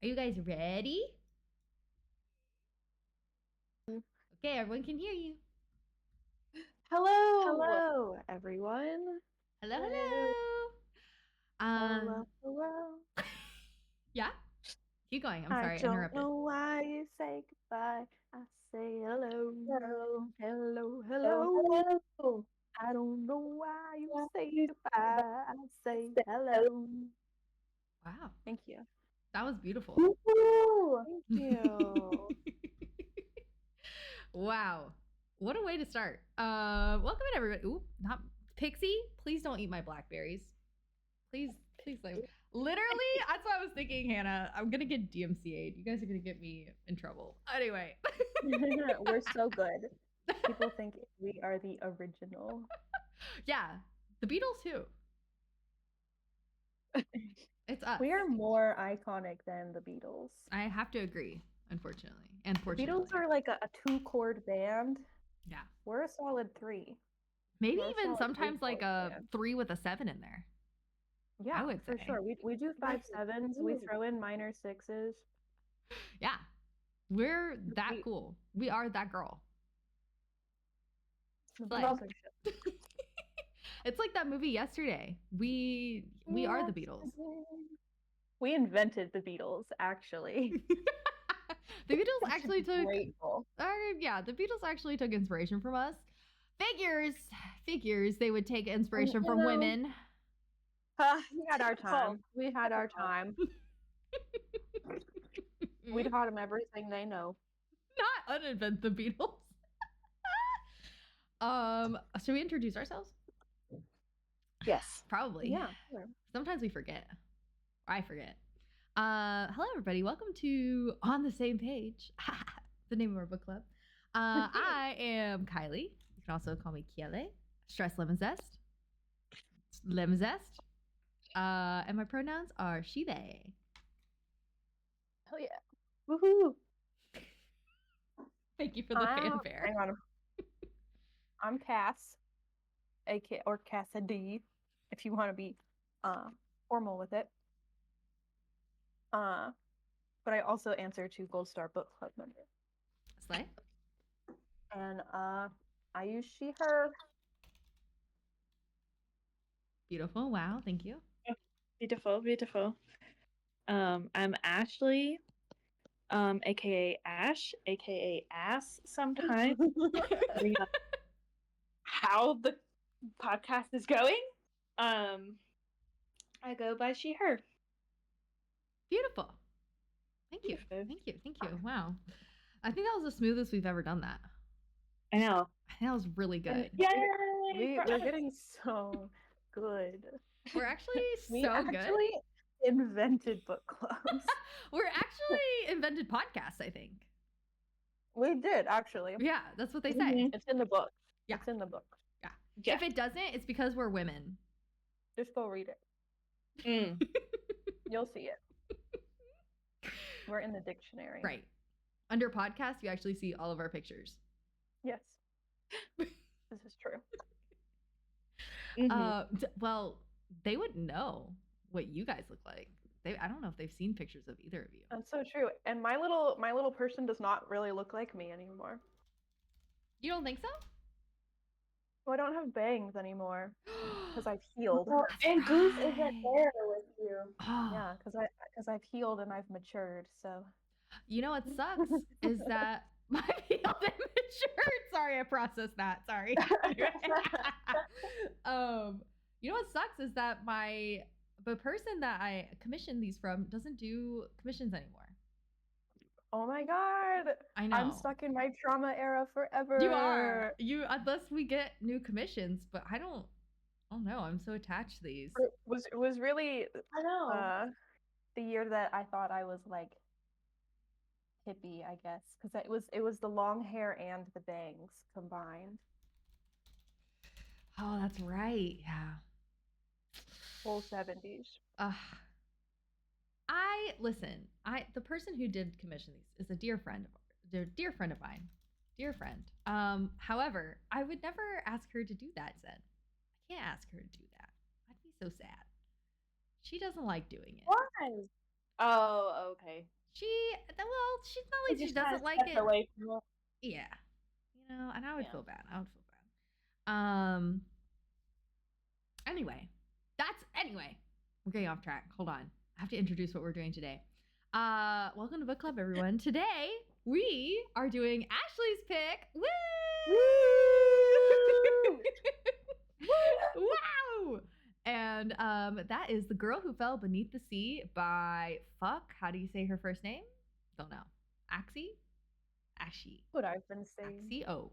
Are you guys ready? Okay, everyone can hear you. Hello. Hello, everyone. Hello, Hello. hello. Hello, hello. Yeah. Keep going. I'm I sorry, I don't interrupted. know why you say goodbye. I say hello. Hello. Hello, Hello. hello. Hello. I don't know why you Why say you goodbye. I say say hello? hello. Wow, Thank you. that was beautiful. Woohoo! Thank you. Wow, what a way to start. Welcome in, everybody. Ooh, not Pixie. Please don't eat my blackberries. Please, please, like, literally, that's what I was thinking, Hannah. I'm gonna get DMCA'd. You guys are gonna get me in trouble. Anyway. We're so good. People think we are the original. Yeah, the Beatles too. It's us. We are more iconic than the Beatles. I have to agree, unfortunately. The Beatles are like a two-chord band. Yeah. We're a solid 3. Maybe We're a even solid sometimes like 3-chord a band. 3 with a 7 in there. Yeah, I would for say. sure. We do 5/7s. We throw in minor 6s. Yeah. We're that We- cool. We are that girl. The Slay. Beatles are shit. It's like that movie Yesterday. We are the Beatles. We invented the Beatles, actually. The Beatles actually took Grateful. yeah, the Beatles actually took inspiration from us. Figures they would take inspiration from women. We had our time. We had our time. We taught them everything they know. Not uninvent the Beatles. Should we introduce ourselves? Yes. Probably. Yeah. Sure. Sometimes we forget. Or I forget. Hello everybody. Welcome to On the Same Page. The name of our book club. I am Kylie. You can also call me Kiele. Stress lemon zest. Lemon zest. And my pronouns are she, they. Hell yeah. Woohoo. Thank you for the fanfare. Hang on. I'm Cass, aka or Cassidy, if you want to be formal with it. But I also answer to Gold Star Book Club member. Slay. And I use she, her. Beautiful. Wow. Thank you. Beautiful, beautiful. I'm Ashley, aka Ash, aka Ass sometimes. Depending on how the podcast is going. I go by she, her. Beautiful. Thank you. Thank you. Thank you. Wow. I think that was the smoothest we've ever done that. I know. I think that was really good. Yay! We're getting so good. We're actually We so actually invented book clubs. We're actually invented podcasts, I think. We did, actually. Yeah, that's what they say. Mhm. It's in the book. Yeah. It's in the book. Yeah. If it doesn't, it's because we're women. Just go read it. Mm. You'll see it. We're in the dictionary. Right. Under podcast, you actually see all of our pictures. Yes. This is true. Mhm. Well, they wouldn't know what you guys look like. I don't know if they've seen pictures of either of you. That's so true. And my little person does not really look like me anymore. You don't think so? Well, I don't have bangs anymore because I've healed. Oh, and Goose isn't right. there with you. Oh. Yeah, because I've healed and I've matured. So you know what sucks is that my healed and matured. Sorry, I processed that. Sorry. You know what sucks is that the person that I commissioned these from doesn't do commissions anymore. oh my god, I know. I'm stuck in my trauma era forever. You are. Unless we get new commissions, but I don't. Oh no, I'm so attached to these. It was really I know. the year that I thought I was like hippie, I guess, because it was the long hair and the bangs combined. Oh, that's right. Yeah. Whole 70s. The person who did commission these is a dear friend of mine. Dear friend. However, I would never ask her to do that, Zen. I can't ask her to do that. I'd be so sad. She doesn't like doing it. Why? Oh, okay. Well, she's not like It she just kinda doesn't like stepped it. away from it. Yeah. And I would Yeah. feel bad. Anyway, we're getting off track. Hold on. I have to introduce what we're doing today. Welcome to book club, everyone. Today we are doing Ashley's pick. Woo! Woo! Wow! And that is The Girl Who Fell Beneath the Sea by how do you say her first name? Don't know. Axie. What I've been saying. Axie Oh.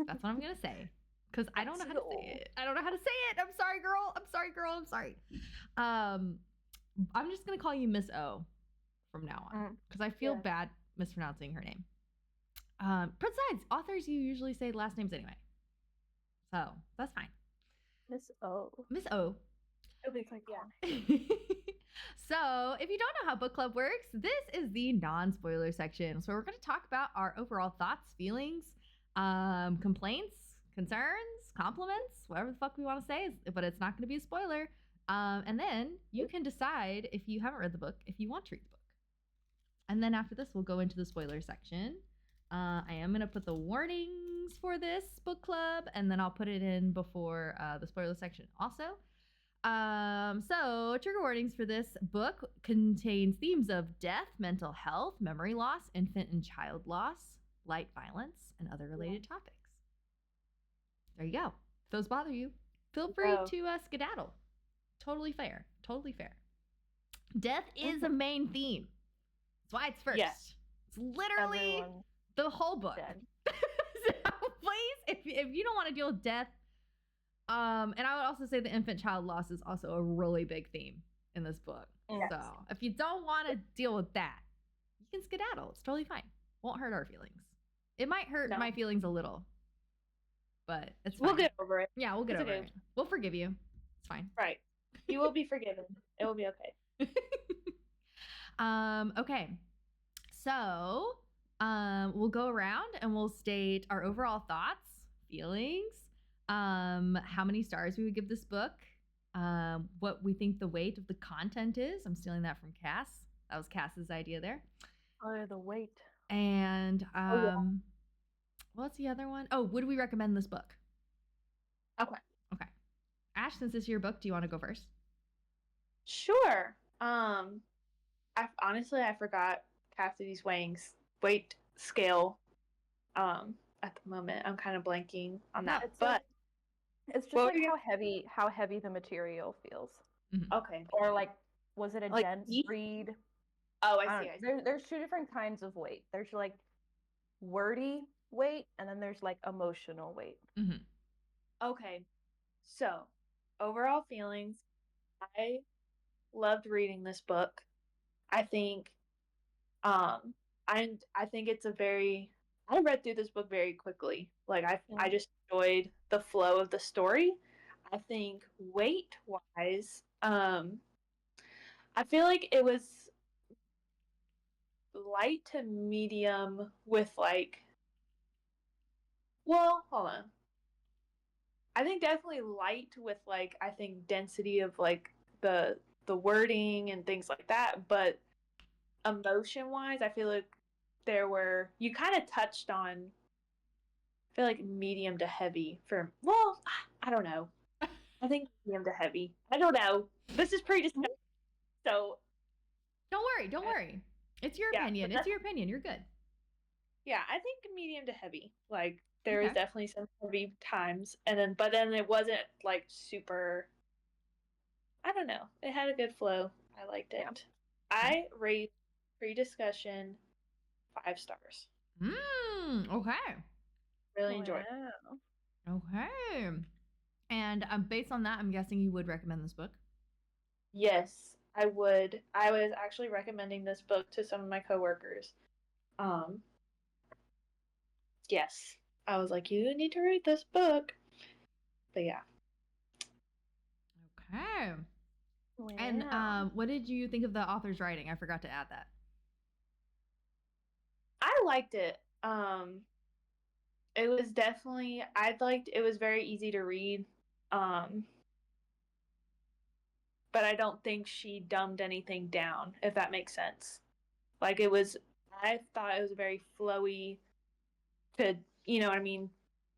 That's what I'm gonna say. Because I don't know how to say it. I'm sorry, girl. I'm sorry. I'm just gonna call you Miss O from now on. Because I feel bad mispronouncing her name. Besides, authors you usually say last names anyway. So that's fine. Miss O. Miss O. It'll be like, yeah. So, if you don't know how book club works, this is the non-spoiler section. So, we're going to talk about our overall thoughts, feelings, complaints, concerns, compliments, whatever the fuck we want to say, but it's not going to be a spoiler. And then you can decide, if you haven't read the book, if you want to read the book. And then after this, we'll go into the spoiler section. I am going to put the warnings for this book club, and then I'll put it in before the spoiler section also. So trigger warnings for this book contains themes of death, mental health, memory loss, infant and child loss, light violence, and other related topics. There you go. If those bother you, feel free to skedaddle. Totally fair. Death is a main theme. That's why it's first. Yes. It's literally the whole book. So please, if you don't want to deal with death, and I would also say the infant child loss is also a really big theme in this book. Yes. So if you don't want to deal with that, you can skedaddle. It's totally fine. Won't hurt our feelings. It might hurt my feelings a little, but it's fine. We'll get over it. Yeah, we'll get over it. We'll forgive you. It's fine. Right. You will be forgiven. It will be okay. Okay. So we'll go around and we'll state our overall thoughts, feelings, how many stars we would give this book, what we think the weight of the content is. I'm stealing that from Cass. That was Cass's idea there. Oh, the weight. And what's the other one? Oh, would we recommend this book? Okay. Ash, since this is your book, do you want to go first? Sure. I forgot Cassidy's weight scale. At the moment, I'm kind of blanking on that, but it's just like how heavy the material feels. Mm-hmm. Okay. Or like, was it a dense read? Oh, I see. There's two different kinds of weight. There's like wordy weight, and then there's like emotional weight. Mm-hmm. Okay. So, overall feelings, I loved reading this book. I think, I think it's I read through this book very quickly. Like I just enjoyed the flow of the story. I think weight-wise, I feel like it was light to medium with hold on. I think definitely light with I think density of the wording and things like that, but emotion-wise, I feel like you kind of touched on, I feel like medium to heavy I don't know. I think medium to heavy. I don't know. This is pre-discussed, so don't worry. It's your opinion. It's your opinion. You're good. Yeah, I think medium to heavy. There is definitely some heavy times, but then it wasn't super. I don't know. It had a good flow. I liked it. Yeah. I rate pre-discussion 5 stars. Okay. Really enjoyed it. Okay. And based on that, I'm guessing you would recommend this book? Yes, I would. I was actually recommending this book to some of my coworkers. Yes. I was like, you need to read this book. But yeah. Okay. Wow. And what did you think of the author's writing? I forgot to add that. I liked it. It was definitely, it was very easy to read. but I don't think she dumbed anything down, if that makes sense. Like I thought it was very flowy to, you know what I mean?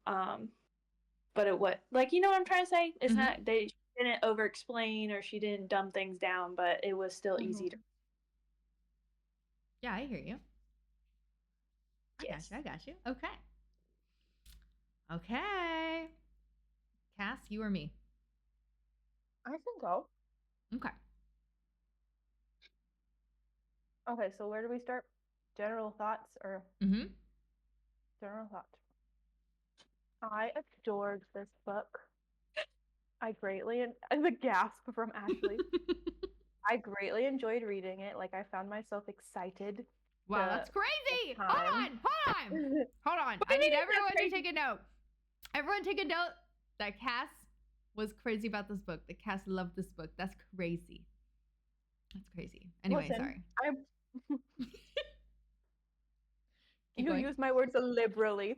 But it what, like, you know what I'm trying to say? It's not, she didn't over explain or she didn't dumb things down, but it was still easy to. Yeah, I hear you. Yes. I got you. Okay. Okay. Cass, you or me? I can go. Okay. Okay, so where do we start? General thoughts or Mm-hmm. general thoughts? I adored this book. I greatly and the gasp from Ashley. I greatly enjoyed reading it. Like I found myself excited. Wow, that's crazy. time. Hold on. I need everyone to take a note. Everyone take a note that Cass was crazy about this book. That Cass loved this book. That's crazy. That's crazy. Anyway, Listen, sorry. You use my words liberally.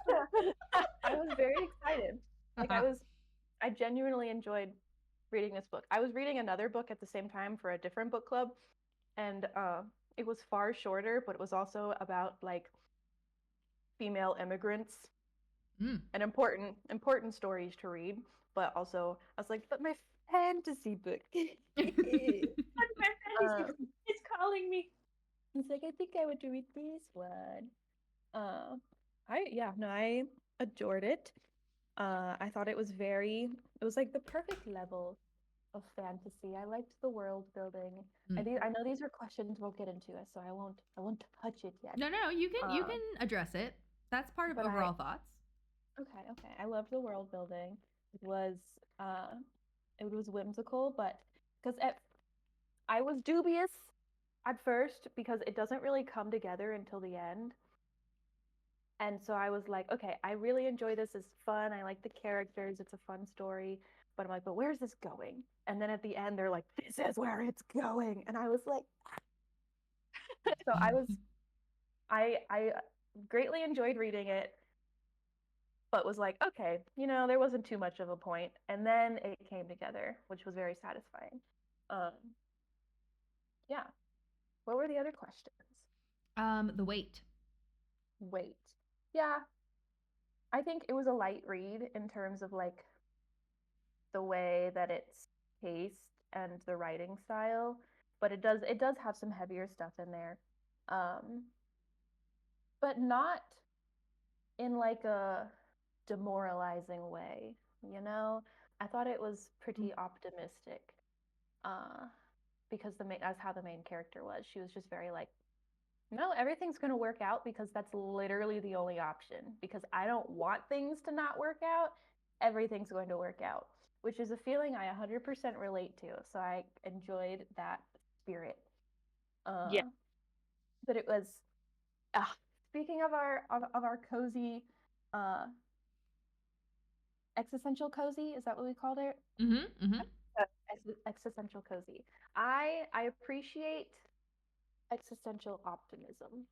I was very excited. Like I genuinely enjoyed reading this book. I was reading another book at the same time for a different book club, and it was far shorter, but it was also about like female immigrants and important stories to read. But also, I was like, but my fantasy book. My fantasy book is calling me. It's like I think I would read this one. I adored it. I thought it was like the perfect level of fantasy. I liked the world building. I know these are questions we'll get into it, so I won't touch it yet. No, you can address it. That's part of overall thoughts. Okay. I loved the world building. It was whimsical, but because I was dubious at first because it doesn't really come together until the end. And so I was like, okay, I really enjoy this. It's fun. I like the characters. It's a fun story. But I'm like, but where's this going? And then at the end, they're like, this is where it's going. And I was like, so I greatly enjoyed reading it, but was like, okay, there wasn't too much of a point. And then it came together, which was very satisfying. Yeah. What were the other questions? The weight. Weight. Yeah. I think it was a light read in terms of like the way that it's paced and the writing style, but it does have some heavier stuff in there. But not in like a demoralizing way, I thought it was pretty optimistic. Because that's how the main character was. She was just very like, no, everything's going to work out because that's literally the only option. Because I don't want things to not work out. Everything's going to work out, which is a feeling I 100% relate to. So I enjoyed that spirit. Yeah. But it was, speaking of our cozy, existential cozy, is that what we called it? Existential cozy. I appreciate existential optimism,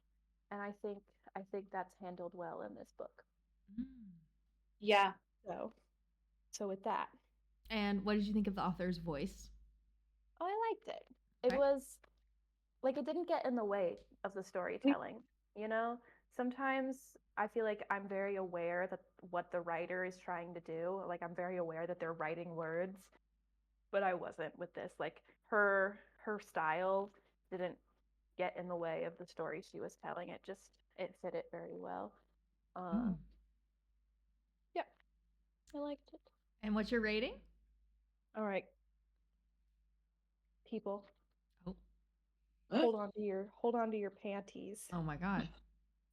and I think that's handled well in this book. Yeah. So with that. And what did you think of the author's voice? Oh, I liked it. It was like it didn't get in the way of the storytelling. Sometimes I feel like I'm very aware that what the writer is trying to do. Like I'm very aware that they're writing words, but I wasn't with this. Like her style didn't get in the way of the story she was telling. It fit it very well. Yeah, I liked it. And what's your rating? All right, people. Oh. Hold on to your panties. Oh my god.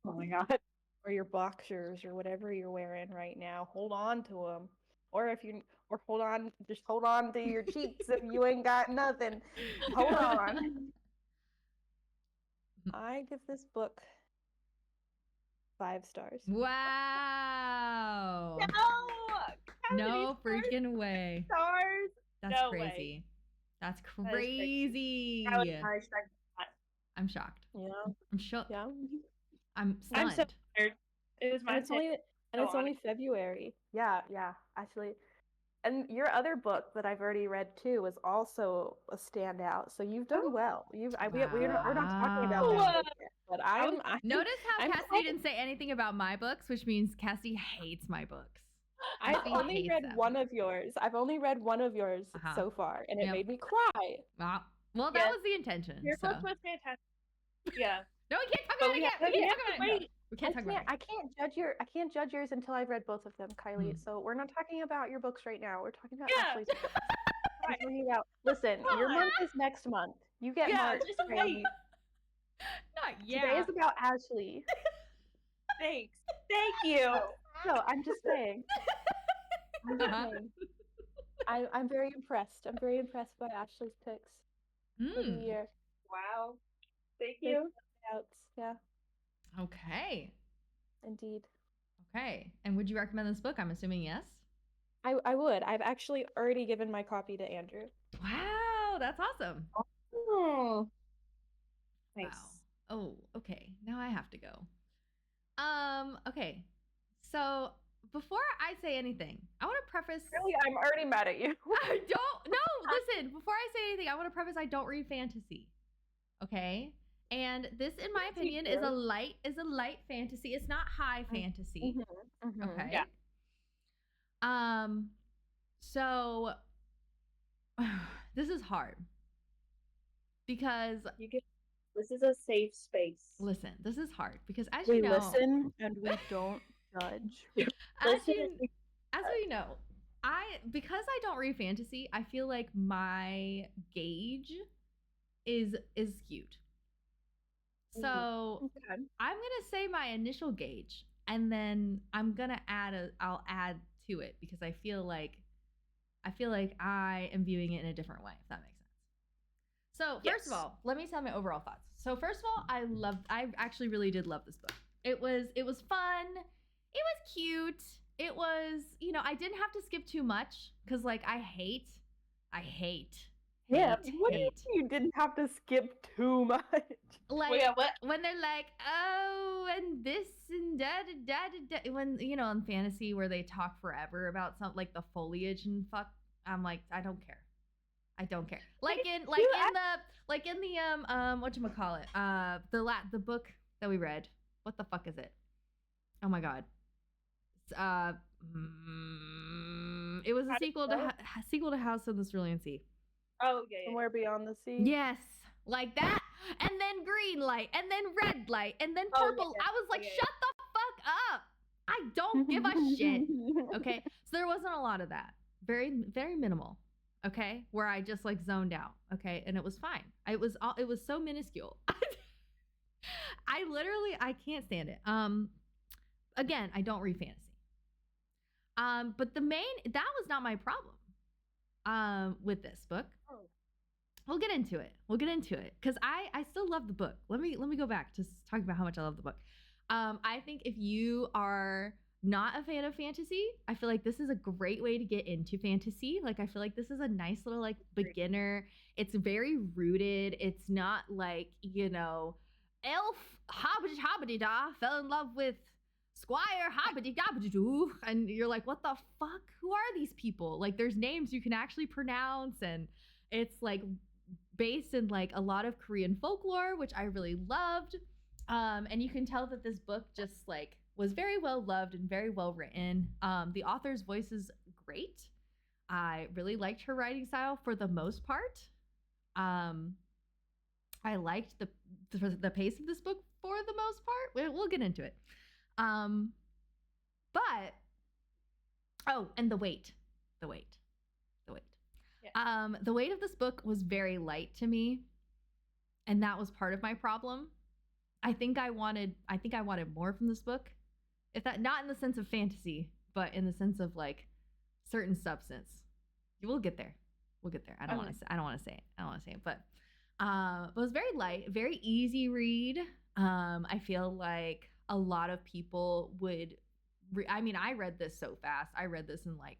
Oh my god. Or your boxers or whatever you're wearing right now. Hold on to them. Or hold on to your cheeks if you ain't got nothing. Hold on. I give this book 5 stars. Wow. No freaking way. Stars. That's no crazy. Way. That's crazy. I'm shocked. Yeah. I'm shocked. Yeah. I'm stunned. I'm so tired. It was my and it's only February. Yeah, actually. And your other book that I've already read too was also a standout. So you've done well. We're not talking about Wow. that book yet, but I'm Notice how I'm Cassidy didn't say anything about my books, which means Cassidy hates my books. I've Cassidy only hates read them. one of yours. I've only read one of yours Uh-huh. so far, and it Yep. made me cry. Well, that Yes. was the intention. Your So. book was fantastic. Yeah. No, we can't talk But about it yet. We can't talk about it. No, wait. we can't talk about it. I can't judge yours until I've read both of them, Kylie. So we're not talking about your books right now. We're talking about Ashley's books. We're talking about. Listen, your month is next month. You get March. Just wait. Not yet. Today is about Ashley. Thanks. Thank you. No, I'm just saying. I'm very impressed. I'm very impressed by Ashley's picks for the year. Wow. Thank you. Yeah. Okay. Indeed. Okay. And would you recommend this book? I'm assuming yes. I would. I've actually already given my copy to Andrew. Wow, that's awesome. Oh. Nice. Wow. Oh, okay. Now I have to go. Okay. So before I say anything, I want to preface. Really, I'm already mad at you. I don't. No, listen. Before I say anything, I want to preface. I don't read fantasy. Okay. And this, in my opinion, is a light fantasy. It's not high fantasy. Okay. Yeah. So this is hard because this is a safe space. Listen, this is hard because as we you know, listen and we don't judge. As you know, because I don't read fantasy, I feel like my gauge is skewed. So I'm gonna say my initial gauge, and then I'm gonna I'll add to it because I feel like I am viewing it in a different way, if that makes sense. So first of all, let me tell my overall thoughts. So first of all, I actually really did love this book. It was fun. It was cute. It was, I didn't have to skip too much because like I hate. You didn't have to skip too much. Like when they're like, oh, and this and da da da da. When in fantasy where they talk forever about something like the foliage and fuck, I'm like, I don't care. Like in the whatchamacallit, the book that we read. What the fuck is it? Oh my god. It was a sequel to House of the Cerulean Sea. Oh yeah. Somewhere Beyond the Sea. Yes, like that, and then green light, and then red light, and then purple. I was like, shut the fuck up! I don't give a shit. Okay, so there wasn't a lot of that. Very, very minimal. Okay, where I just like zoned out. Okay, and it was fine. It was so minuscule. I can't stand it. Again, I don't read fantasy. But that was not my problem. With this book. We'll get into it because I still love the book. Let me go back to talking about how much I love the book. I think if you are not a fan of fantasy, I feel like this is a great way to get into fantasy. Like I feel like this is a nice little like beginner. It's very rooted. It's not like, elf hobbity da fell in love with Squire hobbity dobbity doo, and you're like, what the fuck? Who are these people? Like there's names you can actually pronounce, and it's like based in like a lot of Korean folklore, which I really loved. And you can tell that this book just like was very well loved and very well written. The author's voice is great. I really liked her writing style for the most part. I liked the pace of this book for the most part. We'll get into it. But and the weight. Yeah. The weight of this book was very light to me, and that was part of my problem. I think I wanted more from this book. If that, not in the sense of fantasy, but in the sense of like certain substance. We'll get there. I don't want to say it, but it was very light, very easy read. I feel like a lot of people would. I read this so fast. I read this in like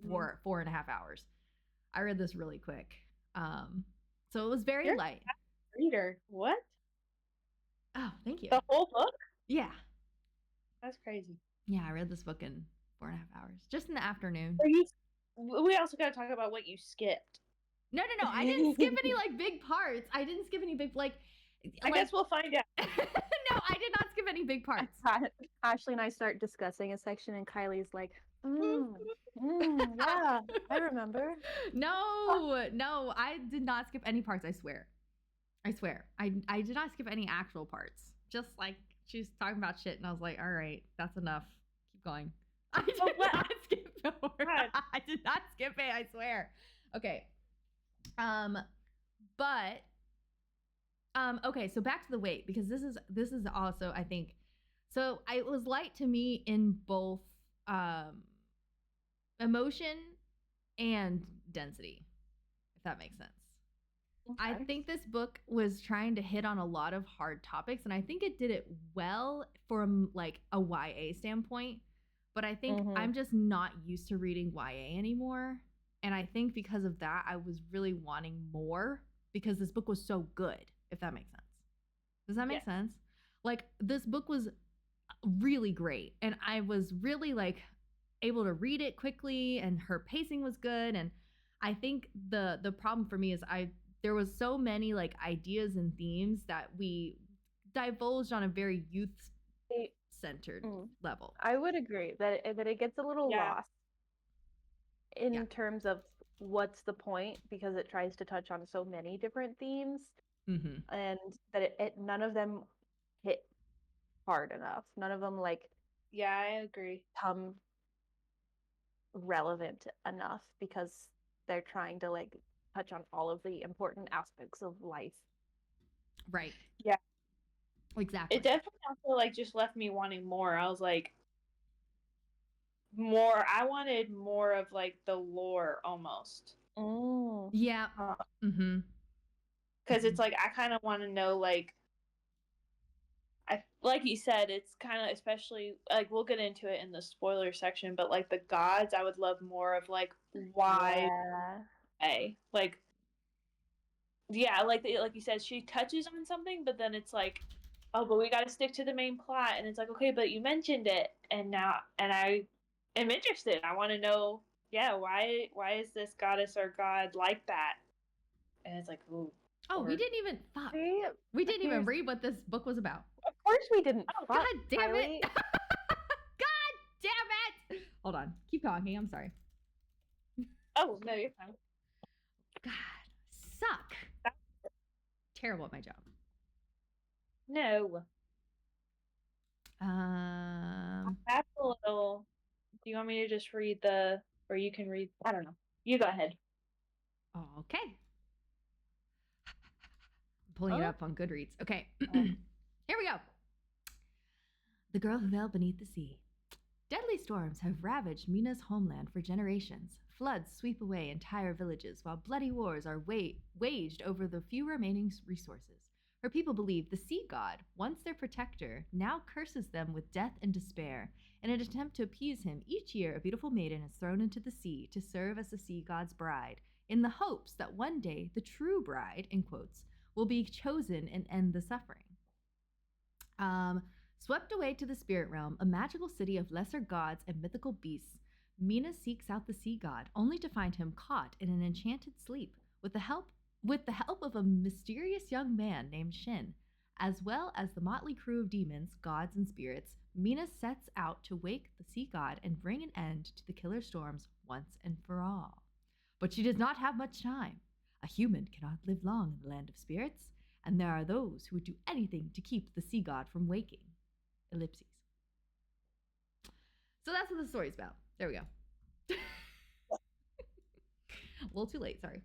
4.5 hours. I read this really quick. So it was very light. Reader, what? Oh, thank you. The whole book? Yeah. That's crazy. Yeah, I read this book in 4.5 hours, just in the afternoon. we also got to talk about what you skipped. No. I didn't skip any like big parts. I didn't skip any big I guess we'll find out. No, I did not skip any big parts. Ashley and I start discussing a section, and Kylie's like, yeah, I remember. No, I did not skip any parts. I swear. I did not skip any actual parts. Just like she's talking about shit, and I was like, all right, that's enough. Keep going. I did not skip it. I did not skip it. I swear. Okay. Okay, so back to the weight, because this is also, I think, so it was light to me in both emotion and density, if that makes sense. Okay. I think this book was trying to hit on a lot of hard topics, and I think it did it well from like a YA standpoint, but I think I'm just not used to reading YA anymore. And I think because of that, I was really wanting more because this book was so good, if that makes sense. Does that make sense? Like, this book was really great, and I was really like able to read it quickly, and her pacing was good. And I think the problem for me is there was so many like ideas and themes that we divulged on a very youth-centered level. I would agree that it gets a little lost in terms of what's the point, because it tries to touch on so many different themes, and that none of them hit hard enough. None of them like I agree come relevant enough, because they're trying to like touch on all of the important aspects of life. Right. Yeah. Exactly. It definitely also like just left me wanting more. I was like, more. I wanted more of like the lore almost. Yeah. Because it's like I kind of want to know, like, like you said, it's kind of, especially like we'll get into it in the spoiler section, but like the gods, I would love more of like why, like, like you said, she touches on something, but then it's like, oh, but we got to stick to the main plot, and it's like, okay, but you mentioned it, and I am interested. I want to know, why is this goddess or god like that? And it's like, ooh. We didn't even we didn't even read what this book was about. Of course we didn't. God damn it. God damn it. Hold on. Keep talking. I'm sorry. Oh, no, you're fine. God. Suck. Terrible at my job. No. That's a little. Do you want me to just read or you can read? I don't know. You go ahead. Okay. Pulling it up on Goodreads. Okay. Here we go. The Girl Who Fell Beneath the Sea. Deadly storms have ravaged Mina's homeland for generations. Floods sweep away entire villages, while bloody wars are waged over the few remaining resources. Her people believe the sea god, once their protector, now curses them with death and despair. In an attempt to appease him, each year a beautiful maiden is thrown into the sea to serve as the sea god's bride, in the hopes that one day the true bride, in quotes, will be chosen and end the suffering. Swept away to the spirit realm, a magical city of lesser gods and mythical beasts, Mina seeks out the sea god, only to find him caught in an enchanted sleep. With the help of a mysterious young man named Shin, as well as the motley crew of demons, gods, and spirits, Mina sets out to wake the sea god and bring an end to the killer storms once and for all. But she does not have much time. A human cannot live long in the land of spirits, and there are those who would do anything to keep the sea god from waking. Ellipses. So that's what the story's about. There we go. A little too late, sorry.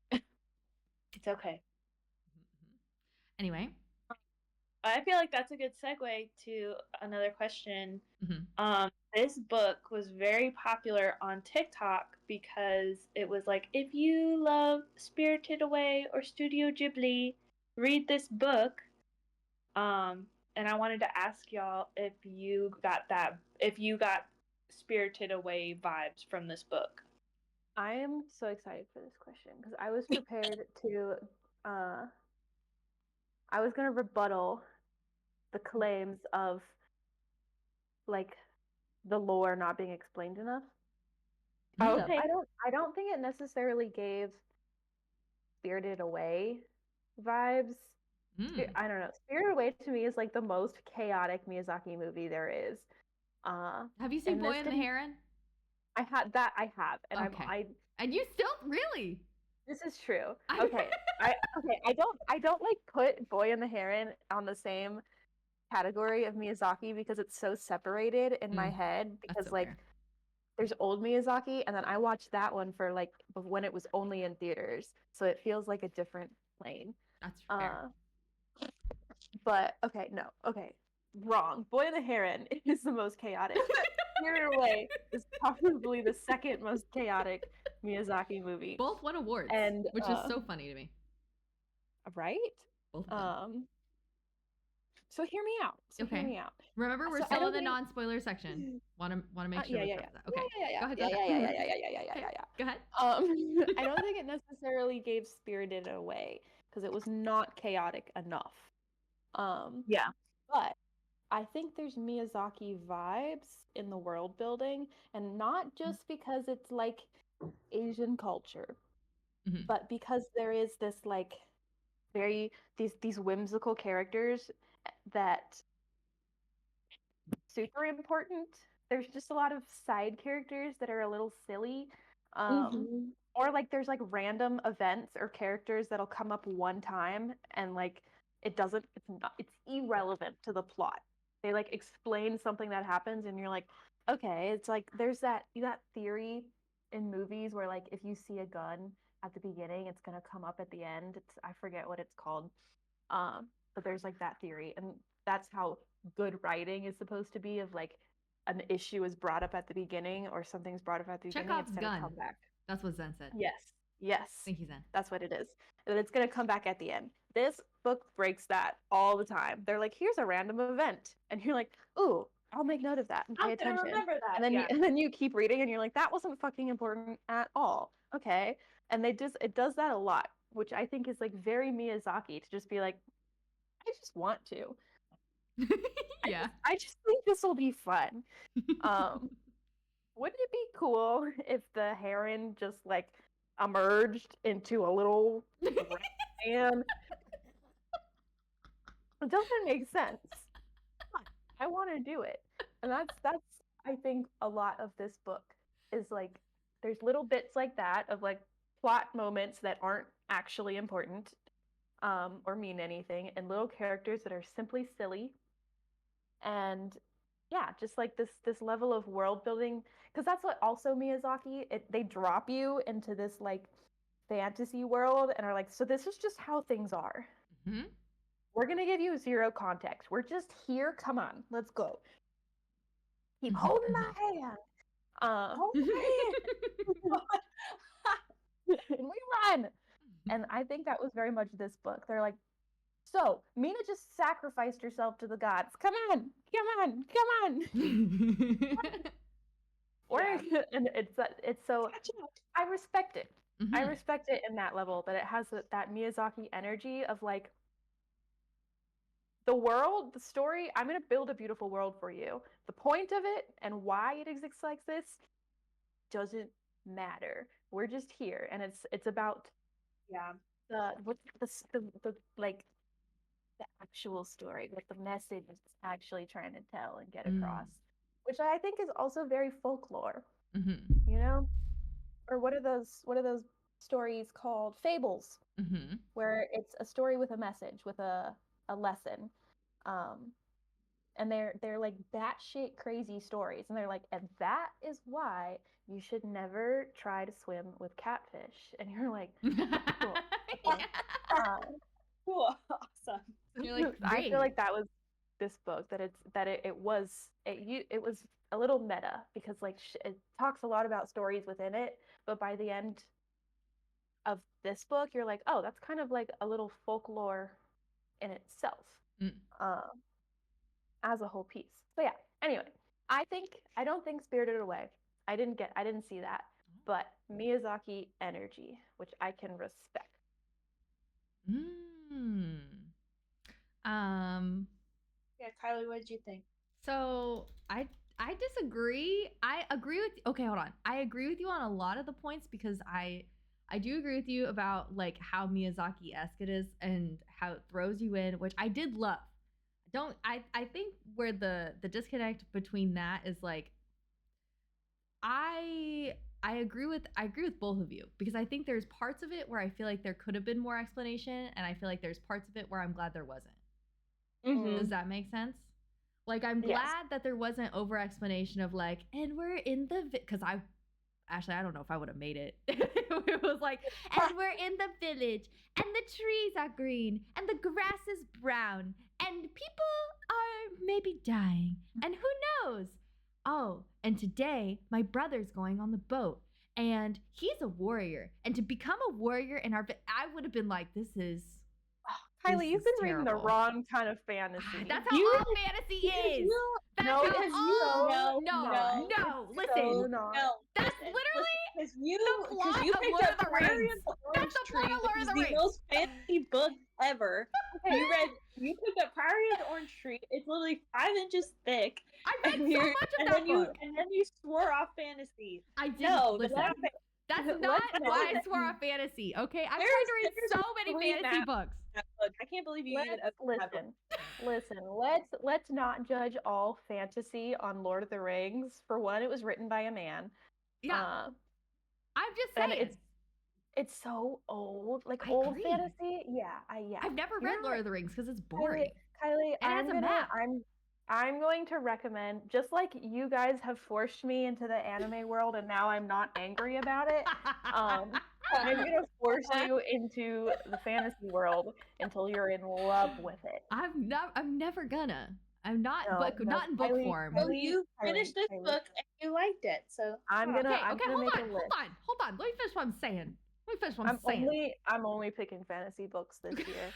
It's okay. Anyway. I feel like that's a good segue to another question. This book was very popular on TikTok because it was like, if you love Spirited Away or Studio Ghibli, read this book. And I wanted to ask y'all if you got Spirited Away vibes from this book. I am so excited for this question because I was prepared to I was going to rebuttal the claims of like the lore not being explained enough. Okay. I don't think it necessarily gave Spirited Away vibes. I don't know. Spirited Away to me is like the most chaotic Miyazaki movie there is. Have you seen and Boy this and the didn't. Heron? I have, and Okay. And you still really? This is true. Okay. I don't like put Boy and the Heron on the same category of Miyazaki because it's so separated in my head That's because so fair. there's old Miyazaki and then I watched that one for like when it was only in theaters. So it feels like a different plane. That's fair. But okay, no. Okay. Wrong. Boy and the Heron is the most chaotic. Spirited Away is probably the second most chaotic Miyazaki movie. Both won awards, And which is so funny to me. Right? Both of them. So hear me out. Hear me out. Remember, we're still in the non-spoiler section. Want to make sure we cover that. Okay. Go ahead. Go ahead. I don't think it necessarily gave Spirited Away because it was not chaotic enough. Yeah. But I think there's Miyazaki vibes in the world building, and not just because it's like Asian culture, but because there is this like these whimsical characters that super important. There's just a lot of side characters that are a little silly. Or like there's like random events or characters that'll come up one time and like it's irrelevant to the plot. They like explain something that happens and you're like, okay, it's like there's that theory in movies where like if you see a gun at the beginning, it's gonna come up at the end. I forget what it's called. But there's like that theory, and that's how good writing is supposed to be. Of like an issue is brought up at the beginning, or something's brought up at the beginning. Chekhov's It's gonna gun. come back. That's what Zen said. Yes. Thank you, Zen. That's what it is. And it's gonna come back at the end. This book breaks that all the time. They're like, here's a random event, and you're like, ooh, I'll make note of that and pay attention. Remember that. And then and then you keep reading, and you're like, that wasn't fucking important at all. Okay. And it does that a lot, which I think is like very Miyazaki to just be like, I just want to. Yeah. I just think this will be fun. Wouldn't it be cool if the heron just like emerged into a little man? It doesn't make sense. But I want to do it. And that's I think a lot of this book is like there's little bits like that of like plot moments that aren't actually important or mean anything, and little characters that are simply silly. And yeah, just like this level of world building, because that's what also Miyazaki, they drop you into this like fantasy world and are like, so this is just how things are. We're gonna give you zero context. We're just here. Come on, let's go. Keep holding my hand. Hold my hand. And we run. And I think that was very much this book. They're like, so Mina just sacrificed herself to the gods. Come on. Or and it's so I respect it. I respect it in that level, that it has that Miyazaki energy of like the world, the story. I'm gonna build a beautiful world for you. The point of it and why it exists like this doesn't matter. We're just here, and it's about the like the actual story, what the message is actually trying to tell and get across, which I think is also very folklore. You know, or what are those stories called? Fables, where it's a story with a message, with a lesson, and they're like batshit crazy stories, and they're like, and that is why you should never try to swim with catfish. And you're like, cool. Okay. Cool. Awesome. You're like, I feel like that was this book, that it was a little meta, because like it talks a lot about stories within it, but by the end of this book you're like, oh, that's kind of like a little folklore in itself, as a whole piece. So yeah, anyway, I don't think Spirited Away, I didn't see that, but Miyazaki energy, which I can respect. Yeah, Kylie, what did you think? So I I disagree. I agree with. Okay, hold on. I agree with you on a lot of the points because I do agree with you about like how Miyazaki-esque it is and how it throws you in, which I did love. Don't I think where the disconnect between that is like I I agree with both of you because I think there's parts of it where I feel like there could have been more explanation, and I feel like there's parts of it where I'm glad there wasn't. Mm-hmm. Does that make sense? Like I'm Yes. glad that there wasn't over explanation of like, and we're in the because I don't know if I would have made it. It was like, and we're in the village, and the trees are green, and the grass is brown, and people are maybe dying, and who knows? Oh, and today my brother's going on the boat, and he's a warrior, and to become a warrior in our, I would have been like, this is. Kylie, This you've is been reading the terrible. wrong kind of fantasy. That's how all fantasy is. That's No, how it's all. no, No. it's Listen. so not. No, That's listen, literally because you the plot you of picked Lord up of the Prairie Rings. of the That's Orange the plot Tree, of Lord which of is the the Rings. most fancy book ever. Okay. You picked up Prairie of the Orange Tree. It's literally 5 inches thick. I read so much of that book. And then you swore off fantasy. I didn't No, listen. that's not That's Let's not not- why I swore off fantasy. Okay, I've tried There's- to read there's so many three fantasy maps. books. that book. I can't believe you even opened that book. Listen. Let's not judge all fantasy on Lord of the Rings. For one, it was written by a man. Yeah, I'm just and saying. it's so old, like I old agree. fantasy. Yeah. I've never read Lord of the Rings because it's boring. Kylie, It has a map. I'm going to recommend, just like you guys have forced me into the anime world, and now I'm not angry about it. I'm gonna force you into the fantasy world until you're in love with it. I'm never gonna. I'm not, No, but no, not in book Kylie, form. Well, you finished this Kylie. book and you liked it, so I'm Okay, gonna hold make on, a list. hold on. Let me finish what I'm saying. I'm only picking fantasy books this year.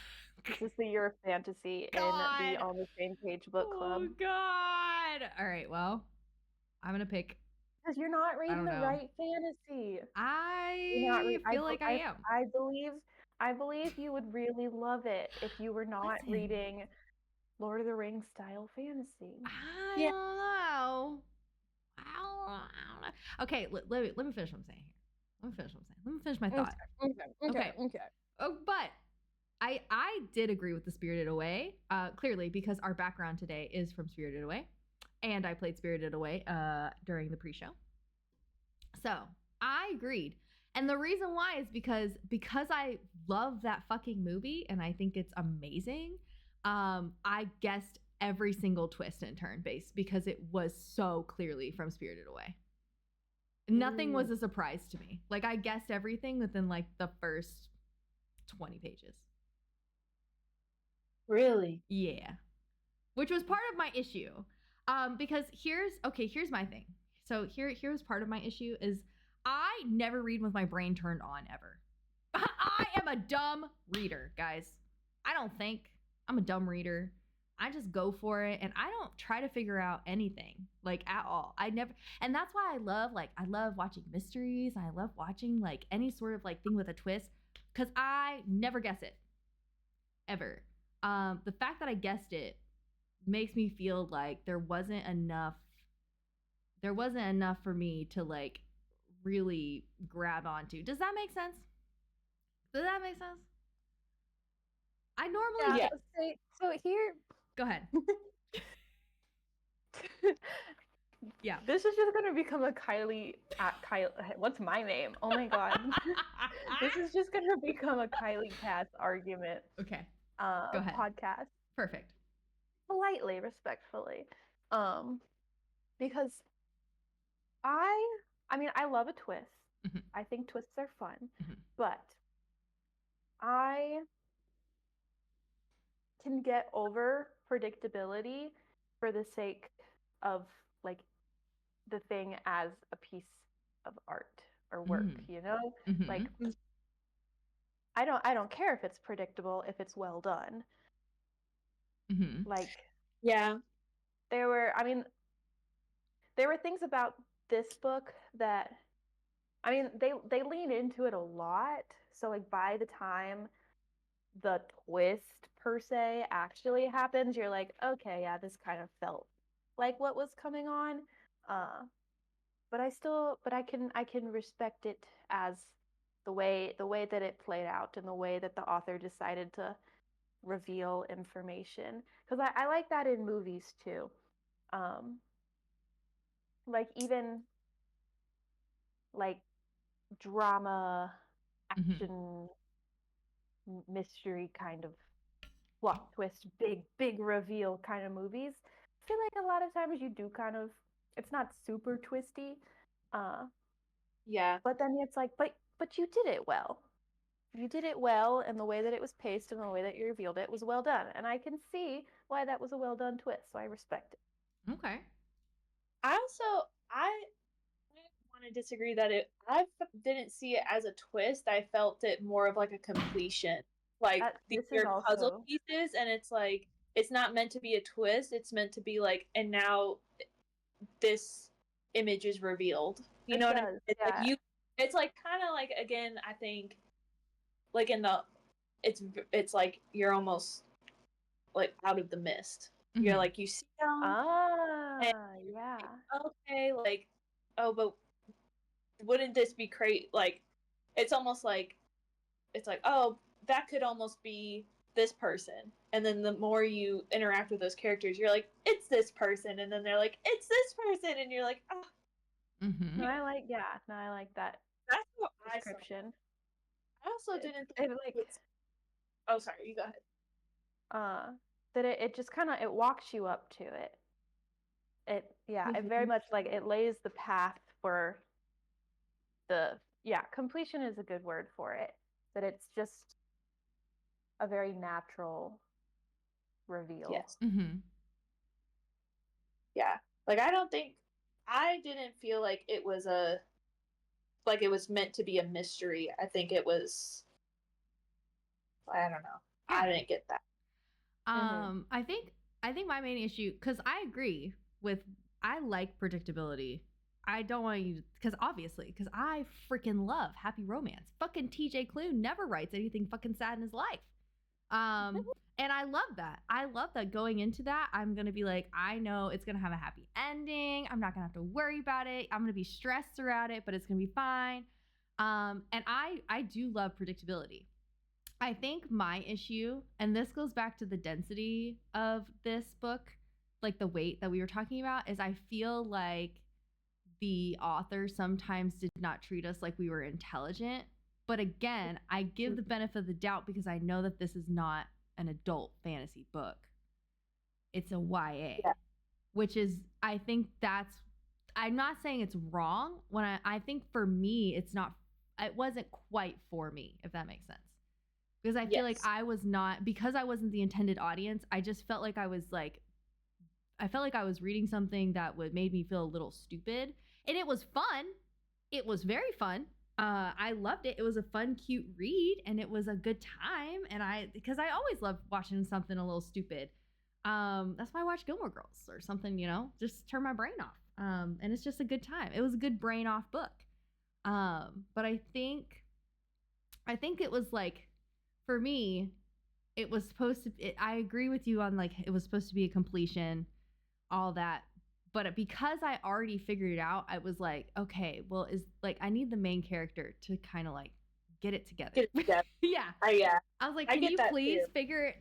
This is the year of fantasy in the On the Same Page book club. Oh God! All right, well, I'm gonna pick. Because you're not reading the know. right fantasy. I feel like I am. I believe you would really love it if you were not Listen. reading Lord of the Rings style fantasy. I don't know. I don't know. Okay, let me finish what I'm saying here. Let me finish my thought. Okay. Oh, but I did agree with the Spirited Away, clearly because our background today is from Spirited Away, and I played Spirited Away during the pre-show. So I agreed, and the reason why is because I love that fucking movie and I think it's amazing. I guessed every single twist and turn based because it was so clearly from Spirited Away. Nothing was a surprise to me. Like I guessed everything within like the first 20 pages. really. Yeah. Which was part of my issue. Because here's my thing. So here's part of my issue is I never read with my brain turned on ever. I am a dumb reader, guys. I don't think. I'm a dumb reader. I just go for it and I don't try to figure out anything like at all. I never, and that's why I love watching mysteries. I love watching like any sort of like thing with a twist because I never guess it ever. The fact that I guessed it makes me feel like there wasn't enough for me to like really grab onto. Does that make sense? I normally So here, go ahead. Yeah. This is just gonna become a Kylie. What's my name? Oh my god. This is just gonna become a Kylie Cast argument. Okay. Go ahead. Podcast. Perfect. Politely, respectfully, because I mean I love a twist. Mm-hmm. I think twists are fun, but I can get over predictability for the sake of like the thing as a piece of art or work, you know? Like I don't care if it's predictable if it's well done. Like there were things about this book that they lean into it a lot, so like by the time the twist per se actually happens, you're like, okay, yeah, this kind of felt like what was coming on. But I can respect it as the way that it played out and the way that the author decided to reveal information, because I like that in movies too. um like even like drama, Mhm. action, mystery kind of plot twist, big reveal kind of movies. I feel like a lot of times you do kind of, it's not super twisty, uh Yeah. but then it's like, but you did it well. You did it well, and the way that it was paced and the way that you revealed it was well done. And I can see why that was a well done twist. So I respect it. Okay. I want to disagree that didn't see it as a twist. I felt it more of like a completion. Like these This is are puzzle also pieces, and it's like it's not meant to be a twist. It's meant to be like, and now this image is revealed. You it know what I mean? does, It's like yeah. you. It's like kind of like, again, I think like in the it's like you're almost like out of the mist. You're Mhm. like, you see them and Yeah. like, okay, like, oh, but wouldn't this be like, it's almost like, it's like, oh, that could almost be this person. And then the more you interact with those characters, you're like, it's this person. And then they're like, it's this person. And you're like, oh, Mhm. No, I like that that's what I saw. description. I also It, didn't think it it like was, oh, sorry, you go ahead. that it just kind of, it walks you up to it. It very Mhm. much like it lays the path for the, yeah, completion is a good word for it. That it's just a very natural reveal. Yes. Mhm. Yeah. Like, I didn't feel like it was like it was meant to be a mystery. I think it was, I don't know. Yeah. I didn't get that. I think my main issue, because I agree with, I like predictability. I don't want you, because obviously, because I freaking love happy romance. Fucking TJ Klune never writes anything fucking sad in his life. And I love that. I love that going into that, I'm gonna be like, I know it's gonna have a happy ending. I'm not gonna have to worry about it. I'm gonna be stressed throughout it, but it's gonna be fine. And I do love predictability. I think my issue, and this goes back to the density of this book, like the weight that we were talking about, is I feel like the author sometimes did not treat us like we were intelligent. But again, I give the benefit of the doubt because I know that this is not an adult fantasy book. It's a YA, Yeah. which is, I think that's, I'm not saying it's wrong. When I think for me, it wasn't quite for me, if that makes sense. Because I feel like Yes. I was not, because I wasn't the intended audience, I just felt like I was reading something that made me feel a little stupid. And it was fun. It was very fun. I loved it. It was a fun, cute read, and it was a good time. And because I always love watching something a little stupid. That's why I watch Gilmore Girls or something, just turn my brain off. And it's just a good time. It was a good brain off book. But I think it was like, for me, it was supposed to. I agree with you on, like, it was supposed to be a completion, all that. But because I already figured it out, I was like, okay, well, I need the main character to kind of like get it together. Get it together. Yeah. Yeah. I was like, I can get you that please too. figure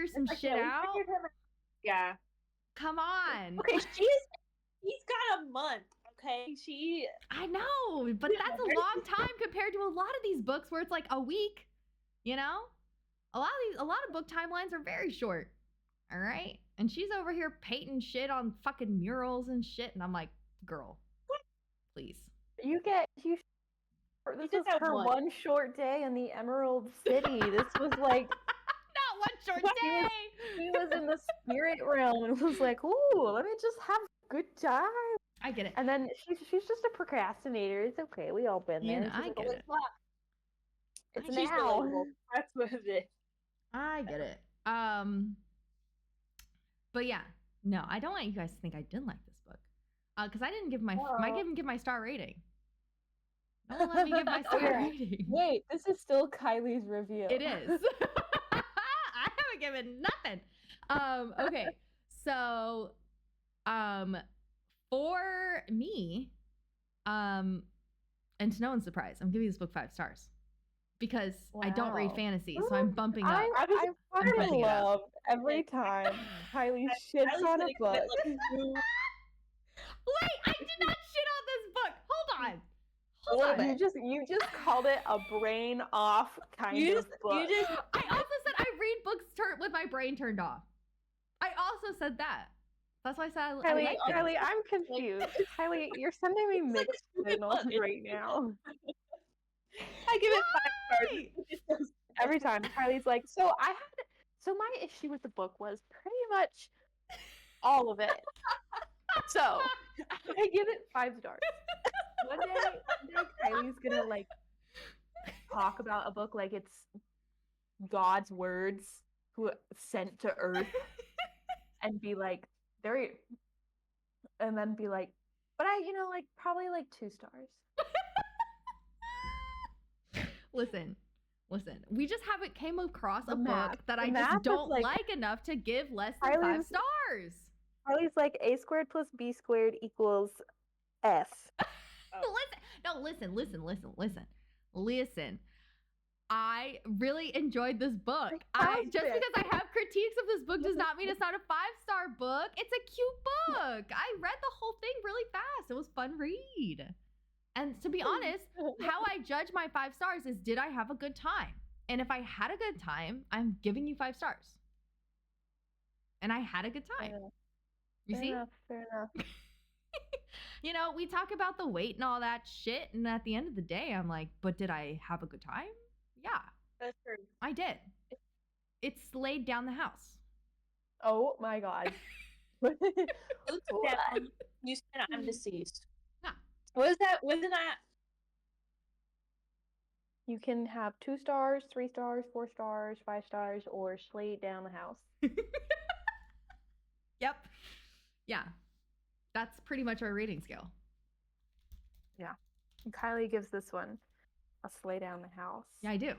some Like, shit yeah, we out? figured him out. Yeah. Come on. Okay, he's got a month. Okay, I know, but that's a long time compared to a lot of these books where it's like a week. A lot of book timelines are very short. All right, and she's over here painting shit on fucking murals and shit, and I'm like, girl, please. This was her one short day in the Emerald City. This was like not one short day. She was in the spirit realm and was like, "Ooh, let me just have a good time." I get it. And then she's just a procrastinator. It's okay. We all been there. I get it. It's she's now. relatable. That's what it is. I get it. But yeah, no, I don't want you guys to think I didn't like this book, because I didn't give my star rating. No one let me give my star rating. Wait, this is still Kylie's review. It is. I haven't given nothing. Okay, so For me, and to no one's surprise, I'm giving this book 5 stars because I don't read Wow. fantasy, so I'm bumping up. I bumping fucking it up. love every time Kylie shits on a book. Wait, I did not shit on this book. Hold on. You just called it a brain off kind of book. I also said I read books with my brain turned off. I also said that. That's why I said I like it. Kylie, I'm confused. Kylie, you're sending me mixed signals right now. I give it 5 stars. Every time Kylie's like, so my issue with the book was pretty much all of it. So I give it 5 stars. One day Kylie's gonna like talk about a book like it's God's words sent to Earth, and be like, and then be like, but I, like probably like 2 stars. Listen. We just haven't came across a math. book that The I math just is don't like- like enough to give less than 5 stars. Kylie's like a squared plus b squared equals s. Listen. I really enjoyed this book. Just because I have critiques of this book does not mean it's not a 5-star book. It's a cute book. I read the whole thing really fast. It was a fun read. And to be honest, how I judge my 5 stars is, did I have a good time? And if I had a good time, I'm giving you 5 stars. And I had a good time. You see? Fair enough. We talk about the weight and all that shit, and at the end of the day, I'm like, but did I have a good time? Yeah. That's true. I did. It slayed down the house. Oh my god. You said I'm deceased. Nah. What is that? Wasn't that? You can have 2 stars, 3 stars, 4 stars, 5 stars, or slay down the house. Yep. Yeah. That's pretty much our rating scale. Yeah. And Kylie gives this one a slay down the house. Yeah, I do.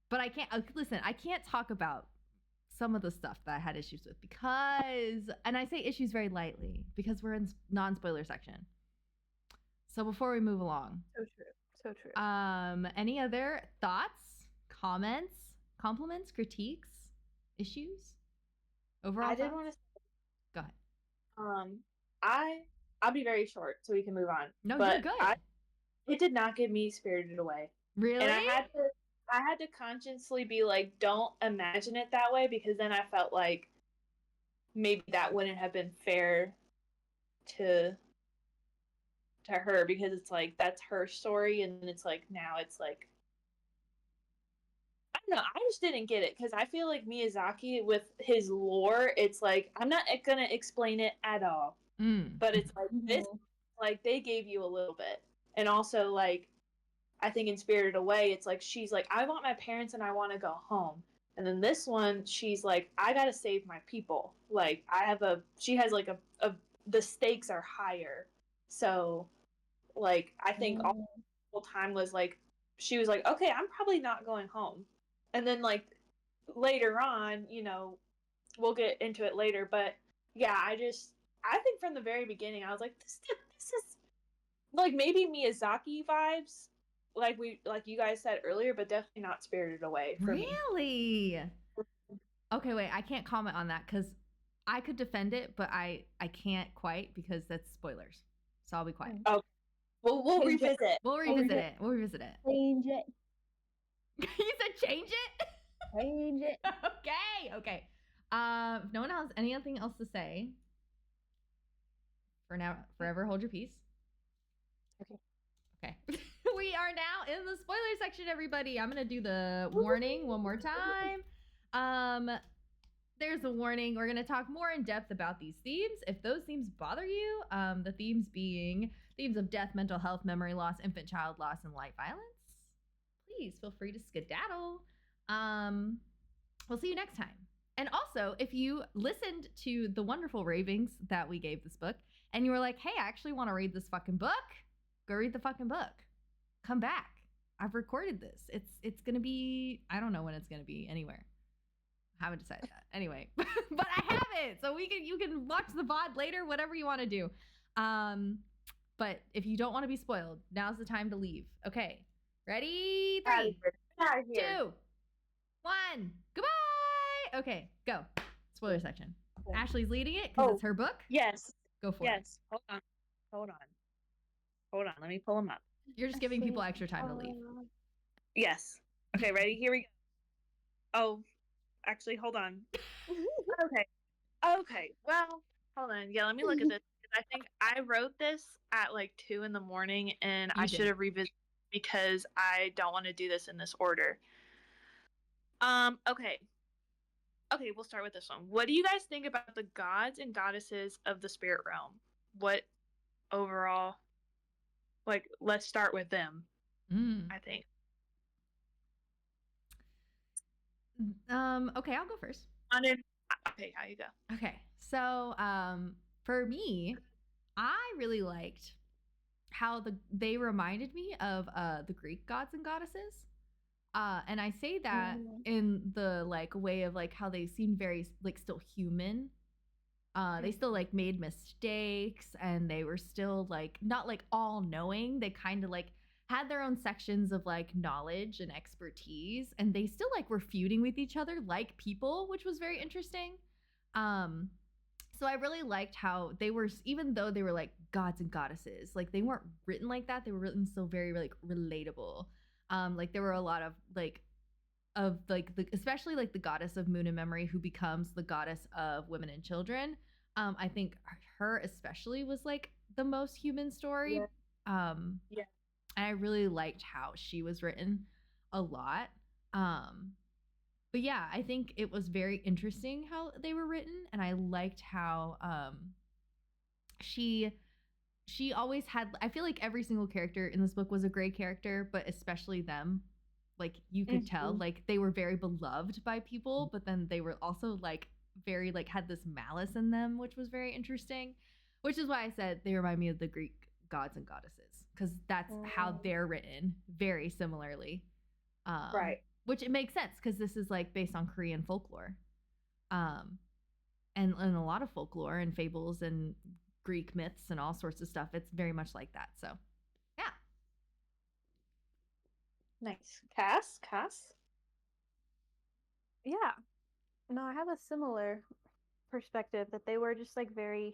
But I can't listen, I can't talk about some of the stuff that I had issues with because, and I say issues very lightly because we're in non-spoiler section. So before we move along. So true. Any other thoughts, comments, compliments, critiques, issues? Overall, I did want to. Go ahead. I'll be very short so we can move on. No, but you're good. It did not give me Spirited Away. Really? And I had to consciously be like, don't imagine it that way, because then I felt like maybe that wouldn't have been fair to her, because it's like that's her story, and it's like now it's like, I don't know, I just didn't get it, because I feel like Miyazaki with his lore, it's like I'm not gonna explain it at all, but it's like this, like they gave you a little bit. And also, like, I think in Spirited Away, it's like she's like, I want my parents and I want to go home. And then this one, she's like, I gotta save my people. Like, she has like the stakes are higher. So, like, I think all the whole time was like, she was like, okay, I'm probably not going home. And then, like, later on, we'll get into it later. But yeah, I think from the very beginning, I was like, this is like maybe Miyazaki vibes, like you guys said earlier, but definitely not Spirited Away for me. Really? Okay, wait, I can't comment on that because I could defend it, but I can't quite because that's spoilers. So I'll be quiet. Oh, well, we'll revisit it. We'll revisit it. Change it. You said change it? Change it. Okay. If no one has anything else to say, for now, forever hold your peace. Okay. We are now in the spoiler section, everybody. I'm going to do the warning one more time. There's a warning. We're going to talk more in depth about these themes. If those themes bother you, the themes being themes of death, mental health, memory loss, infant child loss, and light violence, please feel free to skedaddle. We'll see you next time. And also, if you listened to the wonderful ravings that we gave this book, and you were like, hey, I actually want to read this fucking book, go read the fucking book. Come back. I've recorded this. It's going to be, I don't know when it's going to be anywhere. Haven't decided that. Anyway, but I have it, so you can watch the VOD later, whatever you want to do. But if you don't want to be spoiled, now's the time to leave. Okay, ready? 3, Out of here. 2, 1. Goodbye. Okay, go. Spoiler section. Okay. Ashley's leading it because it's her book. Yes. Go for it. Yes. Hold on. Let me pull them up. You're just giving people extra time to leave. Yes. Okay, ready? Here we go. Oh, actually, hold on. Okay. Well, hold on. Yeah, let me look at this. I think I wrote this at like 2 a.m, and You I did. should have revisited because I don't want to do this in this order. Okay. Okay, we'll start with this one. What do you guys think about the gods and goddesses of the spirit realm? What overall? Like, let's start with them. I think. Okay, I'll go first. Okay, how you go? Okay, so for me, I really liked how they reminded me of the Greek gods and goddesses. And I say that in the like way of like how they seemed very like still human. They still like made mistakes, and they were still like not like all knowing. They kind of like had their own sections of like knowledge and expertise, and they still like were feuding with each other like people, which was very interesting. So I really liked how they were, even though they were like gods and goddesses, like they weren't written like that. They were written so very like relatable. Like there were a lot of like especially like the goddess of moon and memory, who becomes the goddess of women and children. I think her especially was like the most human story. Yeah. And I really liked how she was written a lot. But yeah, I think it was very interesting how they were written, and I liked how she always had, I feel like every single character in this book was a great character, but especially them. Like you could tell like they were very beloved by people, but then they were also like very like had this malice in them, which was very interesting, which is why I said they remind me of the Greek gods and goddesses, because that's how they're written very similarly. Right. Which it makes sense because this is like based on Korean folklore. And a lot of folklore and fables and Greek myths and all sorts of stuff, it's very much like that. So yeah. Nice. Cass? Yeah. No, I have a similar perspective that they were just like very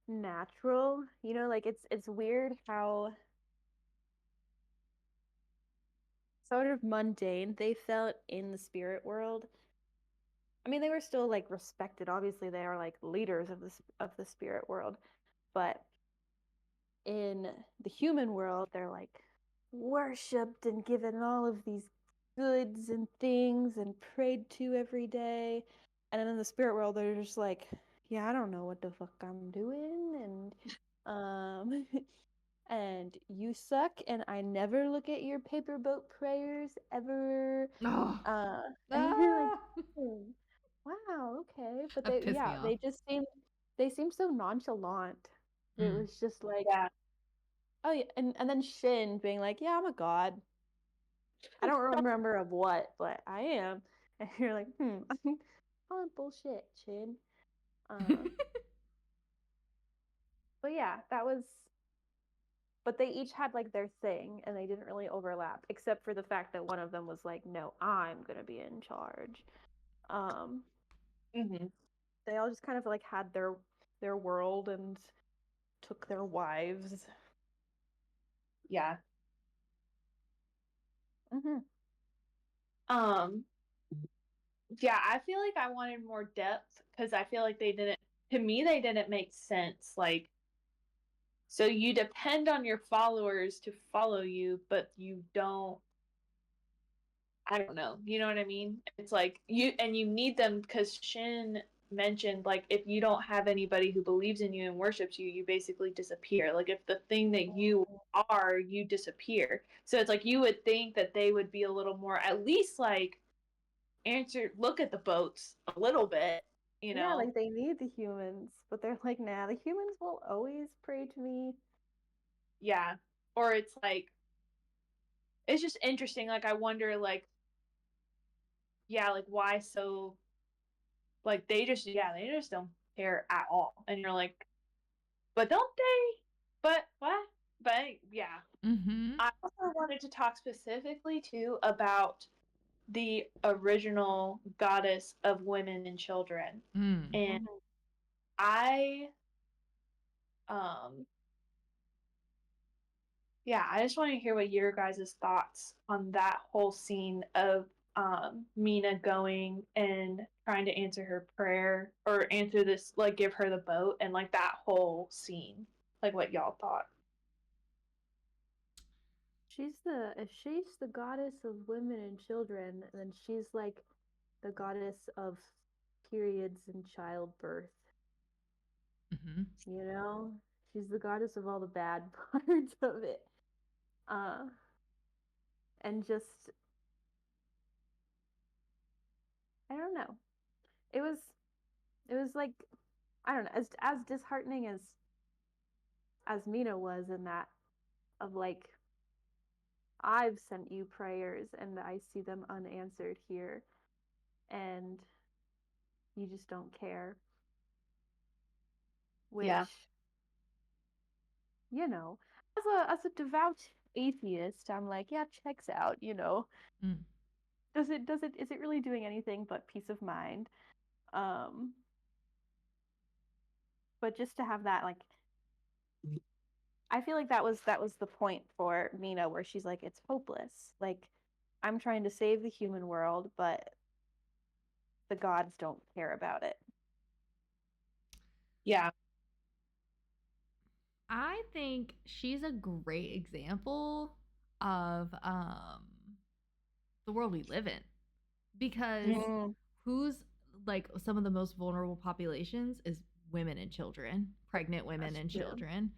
natural. You know, like it's weird how sort of mundane they felt in the spirit world. I mean, they were still like respected. Obviously, they are like leaders of the spirit world, but in the human world, they're like worshipped and given all of these goods and things and prayed to every day. And then in the spirit world, they're just like, yeah, I don't know what the fuck I'm doing, and and you suck, and I never look at your paper boat prayers ever. And you're like, wow, okay. But That pissed me off. they just seemed so nonchalant. It was just like, oh yeah, and then Shin being like, yeah, I'm a god. I don't remember of what, but I am. And you're like, oh bullshit, Shin. But yeah, that was. But they each had like their thing, and they didn't really overlap, except for the fact that one of them was like, no, I'm gonna be in charge. They all just kind of like had their world and took their wives. Yeah. Yeah, I feel like I wanted more depth because I feel like they didn't make sense. Like, so you depend on your followers to follow you, but you don't, I don't know. You know what I mean? It's like you need them because Shin mentioned like if you don't have anybody who believes in you and worships you, you basically disappear. Like if the thing that you are, you disappear. So it's like you would think that they would be a little more at least like look at the boats a little bit, you know. Yeah, like they need the humans, but they're like, nah, the humans will always pray to me. Yeah. Or it's like it's just interesting. Like I wonder like yeah, like why so like they just don't care at all. And you're like, but don't they? But what? But yeah. Mm-hmm. I also wanted to talk specifically too about the original goddess of women and children. Mm. And I yeah, I just want to hear what your guys' thoughts on that whole scene of Mina going and trying to answer her prayer or answer this, like give her the boat and like that whole scene. Like what y'all thought. If she's the goddess of women and children, then she's like the goddess of periods and childbirth. Mm-hmm. You know, she's the goddess of all the bad parts of it. Uh, and just I don't know. It was like I don't know, as disheartening as Mina was in that of like I've sent you prayers and I see them unanswered here and you just don't care. Which, Yeah. you know, as a devout atheist, I'm like, yeah, checks out, you know. Mm. Is it really doing anything but peace of mind? Um but just to have that like I feel like that was the point for Mina where she's like, it's hopeless. Like I'm trying to save the human world, but the gods don't care about it. Yeah. I think she's a great example of the world we live in, because who's like some of the most vulnerable populations is women and children, pregnant women and children.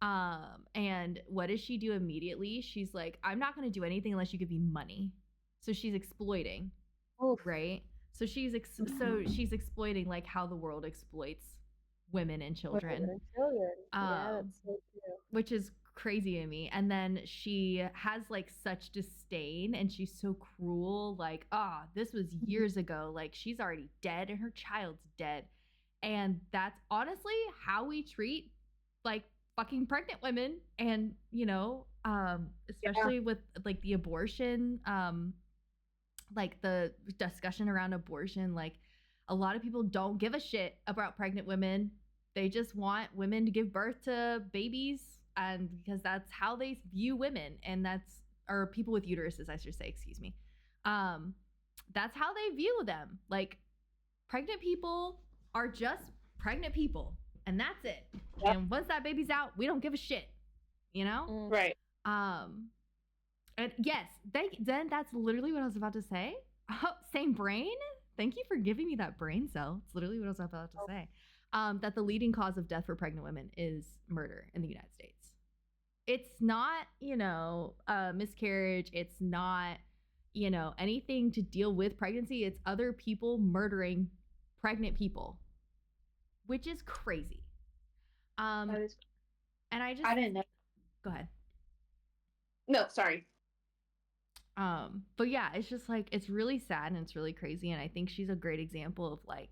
And what does she do immediately? She's like, I'm not going to do anything unless you give me money. So she's exploiting, Oof. right? So she's exploiting like how the world exploits women and children. Women and children. Yeah, that's so true. Which is crazy to me. And then she has like such disdain and she's so cruel. Like, this was years ago. Like, she's already dead and her child's dead. And that's honestly how we treat like fucking pregnant women. And, especially with like the abortion, like the discussion around abortion, like a lot of people don't give a shit about pregnant women. They just want women to give birth to babies, and because that's how they view women, and that's or people with uteruses, I should say, excuse me. That's how they view them. Like pregnant people are just pregnant people, and that's it. Yep. And once that baby's out, we don't give a shit, you know? Right. And yes, then that's literally what I was about to say. Oh, same brain. Thank you for giving me that brain cell. It's literally what I was about to say. That the leading cause of death for pregnant women is murder in the United States. It's not, miscarriage. It's not, anything to deal with pregnancy. It's other people murdering pregnant people, which is crazy. And I didn't know. Go ahead. No, sorry. But yeah, it's just like it's really sad and it's really crazy, and I think she's a great example of like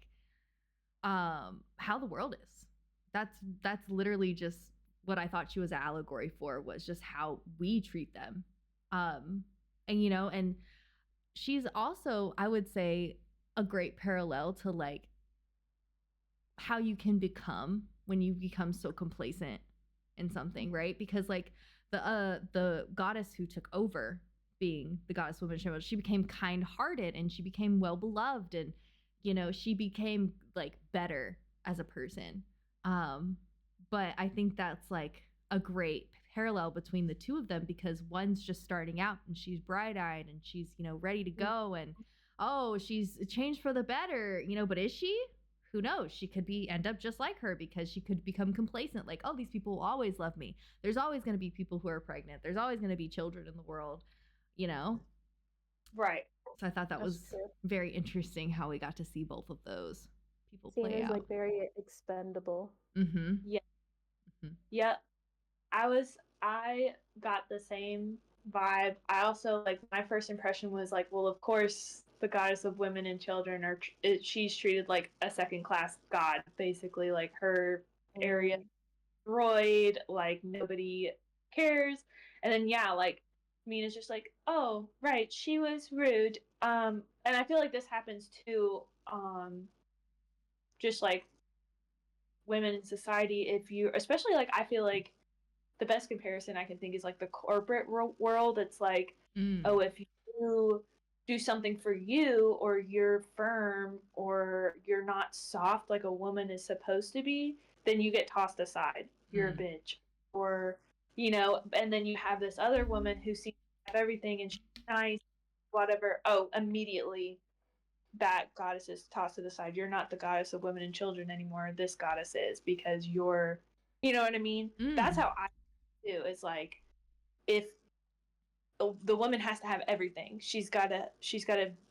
how the world is. That's literally just what I thought she was an allegory for, was just how we treat them. And and she's also, I would say, a great parallel to like how you can become when you become so complacent in something, right? Because like the goddess who took over being the goddess woman, she became kind-hearted and she became well-beloved, and she became like better as a person. But I think that's like a great parallel between the two of them, because one's just starting out and she's bright-eyed and she's ready to go, and she's changed for the better, but is she? Who knows? She could end up just like her, because she could become complacent, like, oh, these people will always love me. There's always going to be people who are pregnant. There's always going to be children in the world, Right. So I thought that was very interesting how we got to see both of those people play out. Like very expendable. Mm-hmm. Yeah. Mm-hmm. Yeah. I got the same vibe. I also, like, my first impression was like, well, of course the goddess of women and children, or she's treated like a second class god, basically. Like her area destroyed, like nobody cares. And then yeah, like Mina's just like, oh right, she was rude. And I feel like this happens too. Just like women in society, if you, especially like, I feel like the best comparison I can think is like the corporate world. It's like, oh, if you do something for you, or you're firm, or you're not soft like a woman is supposed to be, then you get tossed aside. You're a bitch. Or, you know, and then you have this other woman who seems to have everything and she's nice, whatever. Oh, immediately that goddess is tossed to the side. You're not the goddess of women and children anymore. This goddess is, because you're, you know what I mean? That's how I do. It's like, if the woman has to have everything, she's gotta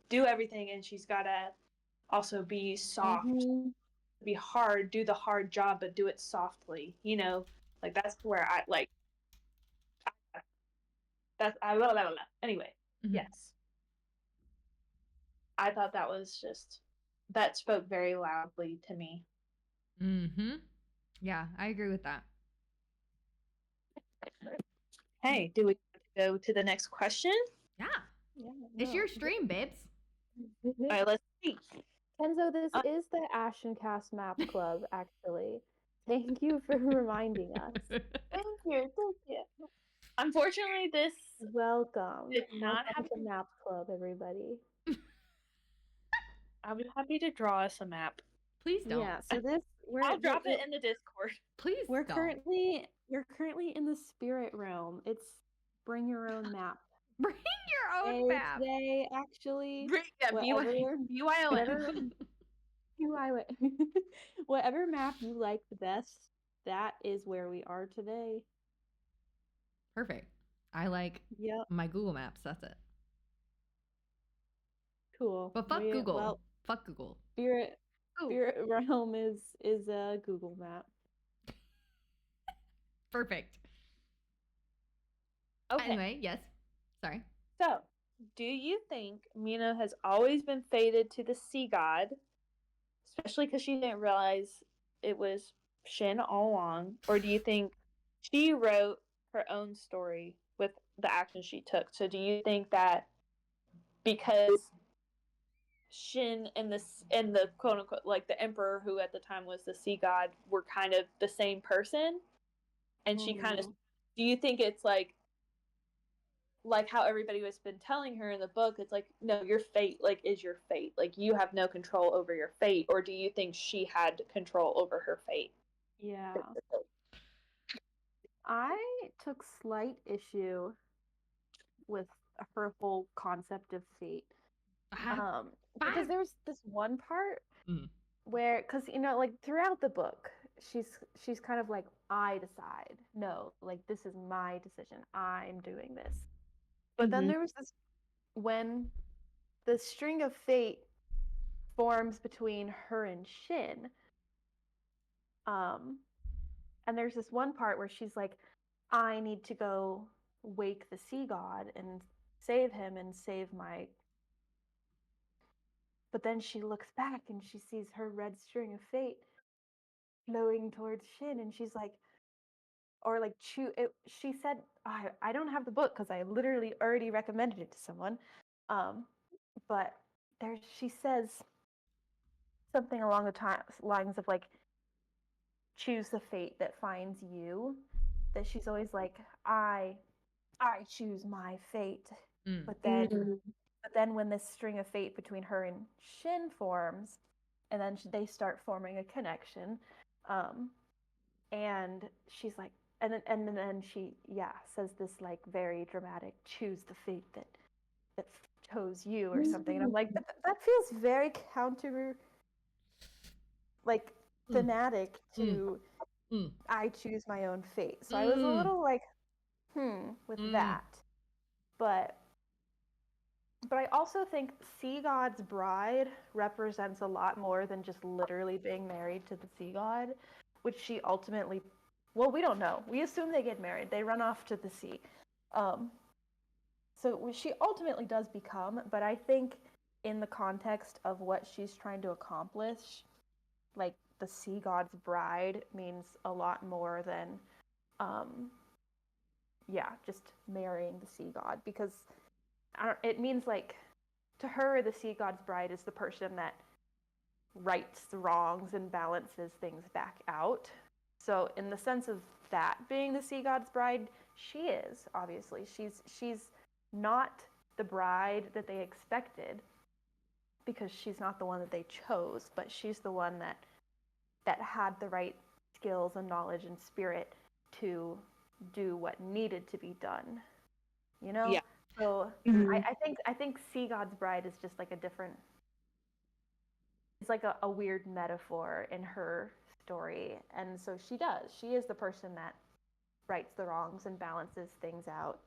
do everything, and she's gotta also be soft, be hard, do the hard job, but do it softly. You know, like that's where I like. That's blah, blah, blah, blah. Anyway. Yes. I thought that was just, that spoke very loudly to me. Yeah, I agree with that. Hey, do we go to the next question? Yeah. It's your stream, babes. All right, let's see. Kenzo, this is the Ashencast Map Club, actually. Thank you for reminding us. Thank you. Unfortunately, this Welcome. did not Welcome have to Map Club, everybody. I'll be happy to draw us a map. Please don't. Yeah, so I'll drop it in the Discord. Please we're don't. currently in the spirit realm. It's bring your own map. Bring your own map. Today, actually. BYOM. Whatever map you like the best, that is where we are today. Perfect. I like my Google Maps. That's it. Cool. But fuck Google. Well, fuck Google. Spirit realm is a Google map. Perfect. Okay. Anyway, yes. Sorry. So, do you think Mina has always been fated to the sea god, especially because she didn't realize it was Shin all along? Or do you think she wrote her own story with the action she took? So do you think that because Shin and the quote unquote, like the emperor, who at the time was the sea god, were kind of the same person, and she kind of, do you think it's like how everybody has been telling her in the book, it's like, no, your fate, like, is your fate, like, you have no control over your fate? Or do you think she had control over her fate? Yeah, I took slight issue with her whole concept of fate. Because there's this one part where, because, you know, like throughout the book, she's kind of like, I decide. No, like, this is my decision. I'm doing this. But then there was this, when the string of fate forms between her and Shin, and there's this one part where she's like, I need to go wake the sea god and save him and save my. But then she looks back and she sees her red string of fate flowing towards Shin, and she's like, or like, she said, I don't have the book because I literally already recommended it to someone. But she says something along the lines of like, choose the fate that finds you. That she's always like, I choose my fate. But then when this string of fate between her and Shin forms, and then they start forming a connection, and she's like, and then she says this like very dramatic, choose the fate that chose you, or something. And I'm like, that feels very fanatic to I choose my own fate. So I was a little like, with that. But I also think Sea God's bride represents a lot more than just literally being married to the sea god, which she ultimately, well, we don't know. We assume they get married. They run off to the sea. So she ultimately does become, but I think in the context of what she's trying to accomplish, like the sea god's bride means a lot more than just marrying the sea god, because it means like to her the sea god's bride is the person that rights the wrongs and balances things back out. So in the sense of that being the sea god's bride, she is obviously she's not the bride that they expected, because she's not the one that they chose, but she's the one that had the right skills and knowledge and spirit to do what needed to be done. You know? Yeah. So I think Sea God's Bride is just like a different. It's like a weird metaphor in her story, and so she does. She is the person that rights the wrongs and balances things out.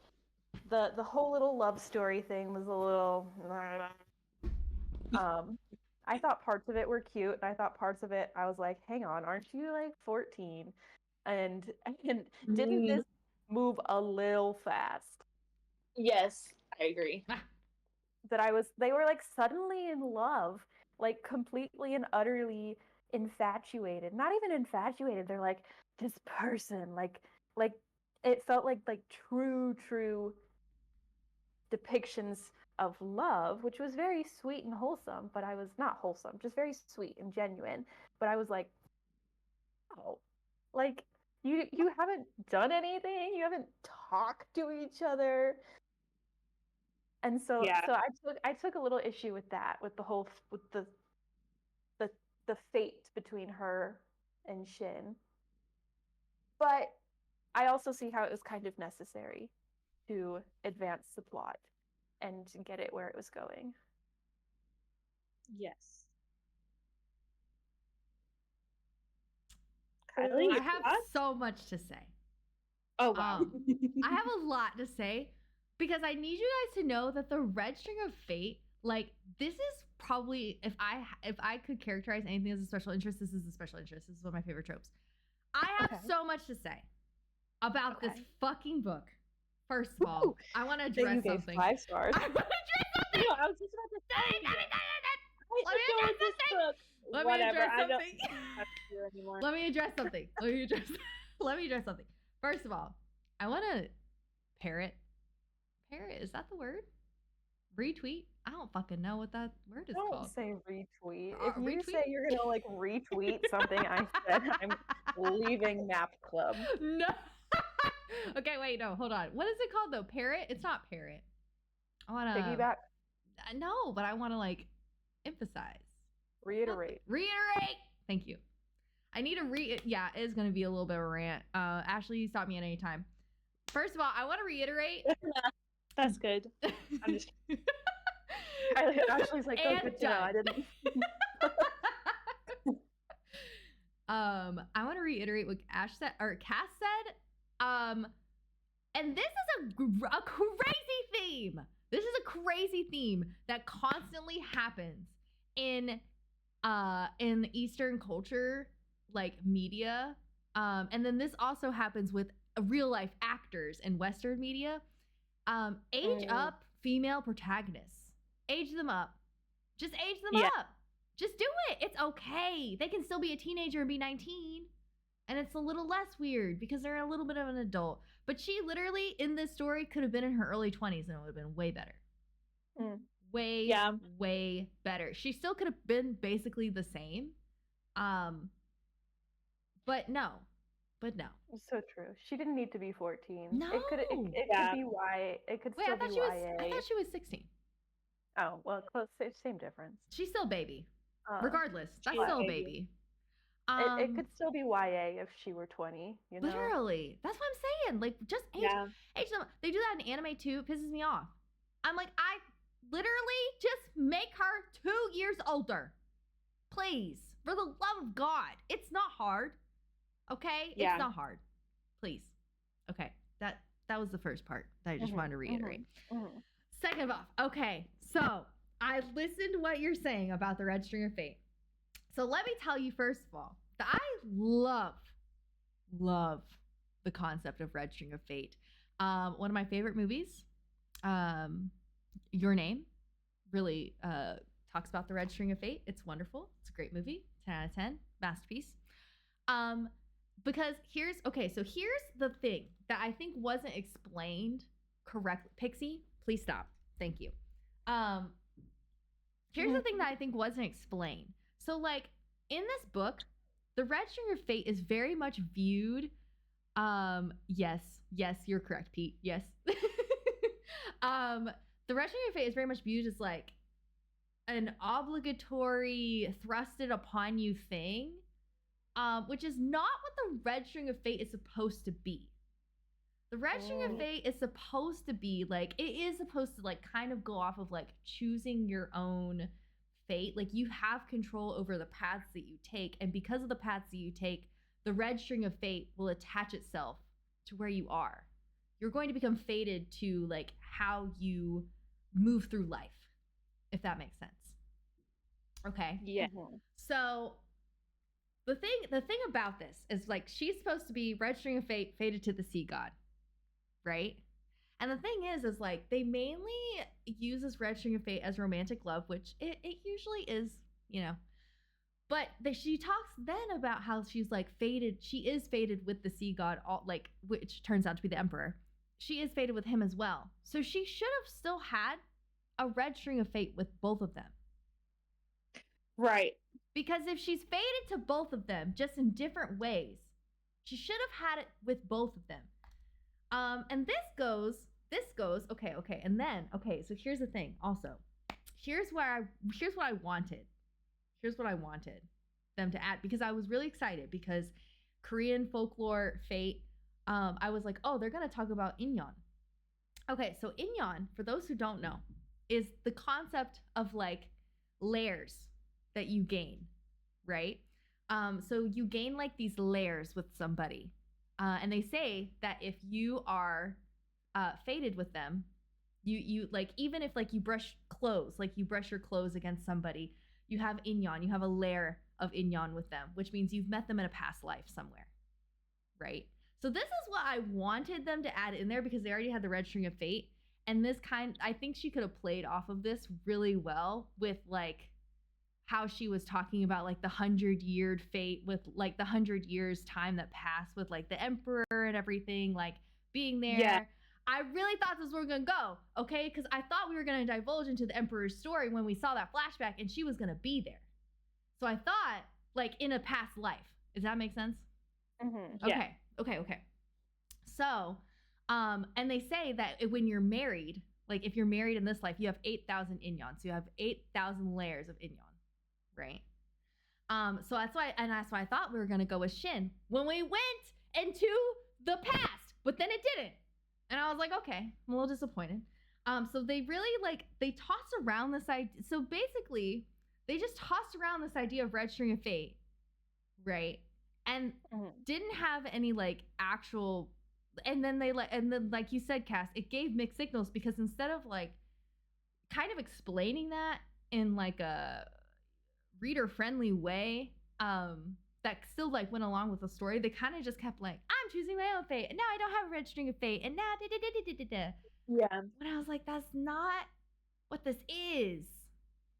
The whole little love story thing was a little. I thought parts of it were cute, and I thought parts of it I was like, "Hang on, aren't you like 14?" And didn't this move a little fast? Yes, I agree. They were like suddenly in love, like completely and utterly infatuated. Not even infatuated, they're like this person, like it felt like true depictions of love, which was very sweet and wholesome, but I was not wholesome, just very sweet and genuine. But I was like, oh, like you haven't done anything, you haven't talked to each other. And so I took a little issue with that, with the whole with the fate between her and Shin. But I also see how it was kind of necessary to advance the plot and get it where it was going. Yes. I have so much to say. Oh wow. I have a lot to say, because I need you guys to know that the Red String of Fate, like, this is probably, if I could characterize anything as a special interest, this is a special interest. This is one of my favorite tropes. I have so much to say about this fucking book. First of all, I want to address something. 5 stars. I want to address something. No, I was just about to say. Let me address something. Let me address something. First of all, I want to parrot, is that the word? Retweet? I don't fucking know what that word is called. Don't say retweet. If you say you're gonna like retweet something I said, I'm leaving Map Club. No. Okay, wait, no, hold on. What is it called though? Parrot? It's not parrot. I want to piggyback. No, but I want to like emphasize. Reiterate. Thank you. I need to yeah, it is going to be a little bit of a rant. Ashley, you stop me at any time. First of all, I want to reiterate. That's good. I'm just Ashley's like, oh, good to know. I didn't. I want to reiterate what Cass said. And this is a crazy theme. This is a crazy theme that constantly happens in Eastern culture, like media. And then this also happens with real life actors in Western media. Age up female protagonists. Age them up. Just age them up. Just do it. It's okay. They can still be a teenager and be 19. And it's a little less weird because they're a little bit of an adult. But she literally, in this story, could have been in her early 20s and it would have been way better. Way better. She still could have been basically the same. But no. So true. She didn't need to be 14. No. It could be YA. It could still be YA. I thought she was 16. Oh, well, close. Same difference. She's still a baby. Regardless, that's still a baby. It could still be YA if she were 20, you know? Literally. That's what I'm saying. Like, just age them. They do that in anime too. It pisses me off. I'm like, I literally just make her 2 years older. Please. For the love of God. It's not hard. Okay? Yeah. It's not hard. Please. Okay. That was the first part that I just wanted to reiterate. Second of all, okay. So I listened to what you're saying about the Red String of Fate. So let me tell you, first of all, that I love the concept of Red String of Fate. One of my favorite movies, Your Name, really talks about the Red String of Fate. It's wonderful. It's a great movie. 10 out of 10. Masterpiece. Because here's the thing that I think wasn't explained correctly. Pixie, please stop. Thank you. Here's the thing that I think wasn't explained. So, like, in this book, the Red String of Fate is very much viewed. Yes, you're correct, Pete. Yes. The Red String of Fate is very much viewed as like an obligatory, thrusted upon you thing, which is not what the Red String of Fate is supposed to be. The Red String of Fate is supposed to be like, it is supposed to like kind of go off of like choosing your own fate. Like, you have control over the paths that you take, and because of the paths that you take, the Red String of Fate will attach itself to where you are. You're going to become fated to like how you move through life, if that makes sense. Okay. Yeah. So the thing about this is like, she's supposed to be Red String of Fate, fated to the sea god, right? And the thing is like, they mainly use this Red String of Fate as romantic love, which it usually is, you know. But she talks then about how she's like fated. She is fated with the sea god, which turns out to be the emperor. She is fated with him as well. So she should have still had a Red String of Fate with both of them. Right. Because if she's fated to both of them, just in different ways, she should have had it with both of them. And this goes, okay. And then, okay, so here's the thing also. Here's what I wanted. Here's what I wanted them to add, because I was really excited, because Korean folklore fate, I was like, oh, they're going to talk about Inyeon. Okay, so Inyeon, for those who don't know, is the concept of like layers that you gain, right? So you gain like these layers with somebody. And they say that if you are fated with them, you like, even if like you brush your clothes against somebody, you have Inyeon, you have a layer of Inyeon with them, which means you've met them in a past life somewhere, right? So this is what I wanted them to add in there, because they already had the Red String of Fate. And I think she could have played off of this really well with like how she was talking about like the 100-year fate, with like the 100 years time that passed with like the emperor and everything, like being there. Yeah. I really thought this was going to go, okay? Because I thought we were going to divulge into the emperor's story when we saw that flashback, and she was going to be there. So I thought like in a past life. Does that make sense? Mm-hmm. Okay. Okay. So, and they say that when you're married, like if you're married in this life, you have 8,000 Inyeon. So you have 8,000 layers of Inyeon, right? So that's why I thought we were going to go with Shin when we went into the past, but then it didn't. And I was like, okay, I'm a little disappointed. So they really like, they tossed around this idea. So basically, they just tossed around this idea of Red String of Fate, right? And didn't have any like actual, and then like you said, Cass, it gave mixed signals, because instead of like kind of explaining that in like a reader friendly way, that still like went along with the story, they kind of just kept like, I'm choosing my own fate, and now I don't have a Red String of Fate, and now Yeah. And I was like, that's not what this is.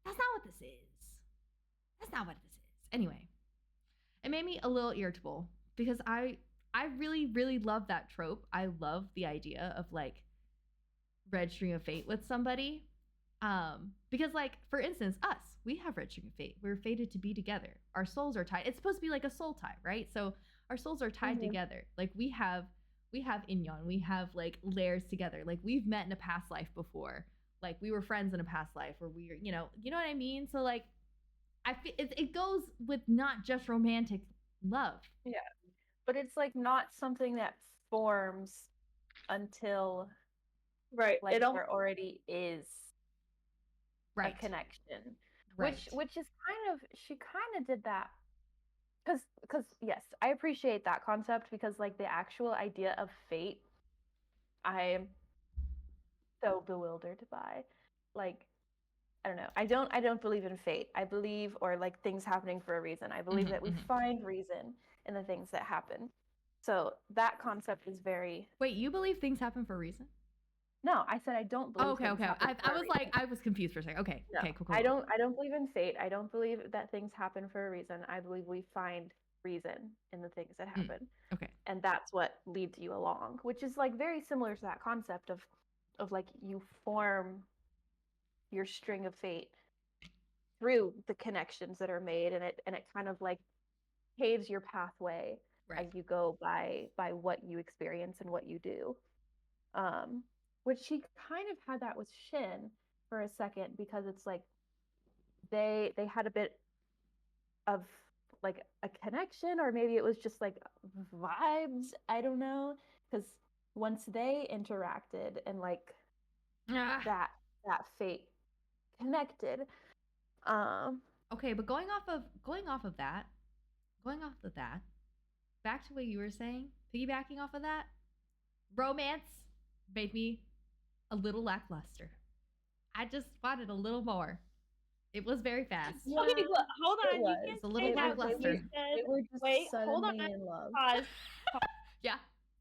That's not what this is. That's not what this is. Anyway, it made me a little irritable, because I really, really love that trope. I love the idea of like Red String of Fate with somebody. Because like, for instance, us, we have Red String of Fate. We're fated to be together. Our souls are tied. It's supposed to be like a soul tie, right? So our souls are tied together. Like we have Inyeon. We have like layers together. Like we've met in a past life before. Like we were friends in a past life, or we were, you know what I mean? So like, I feel it goes with not just romantic love. Yeah, but it's like not something that forms until Right. like there already is Right. a connection. Right. Which is she kind of did that because yes, I appreciate that concept, because like the actual idea of fate, I am so bewildered by. Like, I don't know. I don't believe in fate. I believe, or like things happening for a reason. I believe that we find reason in the things that happen. So that concept is very. Wait, you believe things happen for a reason? No, I said I don't believe. Okay, things okay. happen I for a was like, reason. I was confused for a second. Okay, No, okay, cool. I don't believe in fate. I don't believe that things happen for a reason. I believe we find reason in the things that happen. Okay. And that's what leads you along, which is like very similar to that concept of like you form your string of fate through the connections that are made, and it kind of like paves your pathway Right. as you go by what you experience and what you do. Which she kind of had that with Shin for a second, because it's like they had a bit of like a connection, or maybe it was just like vibes, I don't know, because once they interacted and like Ah. that fate connected. Okay, but going off of that, back to what you were saying, piggybacking off of that, romance made me a little lackluster. I just wanted a little more. It was very fast. Yeah, Okay, well, hold it on. You was. can't It's a little say that. lackluster. You said, They were just wait, hold on. suddenly in love. Pause. Yeah.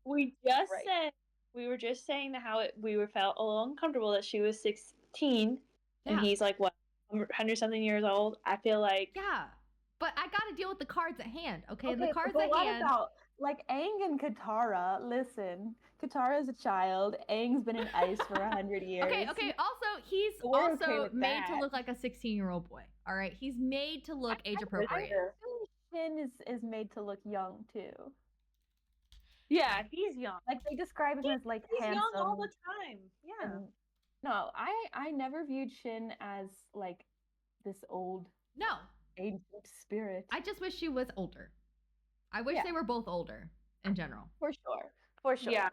We just Right. said we were just saying that how we were felt a little uncomfortable that she was 16 and Yeah. he's like what 100 something years old. I feel like Yeah. But I got to deal with the cards at hand, okay? And the Okay, cards but at what hand. about like Aang and Katara? Listen, Katara's a child. Aang's been in ice for 100 years. Okay. Also, he's We're okay also with made to that. look like a 16-year-old boy. All right, he's made to look age appropriate. Shin is made to look young too. yeah, he's young. Like they describe him as like He's handsome. young all the time. Yeah. and- no, I never viewed Shin as like this old No, ancient spirit. I just wish she was older. I wish Yeah. they were both older in general. For sure. For sure. Yeah.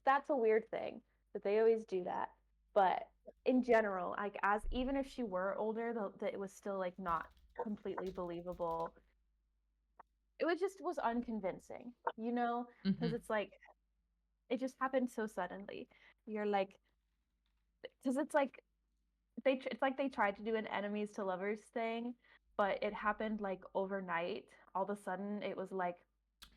That's a weird thing that they always do that. But in general, like as even if she were older, that it was still like not completely believable. It was unconvincing, you know, because Mhm. it's like it just happened so suddenly. You're like, because it's like they tried to do an enemies to lovers thing, but it happened like overnight. All of a sudden, it was like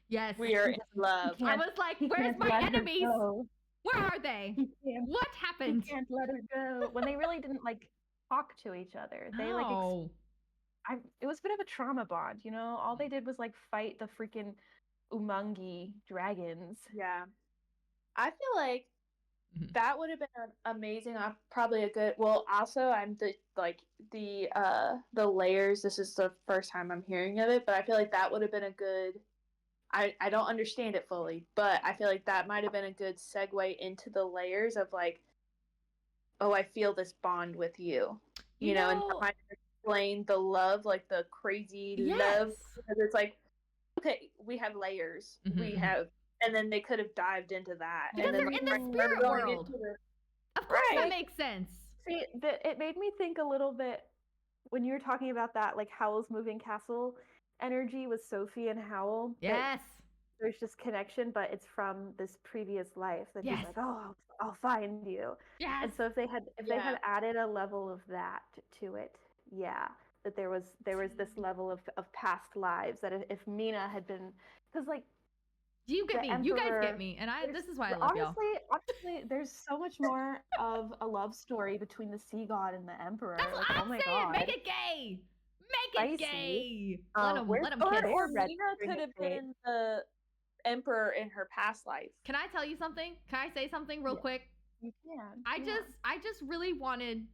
Yes. We are in love. I was like, he where's can't my let her enemies? go. Where are they? He can't What he happened? can't let her go. When they really didn't like talk to each other. They like No. it was a bit of a trauma bond, you know? All they did was like fight the freaking Umangi dragons. Yeah. I feel like Mhm. that would have been amazing. Probably a good. Well, also I'm the layers. This is the first time I'm hearing of it, but I feel like that would have been a good. I don't understand it fully, but I feel like that might have been a good segue into the layers of like, oh, I feel this bond with you, You know, and that know- might explain the love, like the crazy love, Yes. because it's like, okay, we have layers, Mhm, we mhm. have, and then they could have dived into that, Because and then they're like, in the right, spirit going world. into the- Of course, that Right. makes sense. See, it made me think a little bit when you were talking about that, like Howl's moving castle energy with Sophie and Howl. that Yes. There's just connection, but it's from this previous life that Yes. he's like, oh, I'll find you. Yes. And so if they had Yeah. added a level of that to it, yeah, that there was this level of past lives, that if Mina had been, because like You get the me. You guys Emperor- get me. And there's- this is why I love y'all. honestly, there's so much more of a love story between the sea god and the Emperor. That's what like, I'm oh my saying. god, Make it gay. Make it Spicy. gay. Let 'em where's kiss. Or Red Mina String could of have Fate? been the emperor in her past life. Can I tell you something? Can I say something real Yeah. quick? You can. I just really wanted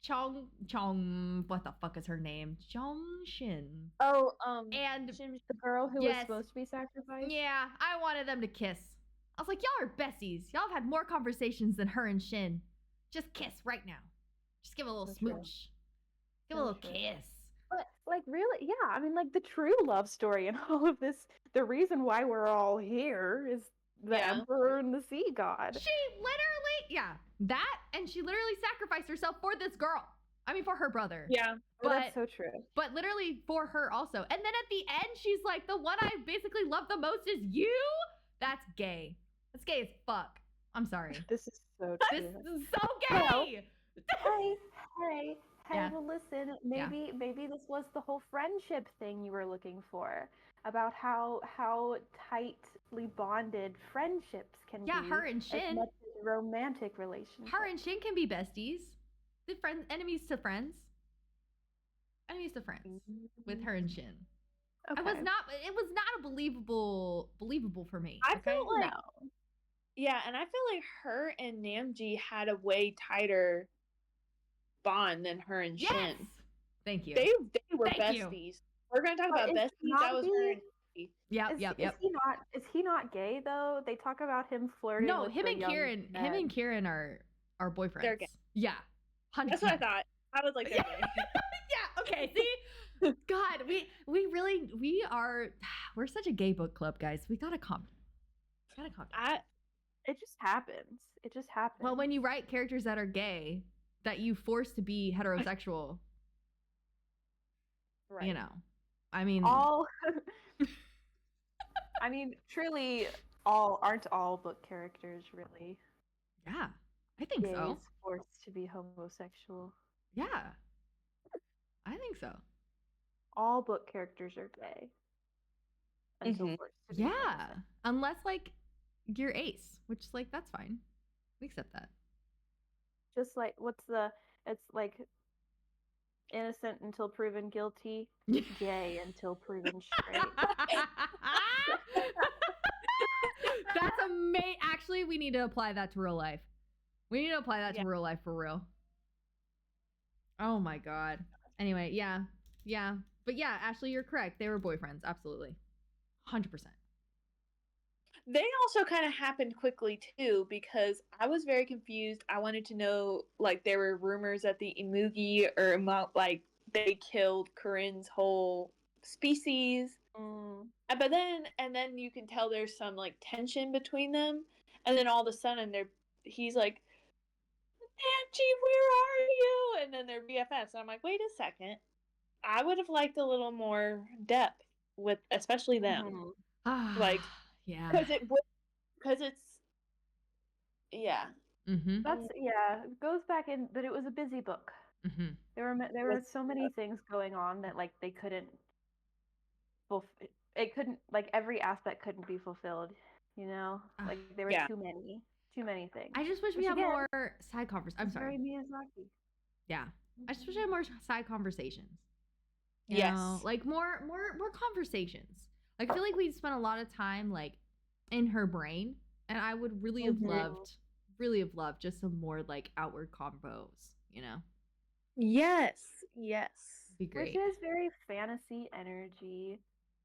Chong, what the fuck is her name? Shin. Oh, And The girl who was Yes. supposed to be sacrificed. yeah, I wanted them to kiss. I was like, y'all are besties. Y'all have had more conversations than her and Shin. Just kiss right now. Just give a little So true. smooch. Give a So little true. kiss. But like really, yeah, I mean like the true love story and all of this, the reason why we're all here is the Yeah. Emperor and the sea god. She literally, yeah, that, and she literally sacrificed herself for this girl. I mean, for her brother. Yeah. Oh, But that's so true. but literally for her also. And then at the end, she's like, the one I basically love the most is you? That's gay. That's gay as fuck. I'm sorry. This is so This true. is so Well, gay. hey, Yeah. well listen, maybe this was the whole friendship thing you were looking for. about how tightly bonded friendships can Yeah, be her and as Shin. much as romantic relationships. Her and Shin can be besties. The friends, enemies to friends. Enemies to friends with her and Shin. Okay. It was not a believable for me. I Okay? felt like No. yeah, and I feel like her and Namji had a way tighter bond than her and Yes. Shin. Thank you. They were Thank you. besties. We're gonna talk But about is besties. That was her Nambi- and Namji. Yep. Is he not gay though? They talk about him flirting No, with him the and young Kieran, men. him and Kieran are boyfriends. They're gay. Yeah. 100%. That's what I thought. I was like, they're gay. Yeah, okay. See? God, we're such a gay book club, guys. We gotta calm down. It just happens. It just happens. Well, when you write characters that are gay, that you force to be heterosexual, Right. you know. I mean, I mean, truly, aren't all book characters really yeah, I think gays so. forced to be homosexual? Yeah, I think so. All book characters are gay until Mhm. forced to be Yeah, homosexual. unless like you're ace, which like that's fine. We accept that. Just like it's like innocent until proven guilty, gay until proven straight. That's amazing. Actually, we need to apply that to real life. We need to apply that to real life for real. Oh my god. Anyway, yeah. But yeah, Ashley, you're correct. They were boyfriends, absolutely. 100%. They also kind of happened quickly too, because I was very confused. I wanted to know, like, there were rumors that the Imugi like they killed Corinne's whole species. But then you can tell there's some like tension between them, and then all of a sudden he's like, Angie, where are you? And then they're BFFs. And I'm like, wait a second. I would have liked a little more depth with, especially them. Like, yeah. because it's, yeah. Mm-hmm. That's it goes back in that it was a busy book. Mm-hmm. There were so many things going on that like they couldn't it couldn't like every aspect couldn't be fulfilled, you know? Like there were too many things. I just wish we had more side conversations. I'm sorry. Very Miyazaki. Yeah. I just wish I had more side conversations. You know? Yes. Like more conversations. Like I feel like we spent a lot of time like in her brain, and I would really have loved just some more like outward combos, you know? Yes. Be great. Which is very fantasy energy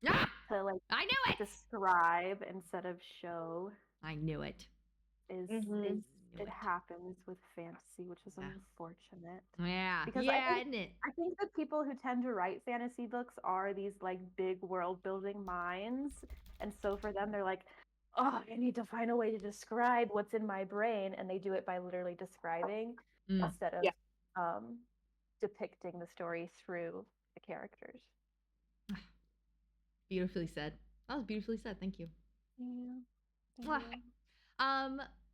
Ah! to like I knew it. describe instead of show. I knew it. It happens with fantasy, which is unfortunate. Yeah. Because isn't it? I think the people who tend to write fantasy books are these like big world building minds. And so for them, they're like, oh, I need to find a way to describe what's in my brain. And they do it by literally describing instead of depicting the story through the characters. Beautifully said. That was beautifully said. Thank you. Yeah.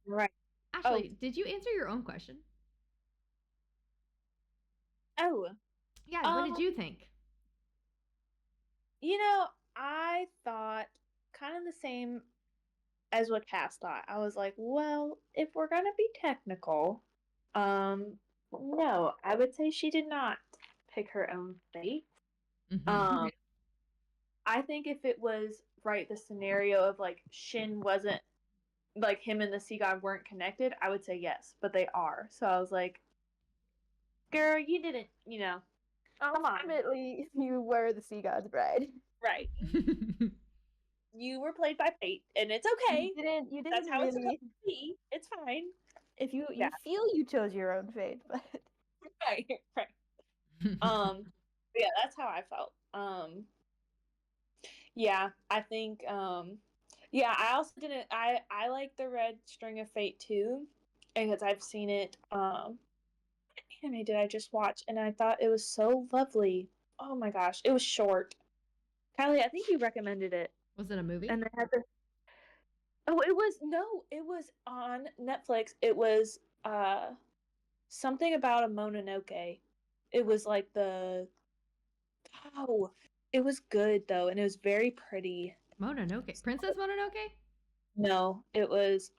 Right. Ashley, did you answer your own question? Oh. Yeah, what did you think? You know, I thought kind of the same as what Cass thought. I was like, well, if we're gonna be technical, no, I would say she did not pick her own fate. Mm-hmm. I think if it was the scenario of like Shin wasn't like him and the sea god weren't connected, I would say yes, but they are. So I was like, girl, you didn't, Ultimately, you were the sea god's bride. Right. You were played by fate, and it's okay. You didn't That's how it's really. supposed to be. It's fine. If you feel you chose your own fate, but right. Yeah, that's how I felt. Yeah, I think yeah, I also didn't I like the Red String of Fate too, because I've seen it what anime did I just watch, and I thought it was so lovely. Oh my gosh, it was short. Kylie, I think you recommended it. Was it a movie? And they had this it was on Netflix. It was something about a Mononoke. It was like the It was good though, and it was very pretty. Mononoke. Princess Mononoke? No, it was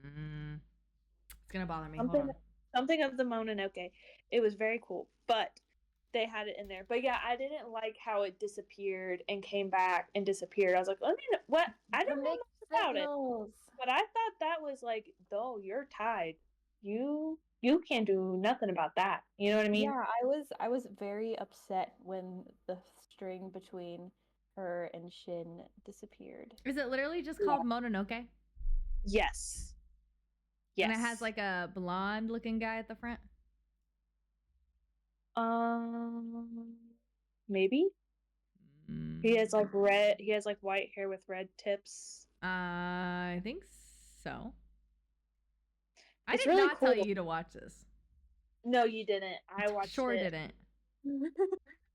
It's gonna bother me. Hold on. something of the Mononoke. It was very cool, but they had it in there. But yeah, I didn't like how it disappeared and came back and disappeared. I was like, let me know what I don't know much about it. But I thought that was like, though you're tied. You can't do nothing about that. You know what I mean? Yeah, I was very upset when the string between her and Shin disappeared. Is it literally just called Mononoke? Yes. Yes. And it has like a blonde looking guy at the front? Maybe. He has like white hair with red tips. I think so. I It's did really not cool. tell you to watch this. No, you didn't. I watched Sure it. didn't.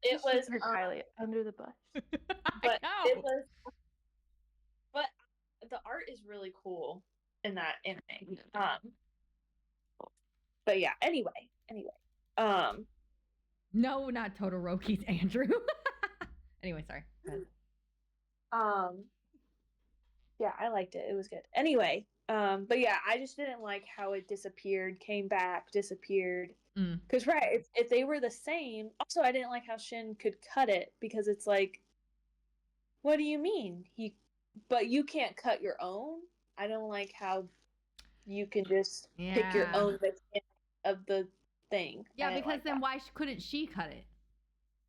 It was Kylie under the bus. but it was but the art is really cool in that anime. But yeah, anyway. No, not Todoroki's Andrew. Anyway, sorry. Go ahead. Yeah, I liked it. It was good. Anyway, but yeah, I just didn't like how it disappeared, came back, disappeared. Because right, if they were the same. Also, I didn't like how Shin could cut it because it's like, what do you mean? But you can't cut your own. I don't like how you can just pick your own mechanic of the thing. Yeah, because then why couldn't she cut it?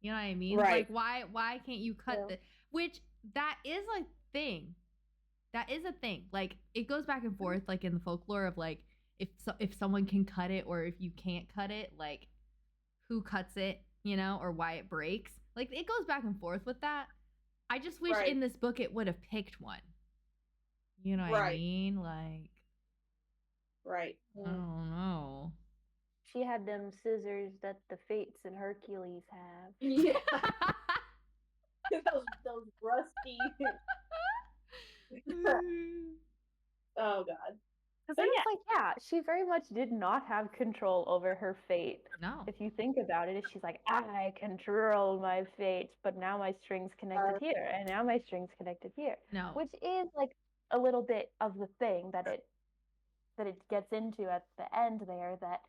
You know what I mean? Right. Like why can't you cut the which that is a thing. That is a thing. Like it goes back and forth like in the folklore of like if someone can cut it or if you can't cut it, like who cuts it, you know, or why it breaks. Like it goes back and forth with that. I just wish in this book it would have picked one. You know what I mean? Like right. I don't know. She had them scissors that the Fates and Hercules have. Yeah. those rusty. Oh god. Because it's like, yeah, she very much did not have control over her fate. No. If you think about it, she's like, I control my fate, but now my string's connected here, and now my string's connected here. No. Which is like a little bit of the thing that it gets into at the end there, that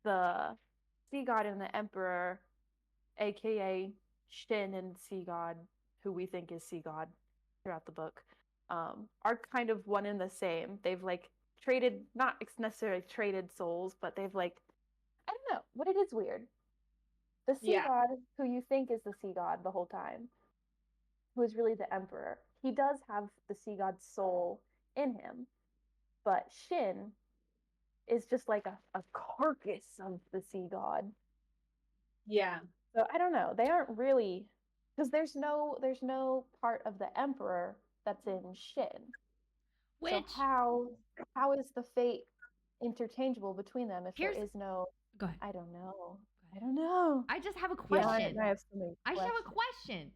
the sea god and the emperor, aka Shin and sea god, who we think is sea god throughout the book, are kind of one and the same. They've like traded, not necessarily traded souls, but they've like, I don't know, but it is weird. The sea god, who you think is the sea god the whole time, who is really the emperor, he does have the sea god's soul in him, but Shin is just like a carcass of the sea god. Yeah. So I don't know. They aren't really, because there's no part of the emperor that's in Shin. Which so how is the fate interchangeable between them if there is no? Go ahead. I don't know. I just have a question. Yeah, I just have a question.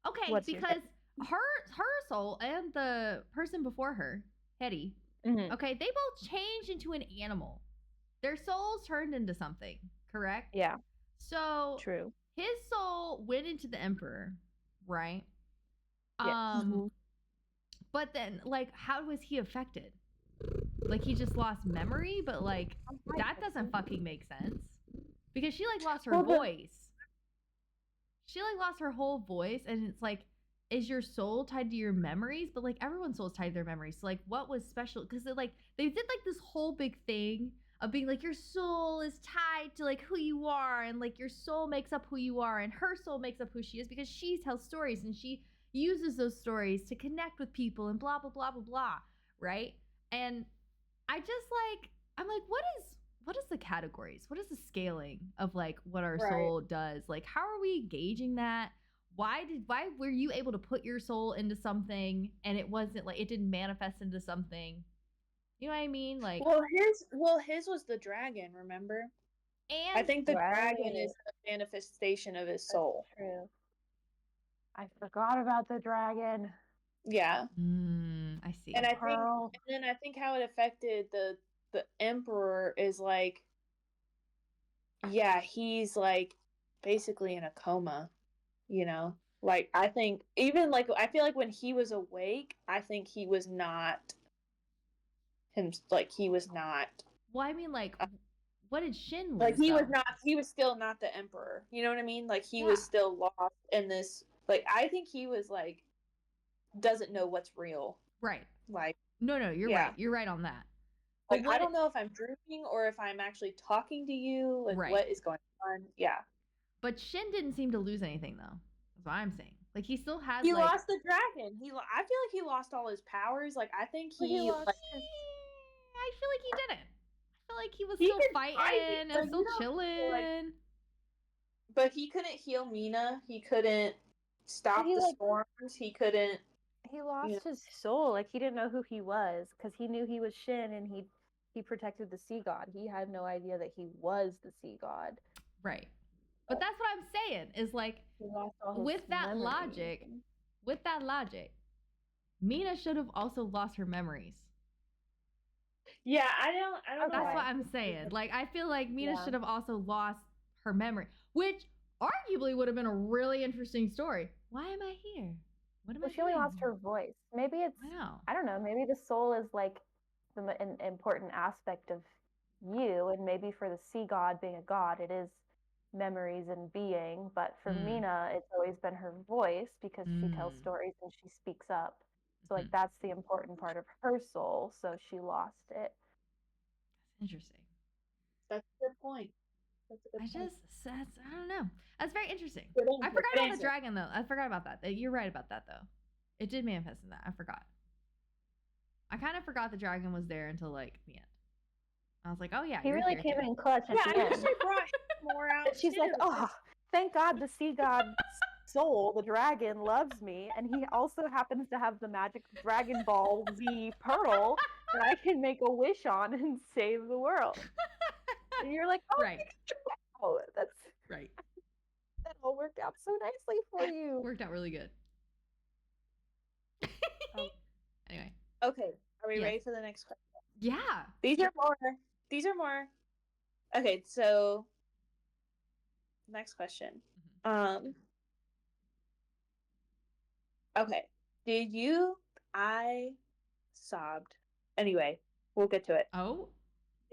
Okay, What's because her soul and the person before her, Hetty, okay, they both changed into an animal. Their souls turned into something, correct? Yeah. So true. His soul went into the emperor, right? Yes. But then, like, how was he affected? Like, he just lost memory, but like that doesn't fucking make sense because she like lost her voice. She like lost her whole voice, and it's like, is your soul tied to your memories? But like everyone's soul is tied to their memories. So like, what was special? Because like they did like this whole big thing of being like your soul is tied to like who you are, and like your soul makes up who you are, and her soul makes up who she is because she tells stories and she uses those stories to connect with people and blah blah blah blah blah, right? And I just like, I'm like, what is the categories? What is the scaling of like what our soul does? Like, how are we gauging that? Why were you able to put your soul into something and it wasn't like, it didn't manifest into something? You know what I mean? Like, his was the dragon, remember? And I think the dragon is the manifestation of his soul. That's true. I forgot about the dragon. Yeah. I see. And I think how it affected the emperor is like, yeah, he's like basically in a coma, you know? Like, I think, even, like, I feel like when he was awake, I think he was not him, like, he was not, Well, I mean, like, what did Shin lose? like, he was though? not, he was still not the emperor. You know what I mean? Like, he Yeah. was still lost in this, like, I think he was, like, doesn't know what's real. Right. Like, No, you're yeah. right. You're right on that. Like, I don't know if I'm dreaming or if I'm actually talking to you. Like, Right. what is going on? Yeah. But Shin didn't seem to lose anything, though. That's what I'm saying. Like, he still has, He like... lost the dragon. I feel like he lost all his powers. Like, I think he lost like, his... I feel like he didn't. I feel like he was He still could fighting fight, but and you still don't feel chilling. like- but he couldn't heal Mina. He couldn't stop He, the like- storms. He couldn't. He lost his soul. Like, he didn't know who he was because he knew he was Shin and he protected the sea god. He had no idea that he was the sea god. Right. But that's what I'm saying is, like, He lost all his with that memories. logic, Mina should have also lost her memories. Yeah, I don't know. That's what I'm saying. Like, I feel like Mina Yeah. should have also lost her memory, which arguably would have been a really interesting story. Why am I here? What am I Well, she only doing lost here? her voice. Maybe it's, I know. I don't know, maybe the soul is like an important aspect of you, and maybe for the sea god being a god, it is memories and being. But for Mina, it's always been her voice because she tells stories and she speaks up. So, like, that's the important part of her soul. So she lost it. Interesting. That's a good point. I don't know. That's very interesting. Good I answer, forgot good about answer. the dragon, though. I forgot about that. You're right about that, though. It did manifest in that. I forgot. I kind of forgot the dragon was there until, like, the end. I was like, oh, yeah. He really came in clutch at the I end. wish they brought more out. She's like, too. oh, thank God the sea god's soul, the dragon, loves me. And he also happens to have the magic Dragon Ball Z pearl that I can make a wish on and save the world. And you're like, oh, Right. oh, that's Right. that all worked out so nicely for you. Worked out really good. Anyway. Okay, are we Yes. ready for the next question? Yeah. These are more. Okay, so next question. Okay. I sobbed. Anyway, we'll get to it. Oh?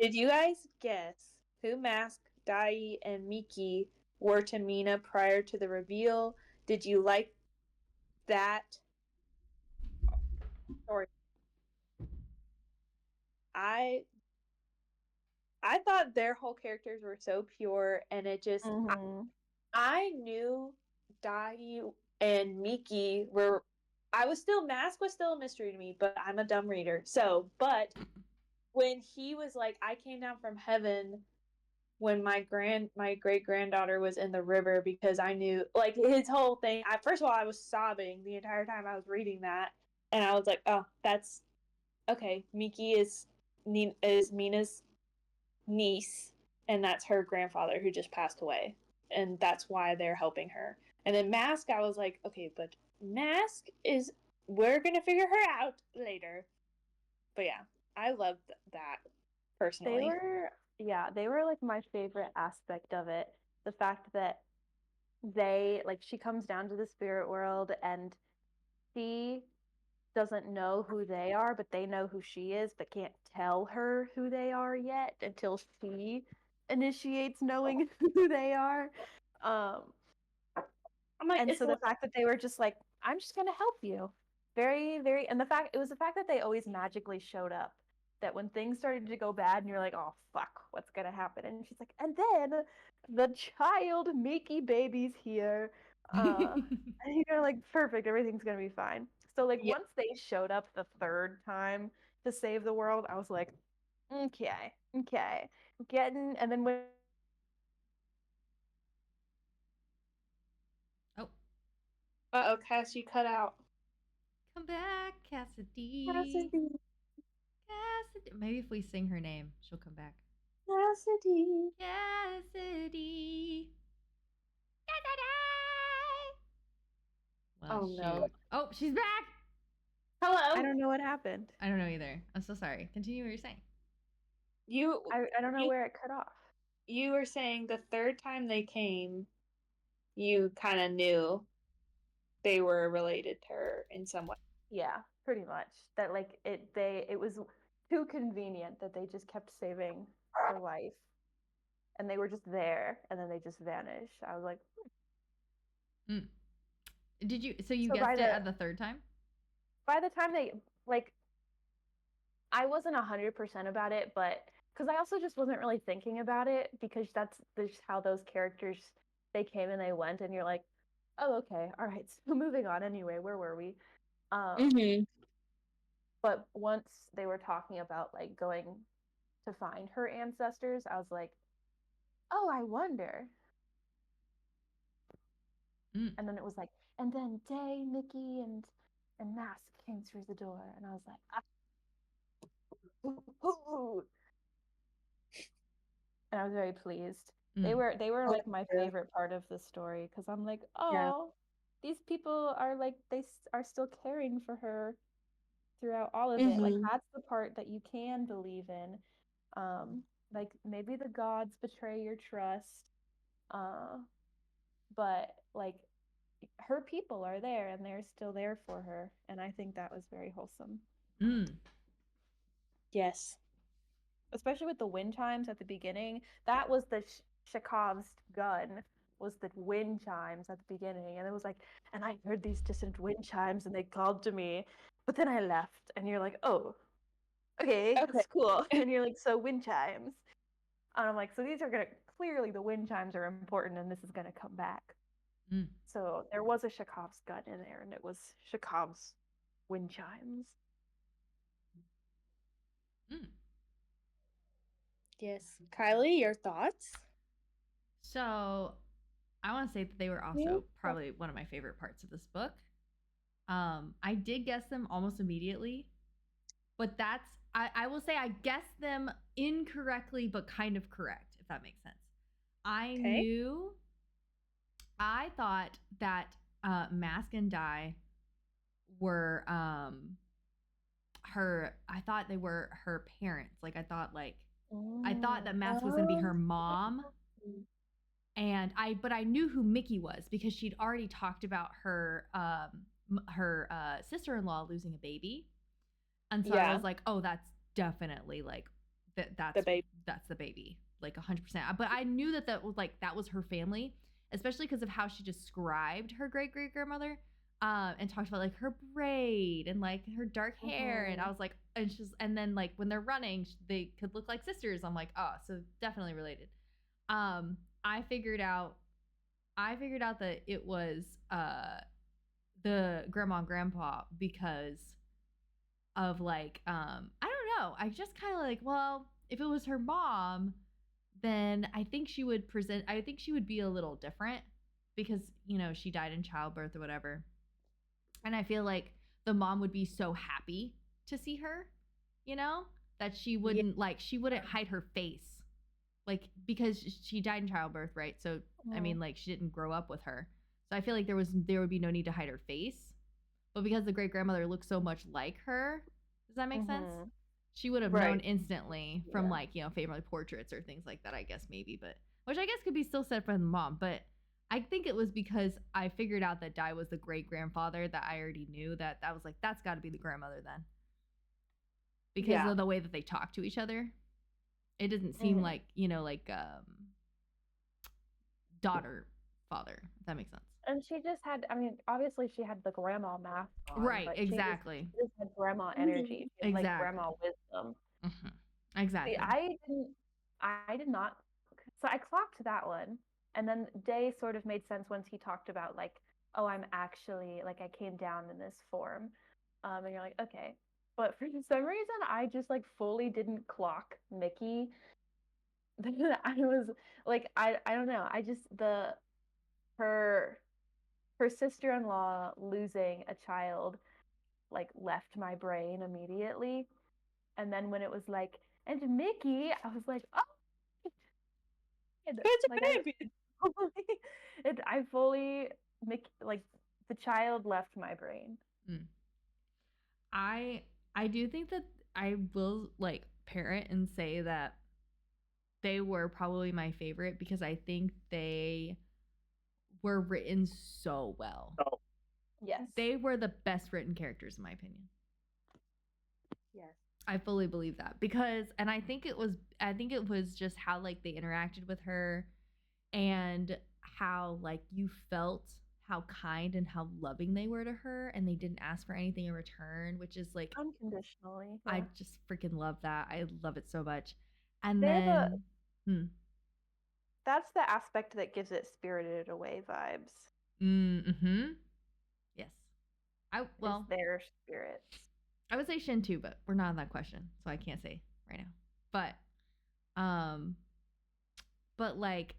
Did you guys guess who Mask, Dai, and Miki were to Mina prior to the reveal? Did you like that story? I thought their whole characters were so pure, and it just I knew Dai and Miki were. Mask was still a mystery to me, but I'm a dumb reader. So, but when he was like, I came down from heaven when my great granddaughter was in the river, because I knew, like, his whole thing. First of all, I was sobbing the entire time I was reading that, and I was like, oh, that's okay. Miki is Mina's niece, and that's her grandfather who just passed away, and that's why they're helping her. And then Mask, I was like, okay, but Mask is, we're gonna figure her out later. But yeah, I loved that personally. They were like my favorite aspect of it. The fact that she comes down to the spirit world and she doesn't know who they are, but they know who she is, but can't tell her who they are yet until she initiates knowing who they are. I'm like, and so the fact that they were just like, I'm just gonna help you. Very, very, and the fact that they always magically showed up. That when things started to go bad and you're like, oh fuck, what's gonna happen? And she's like, and then the child Mickey baby's here. And you're like, perfect, everything's gonna be fine. So like once they showed up the third time to save the world, I was like, okay. And then when uh-oh, Cass, you cut out. Come back, Cassidy. Cassidy. Maybe if we sing her name, she'll come back. Cassidy. Cassidy. Well, oh no. Oh, she's back. Hello. I don't know what happened. I don't know either. I'm so sorry. Continue what you're saying. I don't know where it cut off. You were saying the third time they came, you kind of knew they were related to her in some way. Yeah, pretty much. That like it was too convenient that they just kept saving her life. And they were just there and then they just vanished. I was like, Mm. Did you? So you so guessed it at the third time? by the time they like I wasn't 100% about it, but because I also just wasn't really thinking about it because that's just how those characters they came and they went, and you're like, oh, okay, all right, so moving on anyway. Where were we? Mm-hmm. But once they were talking about like going to find her ancestors, I was like, oh, I wonder. Mm. And then it was like, and then Day, Mickey, and Mask came through the door, and I was like, ah, and I was very pleased. They Mm. were like my favorite part of the story because I'm like, Yeah. oh, these people are like are still caring for her throughout all of it. Like Mm-hmm. that's the part that you can believe in. Like maybe the gods betray your trust, uh, but like her people are there and they're still there for her, and I think that was very wholesome. Mm. Yes. Especially with the wind chimes at the beginning. That was the Chekhov's gun, was the wind chimes at the beginning. And it was like, and I heard these distant wind chimes and they called to me, but then I left. And you're like, oh, okay, Okay. that's cool. And you're like, so wind chimes. And I'm like, so these are going to, clearly the wind chimes are important and this is going to come back. Mm. So there was a Chekhov's gun in there and it was Chekhov's wind chimes. Mm. Yes. Kylie, your thoughts? So I want to say that they were also probably one of my favorite parts of this book. I did guess them almost immediately, but I will say I guessed them incorrectly, but kind of correct, if that makes sense. I thought that Mask and Dye were I thought they were her parents. Like I thought that Mask was gonna be her mom. But I knew who Mickey was because she'd already talked about her sister-in-law losing a baby, and so I was like, oh, that's definitely like that's the baby. That's the baby, like 100%. But I knew that was her family, especially because of how she described her great great grandmother, and talked about like her braid and like her dark hair, and I was like, and then like when they're running, they could look like sisters. I'm like, oh, so definitely related. I figured out that it was the grandma and grandpa because of like I don't know. I just kind of like, well, if it was her mom, then I think she would be a little different because, she died in childbirth or whatever. And I feel like the mom would be so happy to see her, that she wouldn't hide her face. Like, because she died in childbirth, right? So, I mean, like, she didn't grow up with her. So I feel like there would be no need to hide her face. But because the great grandmother looks so much like her, does that make sense? She would have known instantly from like, family portraits or things like that, I guess maybe, but which I guess could be still said for the mom. But I think it was because I figured out that Dai was the great grandfather that I already knew that was like, that's got to be the grandmother then. Because of the way that they talk to each other. It doesn't seem like, daughter, father, if that makes sense. And she just had, I mean, obviously she had the grandma mask on. Right, exactly. She just had grandma energy. She had, like grandma wisdom. Mm-hmm. Exactly. See, I did not, so I clocked that one. And then Day sort of made sense once he talked about like, oh, I'm actually, like I came down in this form. And you're like, okay. But for some reason, I just like fully didn't clock Mickey. I was like, I don't know. I just, her sister-in-law losing a child like left my brain immediately. And then when it was like, and Mickey, I was like, oh, It's a like baby. I fully Mickey, like the child left my brain. I do think that I will like parent and say that they were probably my favorite because I think they were written so well. Yes. They were the best written characters in my opinion. Yes. I fully believe that because, and I think it was just how like they interacted with her and how like you felt how kind and how loving they were to her and they didn't ask for anything in return, which is like Unconditionally. I Yeah. just freaking love that. I love it so much. And They're then that's the aspect that gives it Spirited Away vibes. mm-hmm. Yes. Is their spirits. I would say Shin too, but we're not on that question, so I can't say right now. But like,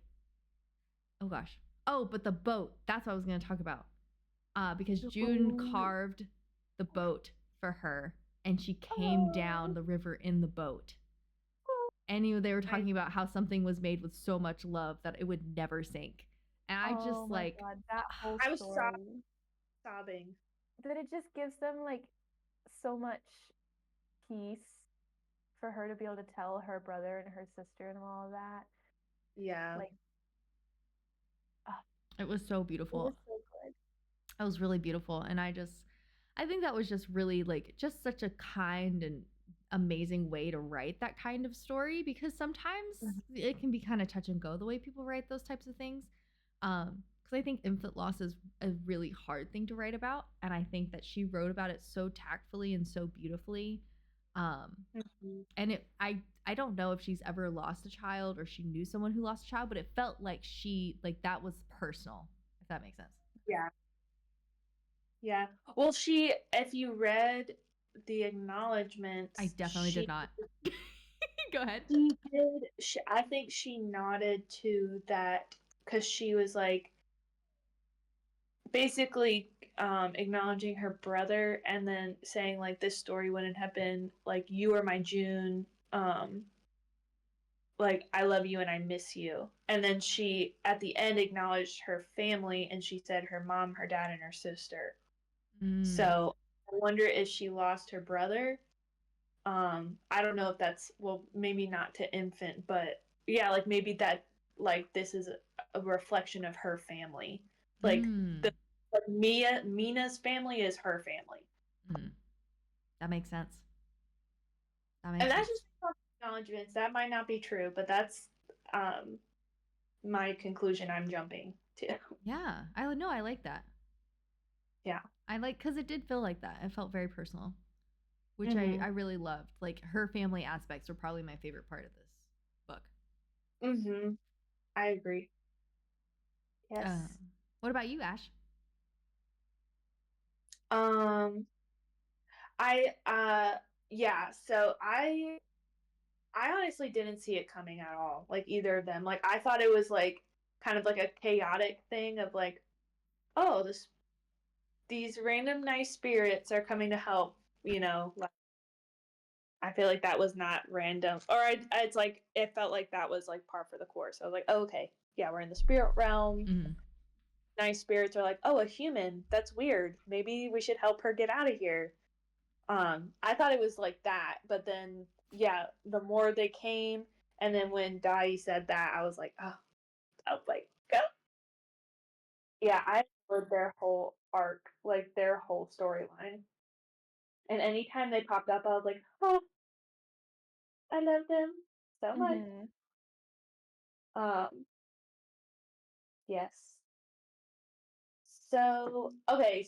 oh gosh, but the boat. That's what I was gonna talk about. Because June carved the boat for her, and she came down the river in the boat. And they were talking about how something was made with so much love that it would never sink. And I just like, God, that whole I was story. sobbing. That it just gives them like so much peace for her to be able to tell her brother and her sister and all of that. Yeah. Like, it was so beautiful. It was so good. It was really beautiful. And I think that was just really like just such a kind and amazing way to write that kind of story because sometimes it can be kind of touch and go the way people write those types of things. Because I think infant loss is a really hard thing to write about, and I think that she wrote about it so tactfully and so beautifully. And I don't know if she's ever lost a child or she knew someone who lost a child, but it felt like that was personal, if that makes sense. Yeah. Yeah. Well, if you read the acknowledgments, I definitely did not. Go ahead. She did. I think she nodded to that because she was like basically acknowledging her brother and then saying like this story wouldn't have been like you are my June, like I love you and I miss you. And then she at the end acknowledged her family and she said her mom, her dad, and her sister. So I wonder if she lost her brother. I don't know if that's maybe not to infant, but yeah, like maybe that like this is a reflection of her family. Like Mina's family is her family. That makes sense. And that's just acknowledgments. That might not be true, but that's my conclusion I'm jumping to. Yeah, I like that. Yeah. I like because it did feel like that. It felt very personal, which I really loved. Like her family aspects are probably my favorite part of this book. I agree. Yes. What about you, Ash? So I honestly didn't see it coming at all. Like either of them. Like I thought it was like kind of like a chaotic thing of like, oh, these random nice spirits are coming to help, like I feel like that was not random. Or it's like it felt like that was like par for the course. I was like, oh, okay, yeah, we're in the spirit realm. Nice spirits are like, oh, a human. That's weird. Maybe we should help her get out of here. I thought it was like that, but then yeah, the more they came, and then when Dai said that, I was like, oh, go. Yeah, I loved their whole arc, like their whole storyline. And anytime they popped up, I was like, oh, I love them so much. Yes. So okay,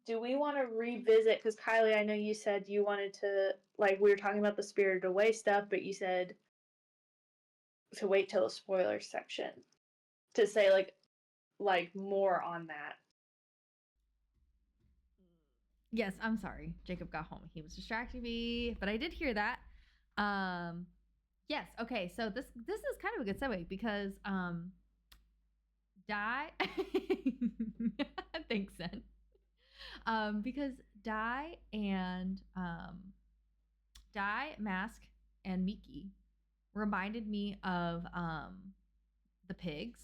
do we want to revisit? Because Kylie, I know you said you wanted to, like, we were talking about the Spirited Away stuff, but you said to wait till the spoiler section to say like more on that. Yes, I'm sorry. Jacob got home. He was distracting me, but I did hear that. Yes. Okay. So this is kind of a good segue because Dai. Thanks, Zen. Because Dai and Dai, Mask, and Miki reminded me of the pigs.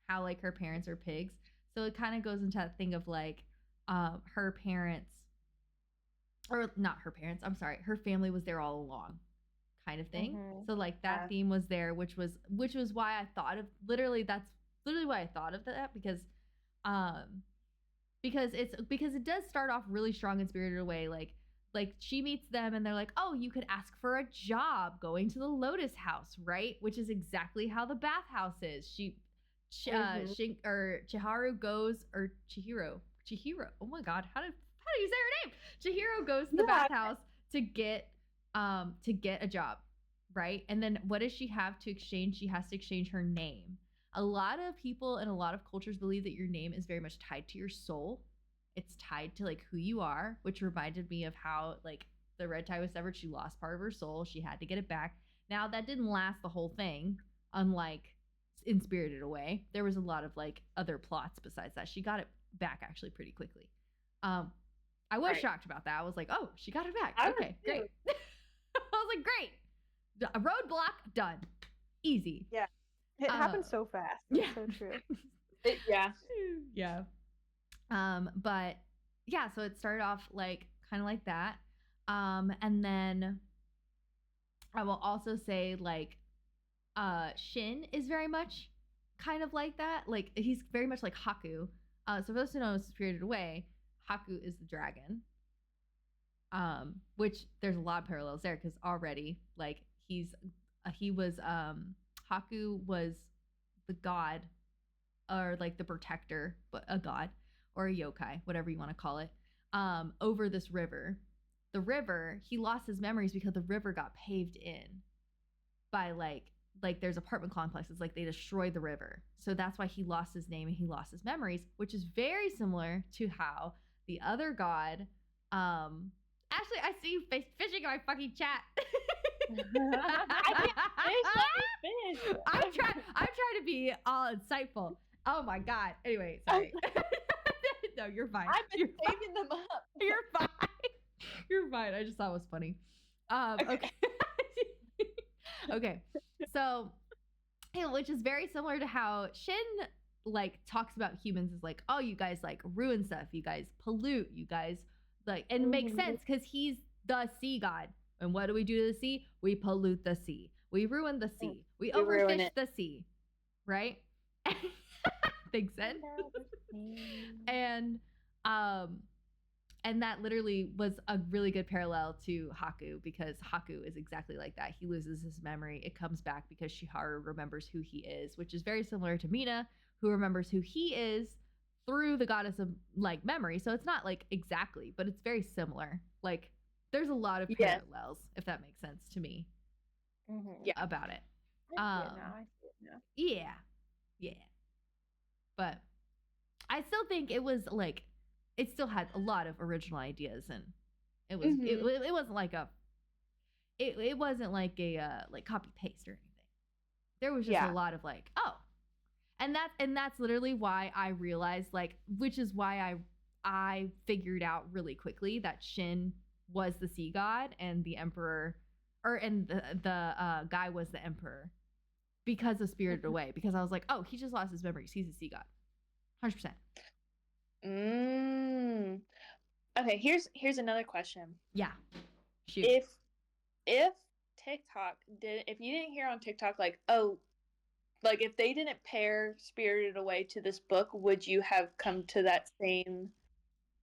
How like her parents are pigs. So it kind of goes into that thing of like her parents, or not her parents. I'm sorry, her family was there all along, kind of thing. Mhm. So like that Yeah. theme was there, which was why I thought of that's literally why I thought of that because it does start off really strong and Spirited Away. Like she meets them and they're like, oh, you could ask for a job going to the Lotus House, right? Which is exactly how the bathhouse is. Chiharu goes, or Chihiro. Oh my god, how do you say her name? Chihiro goes to the bathhouse to get a job, right? And then what does she have to exchange? She has to exchange her name. A lot of people in a lot of cultures believe that your name is very much tied to your soul. It's tied to like who you are, which reminded me of how like the red tie was severed. She lost part of her soul. She had to get it back. Now that didn't last the whole thing, unlike in Spirited Away. There was a lot of like other plots besides that. She got it back actually pretty quickly. I was shocked about that. I was like, oh, she got it back. Okay, great. I was like, great. A roadblock done. Easy. Yeah. It happened so fast. It's so true. Yeah. Yeah. But yeah, so it started off like kind of like that. And then I will also say like Shin is very much kind of like that. Like he's very much like Haku. So for those who know Spirited Away, Haku is the dragon. Which there's a lot of parallels there because already like Haku was the god or like the protector, but a god or a yokai, whatever you want to call it, over this river. The river, he lost his memories because the river got paved in by like there's apartment complexes, like they destroyed the river. So that's why he lost his name and he lost his memories, which is very similar to how the other god, actually, I see you fishing in my fucking chat. I can't fish. I'm trying to be all insightful. Oh my god. Anyway, sorry. No, you're fine. I've been saving them up. You're fine. You're fine. I just thought it was funny. Okay. Okay. So, which is very similar to how Shin like talks about humans as like, oh, you guys like ruin stuff, you guys pollute, you guys like, and it makes sense because he's the sea god. And what do we do to the sea? We pollute the sea. We ruin the sea. We overfish the sea. Right? Makes sense. And that literally was a really good parallel to Haku because Haku is exactly like that. He loses his memory. It comes back because Shiharu remembers who he is, which is very similar to Mina, who remembers who he is through the goddess of like memory. So it's not like exactly, but it's very similar. Like there's a lot of parallels, if that makes sense to me, about it. I see it now. Yeah. But I still think it was like, it still had a lot of original ideas, and it was it wasn't like it wasn't like a like copy paste or anything. There was just a lot of like, oh, and that's literally why I realized like, which is why I figured out really quickly that Shin was the sea god and the emperor, and the guy was the emperor because of Spirited Away, because I was like, oh, he just lost his memories. He's a sea god, 100%. Okay, here's another question. Yeah. Shoot. If TikTok if you didn't hear on TikTok like, oh, like if they didn't pair Spirited Away to this book, would you have come to that same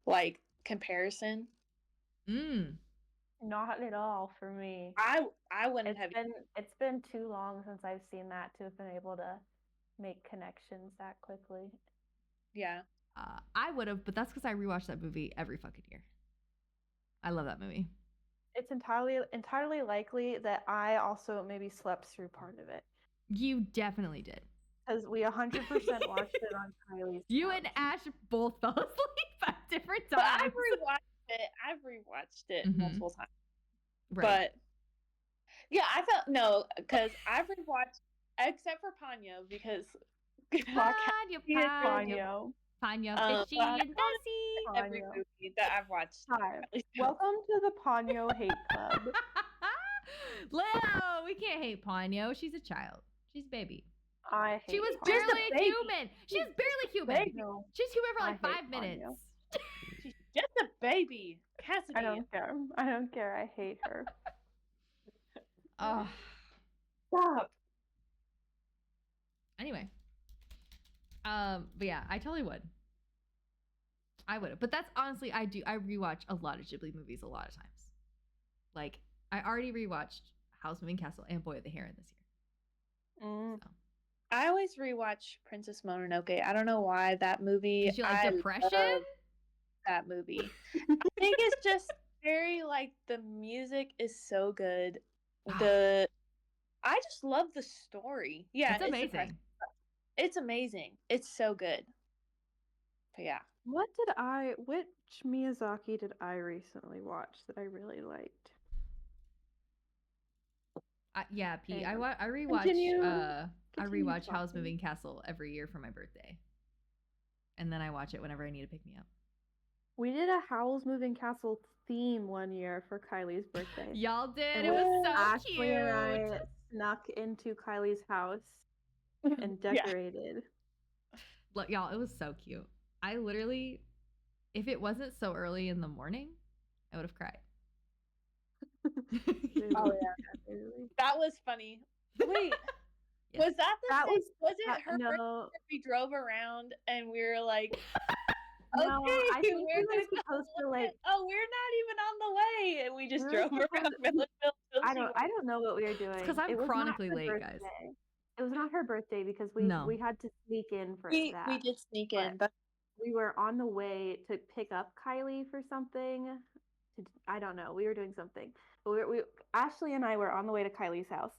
like comparison? Not at all for me. I wouldn't have. It's been too long since I've seen that to have been able to make connections that quickly. Yeah. I would have, but that's because I rewatch that movie every fucking year. I love that movie. It's entirely likely that I also maybe slept through part of it. You definitely did. Because we 100% watched it on Kylie's You couch. and Ash both fell asleep at different But times. I've rewatched it multiple times. Right. But yeah, I felt no, because I've rewatched except for Ponyo because Ponyo, fishy and dicey. Every movie that I've watched. Hi. Welcome to the Ponyo Hate Club. Leo, we can't hate Ponyo. She's a child. She's a baby. I hate She was Ponyo. barely human. She was barely human. She's human for like 5 minutes. Ponyo. She's just a baby. Cassidy. I don't care. I hate her. Oh. Stop. Anyway. But yeah, I totally would. I would. But that's honestly, I rewatch a lot of Ghibli movies a lot of times. Like, I already rewatched Howl's Moving Castle and Boy with the Heron this year. Mm. So. I always rewatch Princess Mononoke. I don't know why that movie. Did you like I depression? love that movie. I think it's just very like the music is so good. I just love the story. Yeah, It's amazing. depressing. It's amazing. It's so good. But yeah. Which Miyazaki did I recently watch that I really liked? Yeah, Pete. Hang on. I rewatch I Continue rewatch Howl's talking. Moving Castle every year for my birthday. And then I watch it whenever I need to pick me up. We did a Howl's Moving Castle theme one year for Kylie's birthday. Y'all did. And It was so Ashley cute. and I snuck into Kylie's house and decorated. Look, y'all, it was so cute. I literally, if it wasn't so early in the morning, I would have cried. Oh yeah. That was funny. Wait. Yes. Was that the That same? Was it that- her birthday no. that we drove around and we were like, No, okay, I think we're we were gonna go supposed to, look like- at- oh, we're not even on the way, and we just We were drove around supposed- Milledgeville till I she don't know what we were doing. It's 'cause I'm It was not chronically her late, guys. birthday. It was not her birthday because we No. had to sneak in for we that. did sneak But- in, but We were on the way to pick up Kylie for something. I don't know. We were doing something. But Ashley and I were on the way to Kylie's house.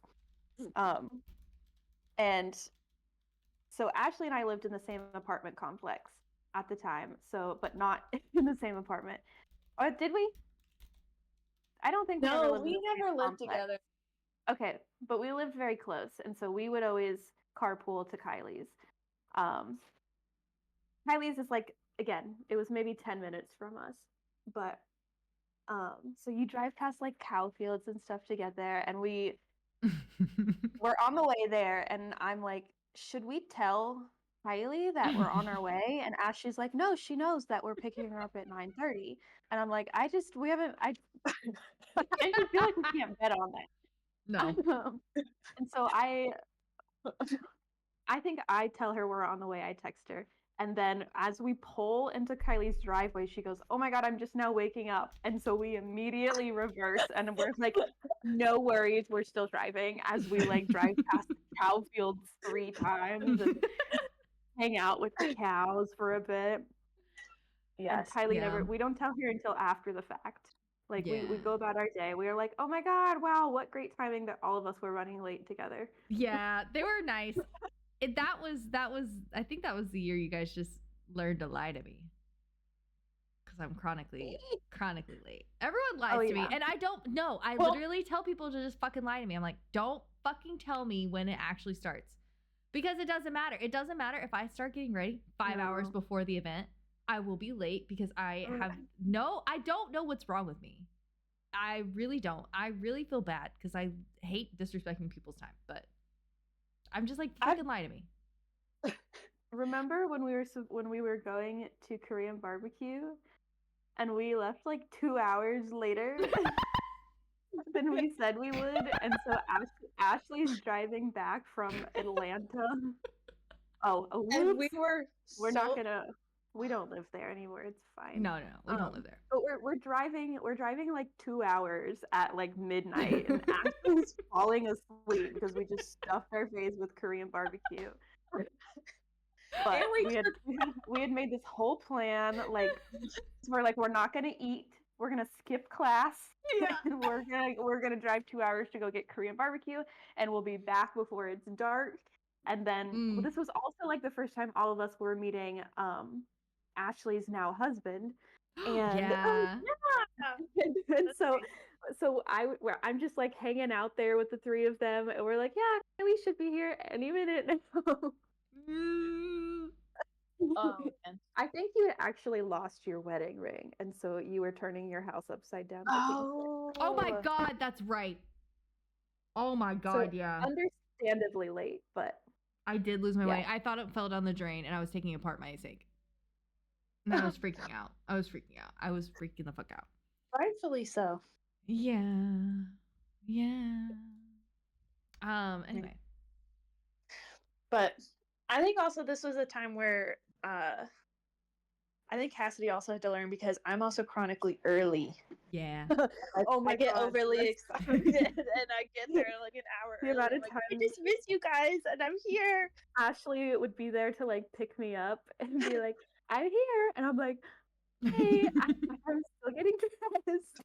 And so Ashley and I lived in the same apartment complex at the time. So, but not in the same apartment. Or did we? I don't think we ever no, lived in we the same never lived complex. together. Okay, but we lived very close, and so we would always carpool to Kylie's. Kylie's is like, again, it was maybe 10 minutes from us, but so you drive past like cow fields and stuff to get there, and we're on the way there, and I'm like, should we tell Kylie that we're on our way? And Ashley's like, no, she knows that we're picking her up at 9:30, and I'm like, I just feel like we can't bet on that. No. And so I think I tell her we're on the way. I text her. And then as we pull into Kylie's driveway, she goes, oh my God, I'm just now waking up. And so we immediately reverse and we're like, no worries, we're still driving as we like drive past the cow fields 3 times and hang out with the cows for a bit. Yes. And Kylie Yeah. we don't tell her until after the fact. Like we Yeah. go about our day. We were like, oh my God, wow, what great timing that all of us were running late together. Yeah, they were nice. That was I think that was the year you guys just learned to lie to me. Because I'm chronically late. Everyone lies to me. And I don't know. I literally tell people to just fucking lie to me. I'm like, don't fucking tell me when it actually starts. Because it doesn't matter. It doesn't matter if I start getting ready 5 hours before the event. I will be late because I don't know what's wrong with me. I really don't. I really feel bad because I hate disrespecting people's time. But I'm just like, fucking lie to me. Remember when we were going to Korean barbecue and we left like 2 hours later than we said we would, and so Ashley's driving back from Atlanta. And we're not gonna. We don't live there anymore. It's fine. No, we don't live there. But we're driving like 2 hours at like midnight, and Ashley's falling asleep because we just stuffed our face with Korean barbecue. But we had made this whole plan, like we're not gonna eat. We're gonna skip class. Yeah. And we're gonna drive 2 hours to go get Korean barbecue, and we'll be back before it's dark. And then this was also like the first time all of us were meeting Ashley's now husband. And Yeah. and so I'm just like hanging out there with the 3 of them, and we're like, yeah, we should be here any minute now. Oh, man. I think you had actually lost your wedding ring, and so you were turning your house upside down. Oh my God, that's right. Oh my God, yeah. Understandably late, but I did lose my way. I thought it fell down the drain and I was taking it apart by mistake. And I was freaking out. I was freaking the fuck out. Rightfully so. Yeah. Yeah. Anyway. But I think also this was a time where I think Cassidy also had to learn because I'm also chronically early. Yeah. Oh my I get God, overly that's- excited and I get there like an hour The early. amount I'm of like, I times- just miss you guys and I'm here. Ashley would be there to like pick me up and be like, "I'm here," and I'm like, "Hey, I'm still getting dressed.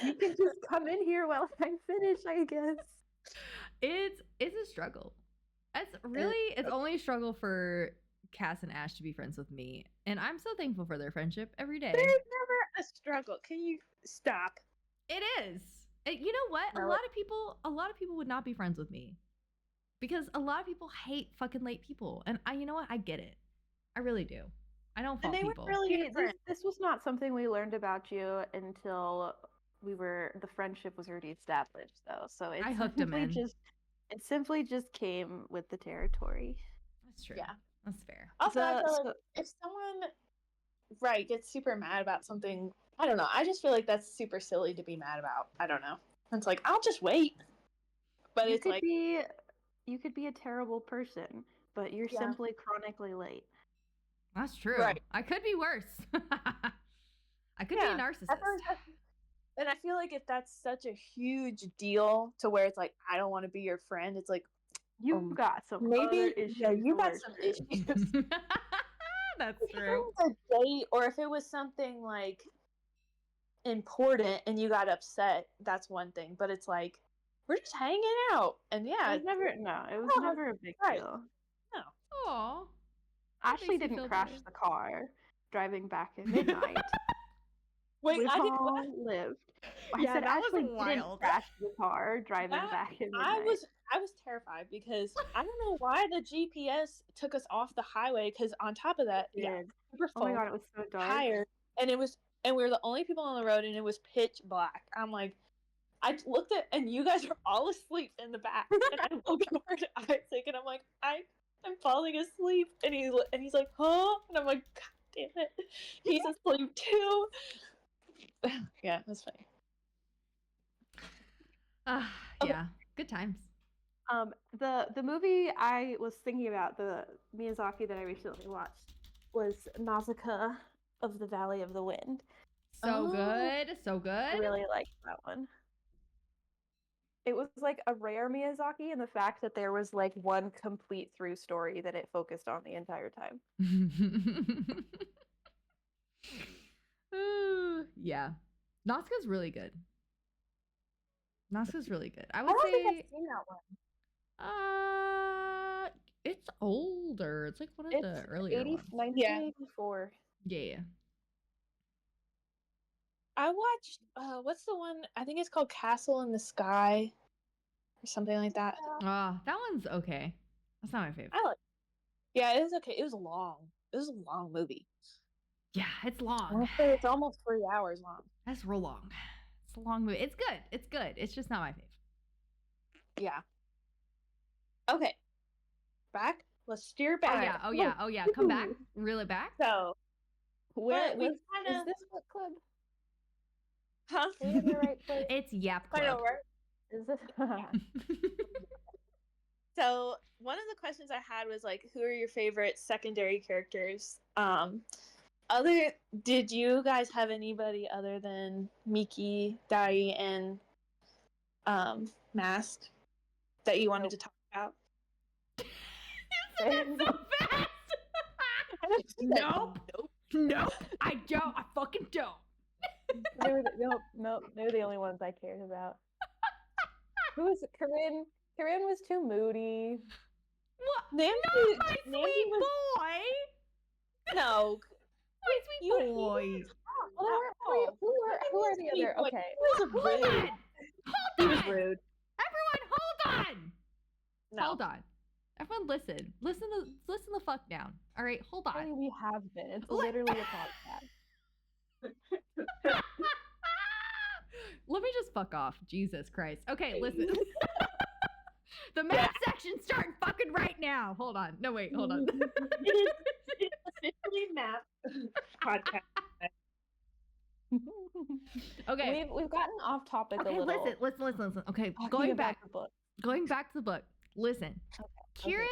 You can just come in here while I'm finished, I guess." It's a struggle. It's only a struggle for Cass and Ash to be friends with me, and I'm so thankful for their friendship every day. There's never a struggle. Can you stop? It is. You know what? No, a lot of people would not be friends with me because a lot of people hate fucking late people, and you know what? I get it. I really do. I don't fault And they people. were really See, different. this was not something we learned about you until the friendship was already established, though. So I hooked 'em in. It simply just came with the territory. That's true. Yeah. That's fair. Also, I feel So- like if someone gets super mad about something, I don't know. I just feel like that's super silly to be mad about. I don't know. It's like I'll just wait. But you it's like you could be a terrible person, but you're Yeah. simply chronically late. That's true. Right. I could be worse. I could be Yeah. a narcissist. and I feel like if that's such a huge deal to where it's like I don't want to be your friend, it's like You've got some other maybe issues. you to got work some through. issues. That's If it true. was a date or if it was something like important and you got upset, that's one thing. But it's like we're just hanging out, and yeah, It was No, never a big right. deal. Aw. Ashley makes me didn't feel crash better. the car driving back at midnight. wait, We've I didn't. all lived. Yeah, I said that was Ashley didn't wild. crash the car driving That- back at midnight. I was terrified because I don't know why the GPS took us off the highway. Because on top of that, yeah, Did. super Oh my full, God, it was so dark. tired, and we were the only people on the road, and it was pitch black. I'm like, I looked at, and you guys are all asleep in the back, and I look over to Isaac, and I'm like, I'm falling asleep, and he's like, huh, and I'm like, God damn it, he's asleep too. Yeah, that's funny. Okay. Yeah. Good times. The movie I was thinking about, the Miyazaki that I recently watched, was Nausicaa of the Valley of the Wind. So Oh. good. So good. I really liked that one. It was like a rare Miyazaki in the fact that there was like one complete through story that it focused on the entire time. Ooh, yeah. Nausicaa's really good. Nausicaa's really good. I I would don't think say I've seen that one. it's older. It's like one of It's the earlier ones. 1984. Yeah. I watched what's the one? I think it's called Castle in the Sky or something like that. That one's okay. That's not my favorite. I like. Yeah, it was okay. It was long. It was a long movie. Yeah, it's I long. wanna say it's almost 3 hours long. That's real long. It's a long movie. It's good. It's good. It's just not my favorite. Yeah. Okay. Back. Let's steer Oh back. yeah. Oh yeah. Oh yeah. Come back. Reel it back. So, Where But we is kinda- this book club? huh? Are we in the right place? It's Yap I know, Club. right? Is this? So one of the questions I had was like, who are your favorite secondary characters? Did you guys have anybody other than Miki, Dai, and Mask that you wanted to talk about? You said that so fast. Nope. Nope. I don't. I fucking don't. They were the only ones I cared about. Who was Corinne? Corinne was too moody. What? Namdi, Not my Namdi sweet was boy. no. My sweet You- boy. Well, there were three. Who are the other? Like, Okay. he was Hold rude. on. He Hold was on. rude. Everyone, hold on. No. Hold on. Everyone, listen. Listen the fuck down. All right, hold on. Really, we have been. It's Let- literally a podcast. Let me just fuck off. Jesus Christ. Okay, listen. The math section's starting fucking right now. Hold on. No, wait. Hold on. It's officially math podcast. Okay. We've gotten off topic Okay, a little. listen. Okay, Talking going about back. the book. going back to the book. Listen, Kieran,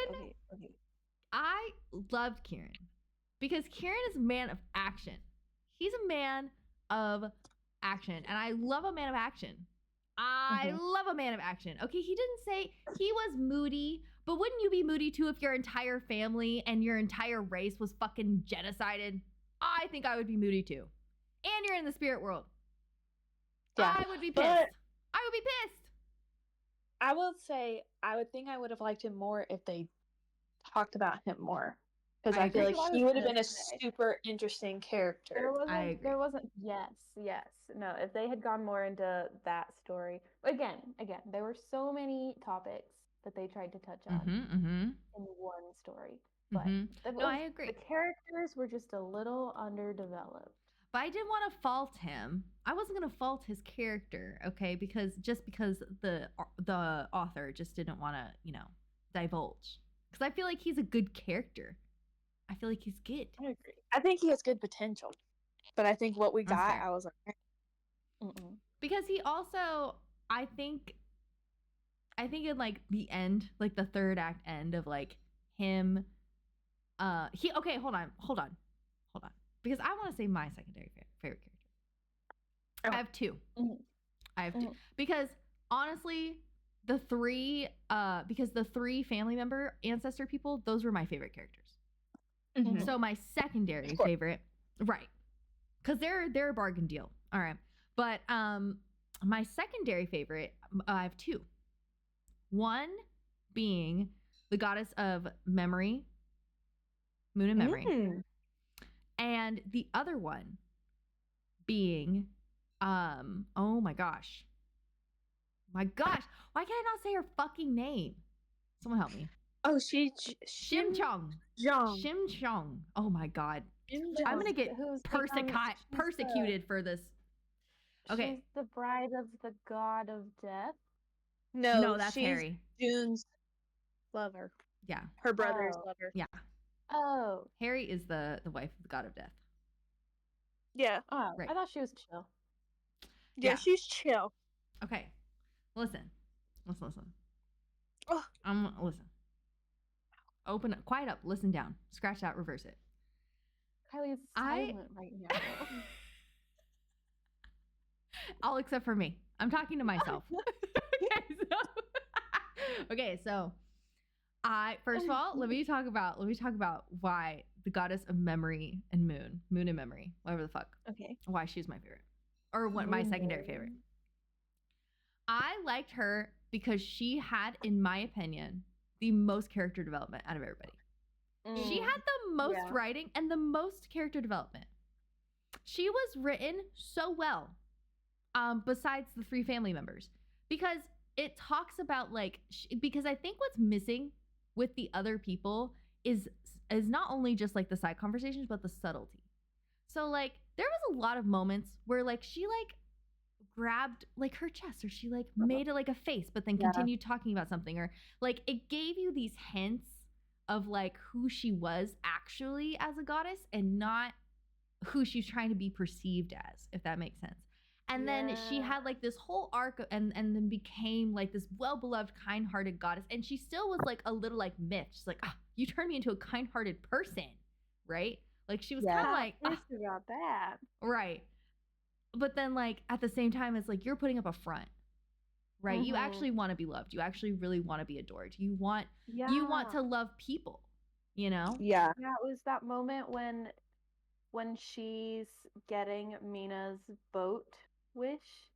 Okay. I loved Kieran because Kieran is a man of action. He's a man of action, and I love a man of action. I love a man of action. Okay, he didn't say he was moody, but wouldn't you be moody too if your entire family and your entire race was fucking genocided? I think I would be moody too. And you're in the spirit world. Yeah, I would be pissed. I would be pissed. I will say I would have liked him more if they talked about him more. Because I feel agree. like he would have been a super interesting character. There wasn't. Yes. No, if they had gone more into that story, again, there were so many topics that they tried to touch on in one story. But no, I agree. The characters were just a little underdeveloped. But I didn't want to fault him. I wasn't going to fault his character, okay? Because the author just didn't want to, divulge. Because I feel like he's a good character. I feel like he's good. I agree. I think he has good potential. But I think what we That's got, fair. I was like, Because he also, I think in like the end, like the third act end of like him, okay, hold on. Because I want to say my secondary favorite character. Okay. I have two. I have two. Because honestly, the three family member ancestor people, those were my favorite characters. So my secondary favorite, right? Because they're a bargain deal. All right. But my secondary favorite, I have two. One being the goddess of memory, moon and memory. And the other one being, oh my gosh. Why can't I not say her fucking name? Someone help me. Oh, Shim Chong. Oh my god. I'm gonna get persecuted for this. Okay. She's the bride of the god of death. No, that's Harry. June's lover. Yeah. Her brother's lover. Yeah. Oh. Harry is the wife of the god of death. Yeah. Oh, right. I thought she was chill. Yeah, she's chill. Okay. Listen. Oh. Listen. Open up, quiet up, listen down. Scratch out, reverse it. Kylie is silent right now. All except for me. I'm talking to myself. Okay, so first of all, let me talk about why the goddess of memory and moon and memory, whatever the fuck. Okay. Why she's my favorite. Or what my secondary favorite. I liked her because she had, in my opinion, the most character development out of everybody. She had the most writing and the most character development. She was written so well, besides the three family members, because it talks about because I think what's missing with the other people is not only just like the side conversations, but the subtlety. So like there was a lot of moments where like she like grabbed like her chest, or she like made it like a face, but then continued talking about something, or like it gave you these hints of like who she was actually as a goddess and not who she's trying to be perceived as, if that makes sense. And then she had like this whole arc and then became like this well-beloved, kind-hearted goddess. And she still was like a little like myth. She's like, you turned me into a kind-hearted person, right? Like she was kind of like, about that. Right. But then like at the same time, it's like you're putting up a front, right? You actually want to be loved. You actually really want to be adored. You want to love people, you know? Yeah. Yeah, it was that moment when she's getting Mina's boat wish,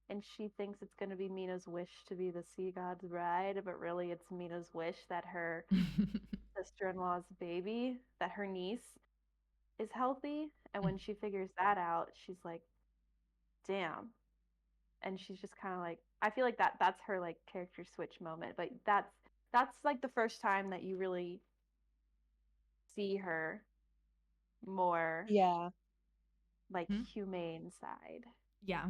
and she thinks it's going to be Mina's wish to be the sea god's bride, but really it's Mina's wish that her sister-in-law's baby, that her niece is healthy. And when she figures that out, she's like, damn. And she's just kind of like, I feel like that's her like character switch moment. But that's like the first time that you really see her more like humane side. Yeah.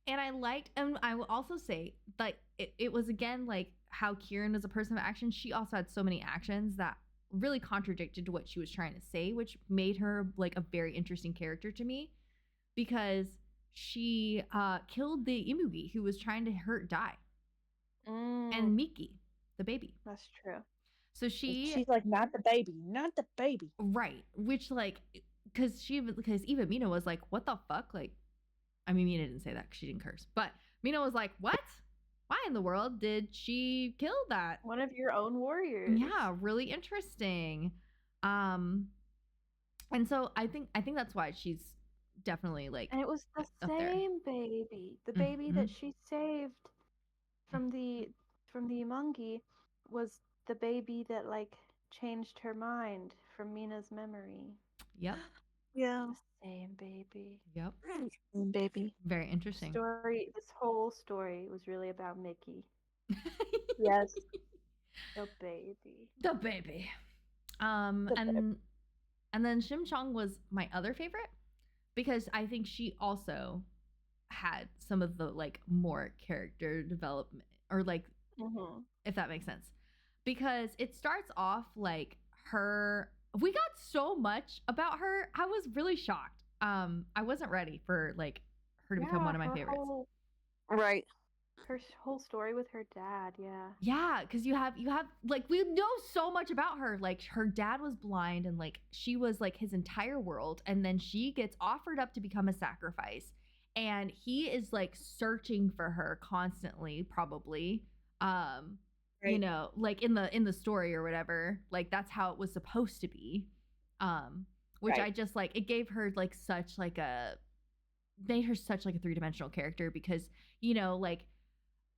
And I liked, and I will also say like it was again like how Kieran was a person of action. She also had so many actions that really contradicted to what she was trying to say, which made her like a very interesting character to me, because she killed the Imugi who was trying to hurt Dai. and Miki, the baby. That's true. So she's like, not the baby. right, which like, because even Mina was like, what the fuck? Like, I mean, Mina didn't say that because she didn't curse, but Mina was like, what? Why in the world did she kill that? One of your own warriors. Yeah, really interesting. And so I think that's why she's definitely like, And it was the same baby. The baby that she saved from the Umungi was the baby that like changed her mind from Mina's memory. Yep. Yeah. The same baby. Yep. Same baby. Very interesting. This whole story was really about Mickey. Yes. The baby. The baby. And then Shim Chong was my other favorite because I think she also had some of the like more character development or like if that makes sense. Because it starts off like we got so much about her. I was really shocked. I wasn't ready for like her to become one of my favorites. Right. Her whole story with her dad, yeah. Yeah, because you have like we know so much about her. Like her dad was blind and like she was like his entire world, and then she gets offered up to become a sacrifice, and he is like searching for her constantly, probably. Right. You know, like in the story or whatever. Like that's how it was supposed to be. Which I just like it gave her like such like made her such like a three-dimensional character because, you know, like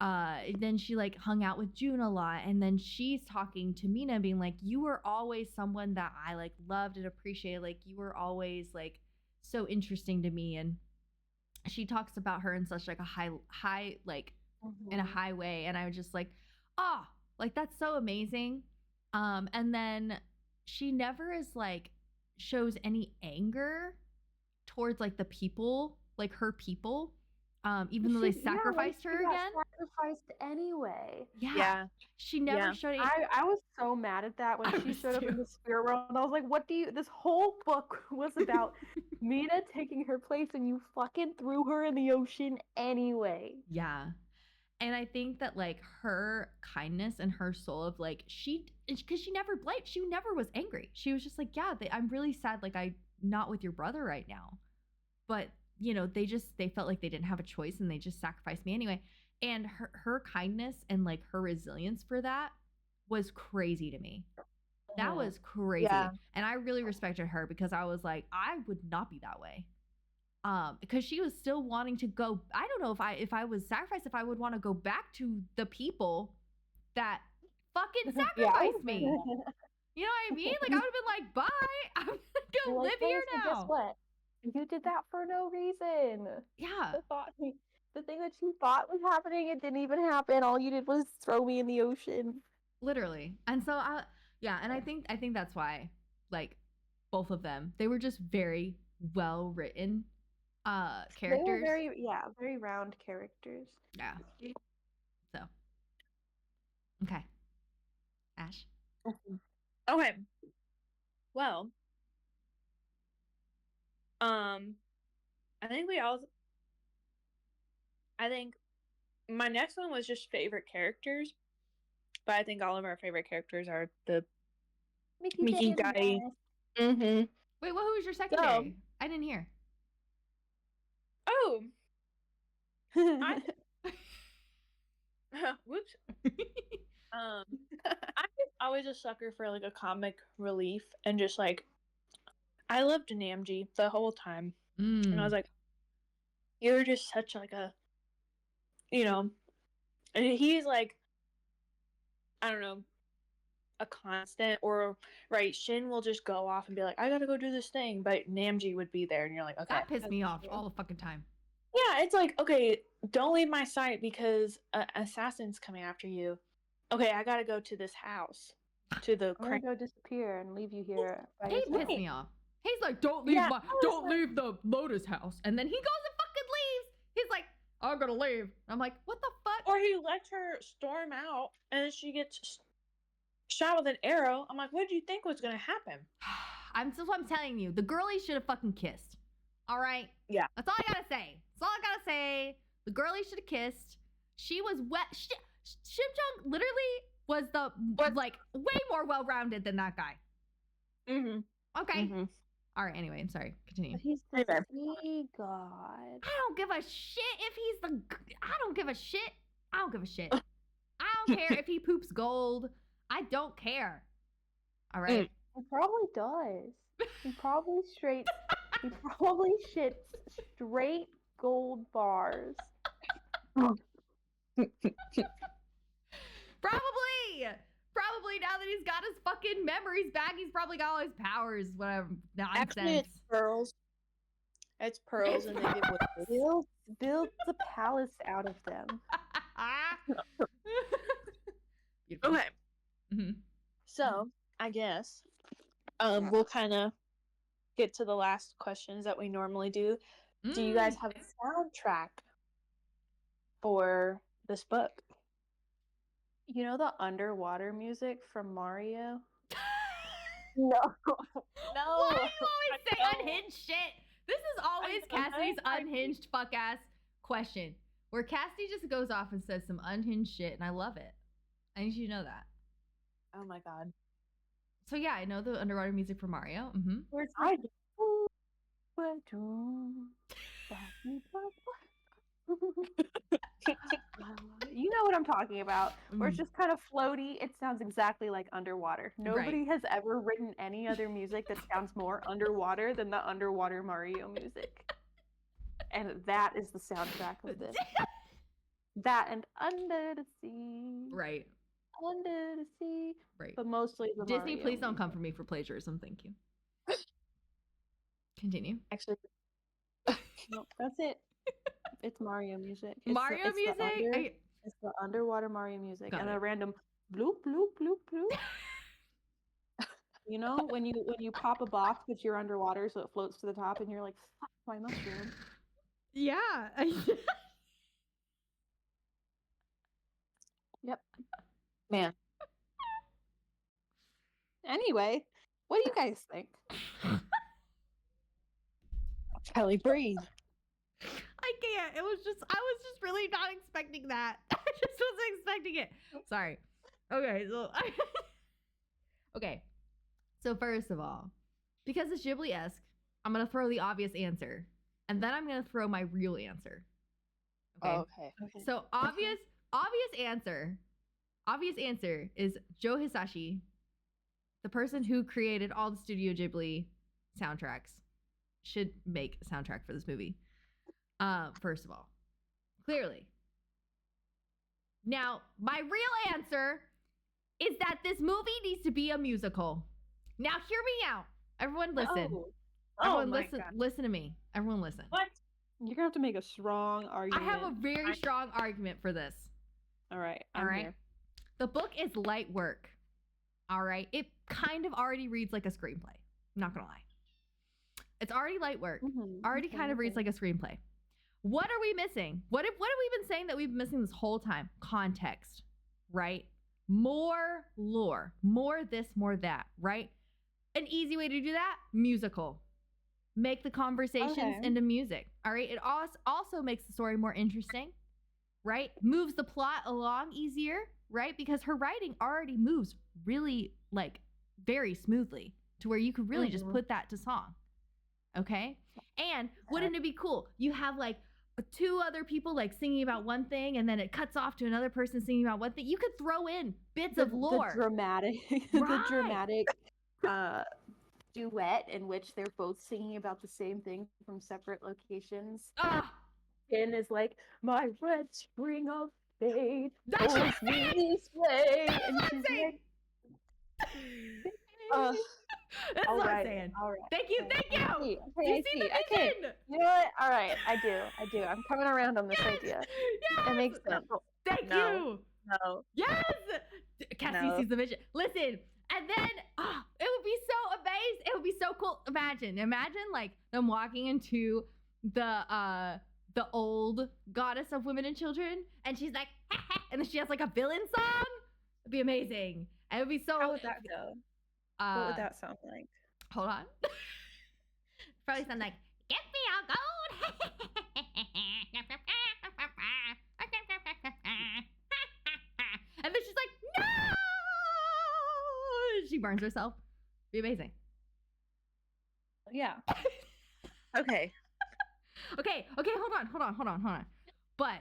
then she like hung out with June a lot, and then she's talking to Mina being like, you were always someone that I like loved and appreciated, like you were always like so interesting to me, and she talks about her in such like a high like in a high way, and I was just like, like that's so amazing. And then she never is like shows any anger towards like the people, like her people. Even though they sacrificed her again. Sacrificed anyway. Yeah. She never showed any. I was so mad at that when she showed up in the spirit world. And I was like, this whole book was about Mina taking her place and you fucking threw her in the ocean anyway. Yeah. And I think that like her kindness and her soul of like, because she never was angry. She was just like, yeah, I'm really sad. Like I'm not with your brother right now. But you know, they felt like they didn't have a choice and they just sacrificed me anyway. And her kindness and like her resilience for that was crazy to me. That was crazy. Yeah. And I really respected her because I was like, I would not be that way. Because she was still wanting to go. I don't know if I was sacrificed, if I would want to go back to the people that fucking sacrificed me. You know what I mean? Like I would have been like, bye. I'm gonna go live here now. Guess what? You did that for no reason. Yeah. The thing that you thought was happening, it didn't even happen. All you did was throw me in the ocean. Literally. And so and I think that's why, like, both of them, they were just very well written characters. They were very round characters. Yeah. So. Okay. Ash. Okay. Well, I think my next one was just favorite characters, but I think all of our favorite characters are the Mickey guy. Mm-hmm. Wait, who was your secondary? I didn't hear. Oh. Whoops. I'm always a sucker for like a comic relief, and just like I loved Namji the whole time. And I was like, you're just such like a, you know, and he's like, I don't know, a constant, or right, Shin will just go off and be like, I gotta go do this thing, but Namji would be there, and you're like, okay. That pissed me off all the fucking time. Yeah, it's like, okay, don't leave my sight because an assassin's coming after you. Okay, I gotta go to this house. I'm gonna go disappear and leave you here. He pissed me off. He's like, don't leave leave the Lotus house. And then he goes and fucking leaves. He's like, I'm gonna leave. I'm like, what the fuck? Or he lets her storm out and then she gets shot with an arrow. I'm like, what did you think was gonna happen? I'm telling you, the girlie should have fucking kissed. All right? Yeah. That's all I gotta say. The girlie should have kissed. She was wet. Shimjung literally was like way more well-rounded than that guy. Mm-hmm. Okay. Mm-hmm. All right. Anyway, I'm sorry. Continue. But he's the Okay. sea god. I don't give a shit if he's the. I don't give a shit. I don't give a shit. I don't care if he poops gold. I don't care. All right. He probably does. He probably shits straight gold bars. Probably now that he's got his fucking memories back, he's probably got all his powers. Whatever nonsense. Actually, it's pearls. It's pearls, and they get with Builds a palace out of them. Beautiful. Okay. Mm-hmm. So I guess we'll kind of get to the last questions that we normally do. Do you guys have a soundtrack for this book? You know the underwater music from Mario? No. Why do you always say don't. unhinged shit? This is always Cassidy's unhinged fuck ass question, where Cassidy just goes off and says some unhinged shit, and I love it. I need you to know that. Oh my god. So yeah, I know the underwater music for Mario. Mm-hmm. Where it's I you know what I'm talking about. Where it's just kind of floaty. It sounds exactly like underwater. Nobody has ever written any other music that sounds more underwater than the underwater Mario music. And that is the soundtrack of this. That and Under the Sea. Right. Under the Sea. Right. But mostly the Disney, Mario please don't music. come for me for plagiarism. Thank you. Continue. Actually, No, that's it. It's Mario music. It's Mario music? It's the underwater Mario music. Got And it. a random bloop, bloop, bloop, bloop. You know, when you pop a box, but you're underwater, so it floats to the top, and you're like, fuck my mushroom. Yeah. Yep. man. Anyway, what do you guys think? Kelly, breathe. I can't. I was just really not expecting that. I just wasn't expecting it. Sorry. Okay, so okay. So first of all, because it's Ghibli-esque, I'm gonna throw the obvious answer, and then I'm gonna throw my real answer. Okay. Oh, okay. So obvious answer is Joe Hisashi, the person who created all the Studio Ghibli soundtracks, should make a soundtrack for this movie. First of all, clearly. Now, my real answer is that this movie needs to be a musical. Now, hear me out. Everyone listen. Everyone my listen. God. Listen to me. Everyone listen. What? You're gonna have to make a strong I argument. have a very strong argument for this. All right. All I'm right. here. The book is light work. All right. It kind of already reads like a screenplay. I'm not gonna lie. It's already light work. Already kind of reads like a screenplay. What are we missing? What have we been saying that we've been missing this whole time? Context, right? More lore, more this, more that, right? An easy way to do that, musical. Make the conversations into music, all right? It also makes the story more interesting, right? Moves the plot along easier, right? Because her writing already moves really, like, very smoothly to where you could really just put that to song, okay? And wouldn't it be cool? You have, like, two other people, like, singing about one thing, and then it cuts off to another person singing about one thing. You could throw in bits of lore. The dramatic, the dramatic duet in which they're both singing about the same thing from separate locations. Ah, Finn is like, my red spring of fate That's pulls what I'm me saying. this way. That's And what I'm she's saying. like, that's what I'm saying. all right. Thank you, thank you. Okay, You I see see. the Okay. vision? You know what? All right, I do. I'm coming around on this idea. Yes. It makes sense. Thank No. you. No. Yes. Cassie No. sees the vision. Listen, and then it would be so amazing. It would be so cool. Imagine like them walking into the old goddess of women and children, and she's like, and then she has like a villain song. It'd be amazing. And it would be so. How would that go? What would that sound like? Hold on. Probably sound like, get me all gold. she burns herself. Be amazing. Yeah. Okay. Okay, hold on. But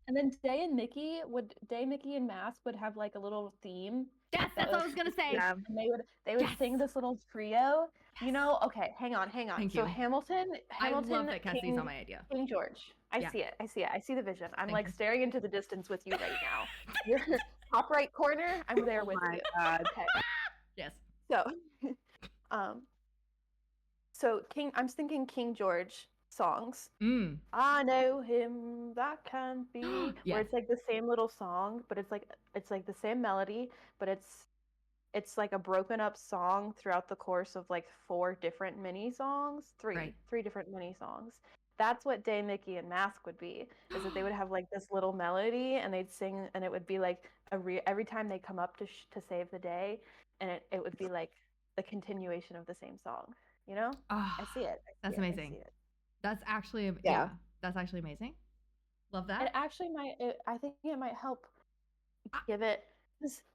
And then Day, Mickey, and Mask would have like a little theme. yes, that's what I was gonna say. Yeah. And they would Yes. sing this little trio. You know, okay, hang on. Thank So you. Hamilton, I love that Cassidy King, saw my idea. King George. I Yeah. see it. I see the vision. I'm Thank like you. staring into the distance with you right now. Your top right corner, I'm there with my you. God. Okay. Yes. So I'm thinking King George songs. Mm. I know him, that can be. Where Yes. it's like the same little song, but it's like the same melody, but it's like a broken up song throughout the course of like 4 different mini songs, Right. three different mini songs. That's what Day, Mickey, and Mask would be. Is that they would have like this little melody and they'd sing, and it would be like every time they come up to save the day, and it would be like the continuation of the same song. You know? Ah, I see it. that's I amazing. see it. That's actually Yeah. yeah. That's actually amazing. Love that. It actually I think it might help give it,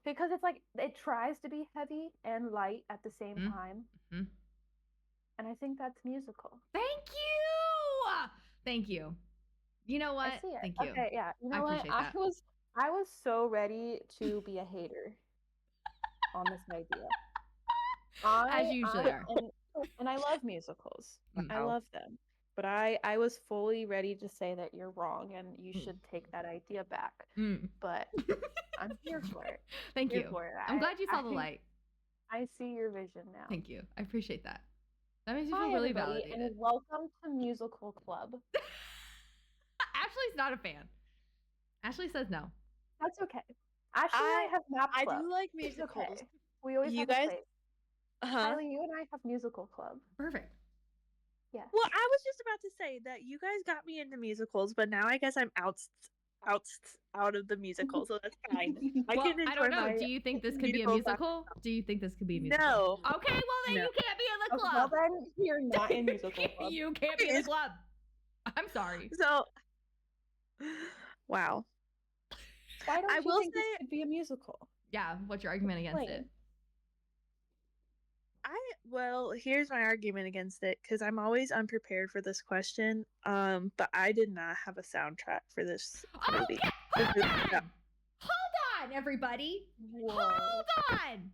because it's like it tries to be heavy and light at the same Mhm. time. Mhm. And I think that's musical. Thank you. Thank you. You know what? I see it. Thank you. Okay, yeah. You know I what? appreciate that. I was so ready to be a hater on this idea. As you usually are. And I love musicals. I Wow. love them. But I was fully ready to say that you're wrong and you should take that idea back. Mm. But I'm here for it. Thank Here you. for it. I'm glad you saw the light. I see your vision now. Thank you. I appreciate that. That makes me Hi, feel really everybody, validated. and welcome to Musical Club. Ashley's not a fan. Ashley says no. That's okay. Ashley and I have map I club. do like It's musicals. okay. We always You have guys- a space. Uh-huh. Kylie, you and I have musical club. Perfect. Yeah. Well, I was just about to say that you guys got me into musicals, but now I guess I'm out of the musical, so that's fine. I Well, can enjoy I don't know. my Do you think this could be a musicals after- musical? Do you think this could be a musical? No. Okay, well then No. you can't be in the Okay, club. well then you're not in musical club. You can't be in the club. I'm sorry. So, wow. Why don't I you will think this say- could be a musical? Yeah, what's your argument against Explain. it? Well, here's my argument against it, because I'm always unprepared for this question. But I did not have a soundtrack for this movie. Okay, hold This is- on. Hold on, everybody. Whoa. Hold on.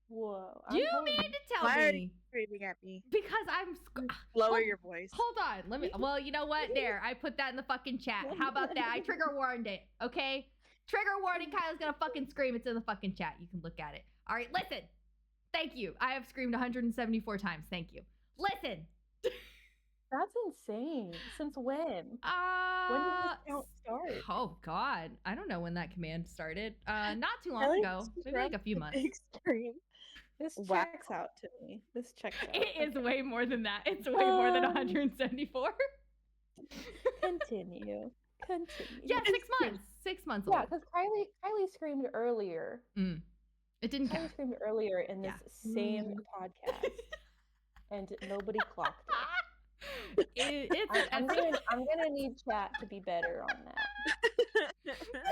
Whoa. You I'm mean holding- to tell Why are me screaming at me? because I'm Lower Hold- your voice. Hold on. Let me. Well, you know what? There, I put that in the fucking chat. How about that? I trigger warned it. Okay. Trigger warning. Kyle's gonna fucking scream. It's in the fucking chat. You can look at it. All right. Listen. Thank you. I have screamed 174 times. Thank you. Listen. That's insane. Since when? When did this count start? Oh God. I don't know when that command started. Not too long Really? ago. Maybe like a few months. Extreme. This Wow. checks out to me. This checks out. It is way more than that. It's way more than 174. Continue. Yeah, 6 months. 6 months Yeah, old. because Kylie screamed earlier. It didn't Kylie count. screamed earlier in this same Mm. podcast, and nobody clocked it. It's I'm gonna need chat to be better on that.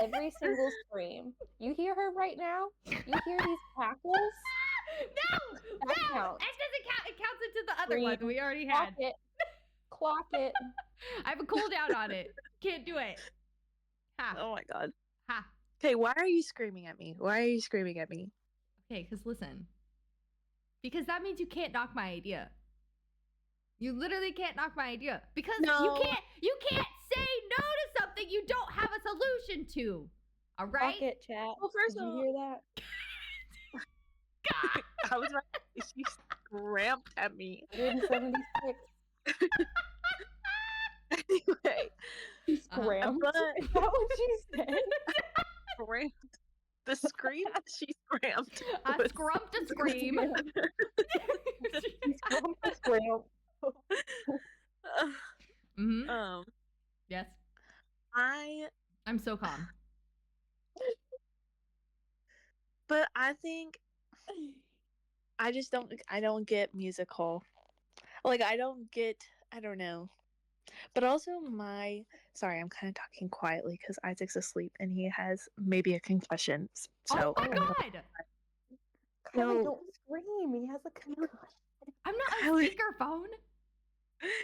Every single scream. You hear her right now? You hear these cackles? No, That no, counts. it doesn't count. It counts into the other one Scream. we already Clock had. it. Clock it. I have a cooldown on it. Can't do it. Ha. Oh my God. Ha. Okay, why are you screaming at me? Why are you screaming at me? Okay, because listen. Because that means you can't knock my idea. You literally can't knock my idea. Because No. you can't say no to something you don't have a solution to. All right? Clock it, chat. Well, first Did of you all- hear that? I was about to say, she scramped at me. 176. Anyway, Scram. but Is that what she said? scramped. The scream she scramped. I was- scrumped a scream. Scram. Scram. hmm Yes. I'm so calm. But I think I don't get musical. Like I don't know. But also sorry, I'm kind of talking quietly because Isaac's asleep and he has maybe a concussion. So Oh my I'm God. Kylie, No. don't scream. He has a concussion. I'm not on Kylie. speakerphone.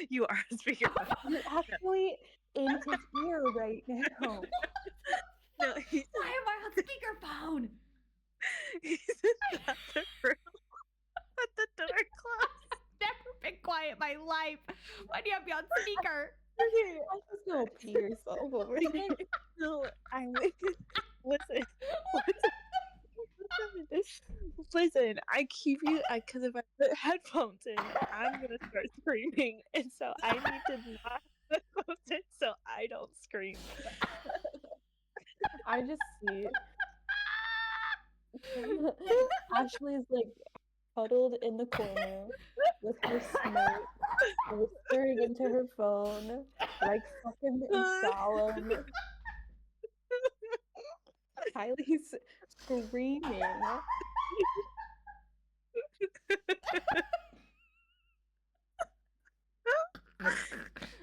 You are a speakerphone. You're actually in his ear right now. No, he's Why am I on speakerphone? in the other room with the door closed. Never been quiet in my life. Why do you have me on speaker? Okay. I just go pee yourself over here. No, listen. Listen, I keep you because if I put headphones in, I'm gonna start screaming, and so I need to not have headphones in so I don't scream. I just see Ashley's like huddled in the corner with her snake, whispering into her phone, like fucking solemn. Kylie's screaming.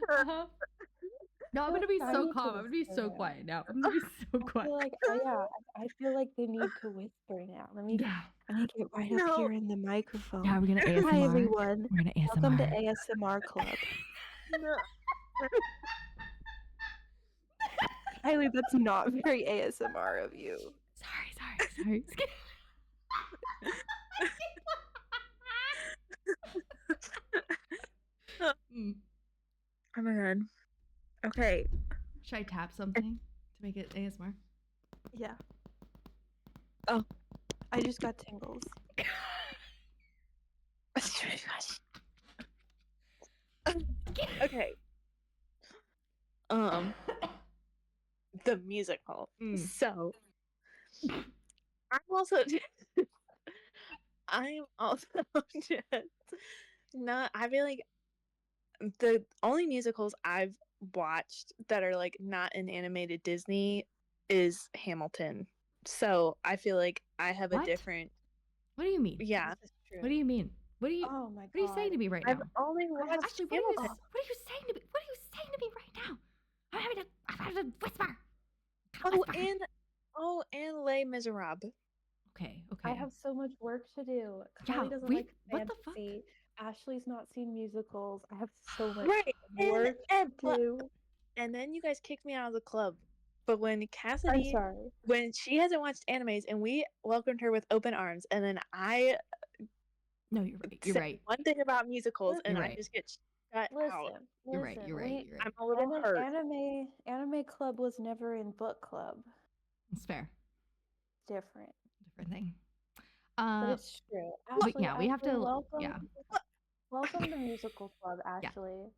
Uh-huh. No, I'm gonna be I so need to calm. I'm gonna be whisper so now. quiet now. I'm gonna be so I quiet. feel like, I feel like they need to whisper now. Let me Yeah. get right up No. here in the microphone. Yeah, we're gonna ASMR. Hi everyone. We're gonna ASMR. Welcome to ASMR Club. No. Kylie, that's not very ASMR of you. Sorry. Mm. Oh my god. Okay. Should I tap something to make it ASMR? Yeah. Oh, I just got tingles. Okay. The musical. Mm. So I'm also just not. I feel like the only musicals I've watched that are like not in animated Disney is Hamilton. So I feel like I have a What? different. What do you mean? Yeah. What do you mean? What do you Oh my god. What are you saying to me right now? I've only watched Ashley, Hamilton. what are you saying to me? What are you saying to me right now? I'm having to whisper. And Les Miserables. Okay. I have so much work to do. Yeah, Kylie doesn't we- like what the fuck? fantasy. Ashley's not seen musicals. I have so much Right. work to do. And then you guys kicked me out of the club. But when I'm Cassidy, sorry. when she hasn't watched animes, and we welcomed her with open arms, and then I No, you're right. You're say right. one thing about musicals, and You're I right. just get shut out. You're right. You're right. You're right. I'm a little hurt. Anime club was never in book club. It's fair. Different. Different thing. But it's true. But Ashley, yeah, we have Ashley, to. welcome. Yeah. Welcome to Musical Club, Ashley.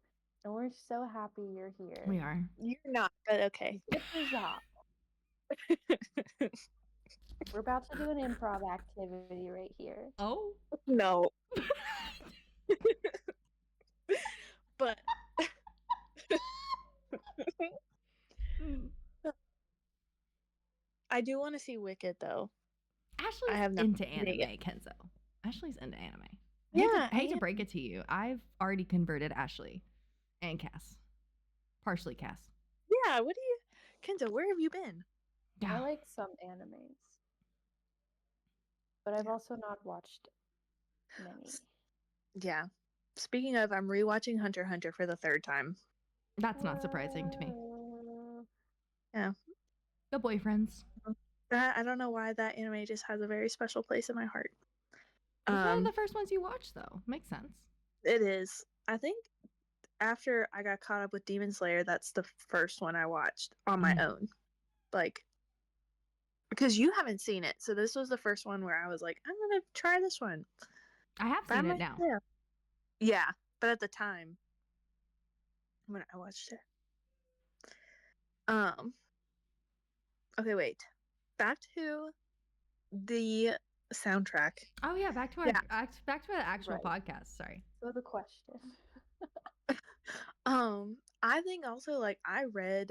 And we're so happy you're here. We are. You're not, but okay. Get yours off. We're about to do an improv activity right here. Oh. No. But I do want to see Wicked though. Ashley's I have not into seen it anime, yet. Kenzo. Ashley's into anime. Yeah, I hate to I break it to you. I've already converted Ashley and Cass. Partially Cass. Yeah, what do you Kenzo, where have you been? I Yeah. like some animes. But I've also not watched many. Yeah. Speaking of, I'm rewatching Hunter x Hunter for the third time. That's not surprising to me. Yeah. The boyfriends. I don't know why that anime just has a very special place in my heart. It's one of the first ones you watched, though. Makes sense. It is. I think after I got caught up with Demon Slayer, that's the first one I watched on my own. Like, because you haven't seen it, so this was the first one where I was like, I'm gonna try this one. I have seen it now. Yeah, but at the time when I watched it, okay, wait. Back to the soundtrack. Oh yeah, back to our back to the actual podcast. Sorry. So the question. I think also like I read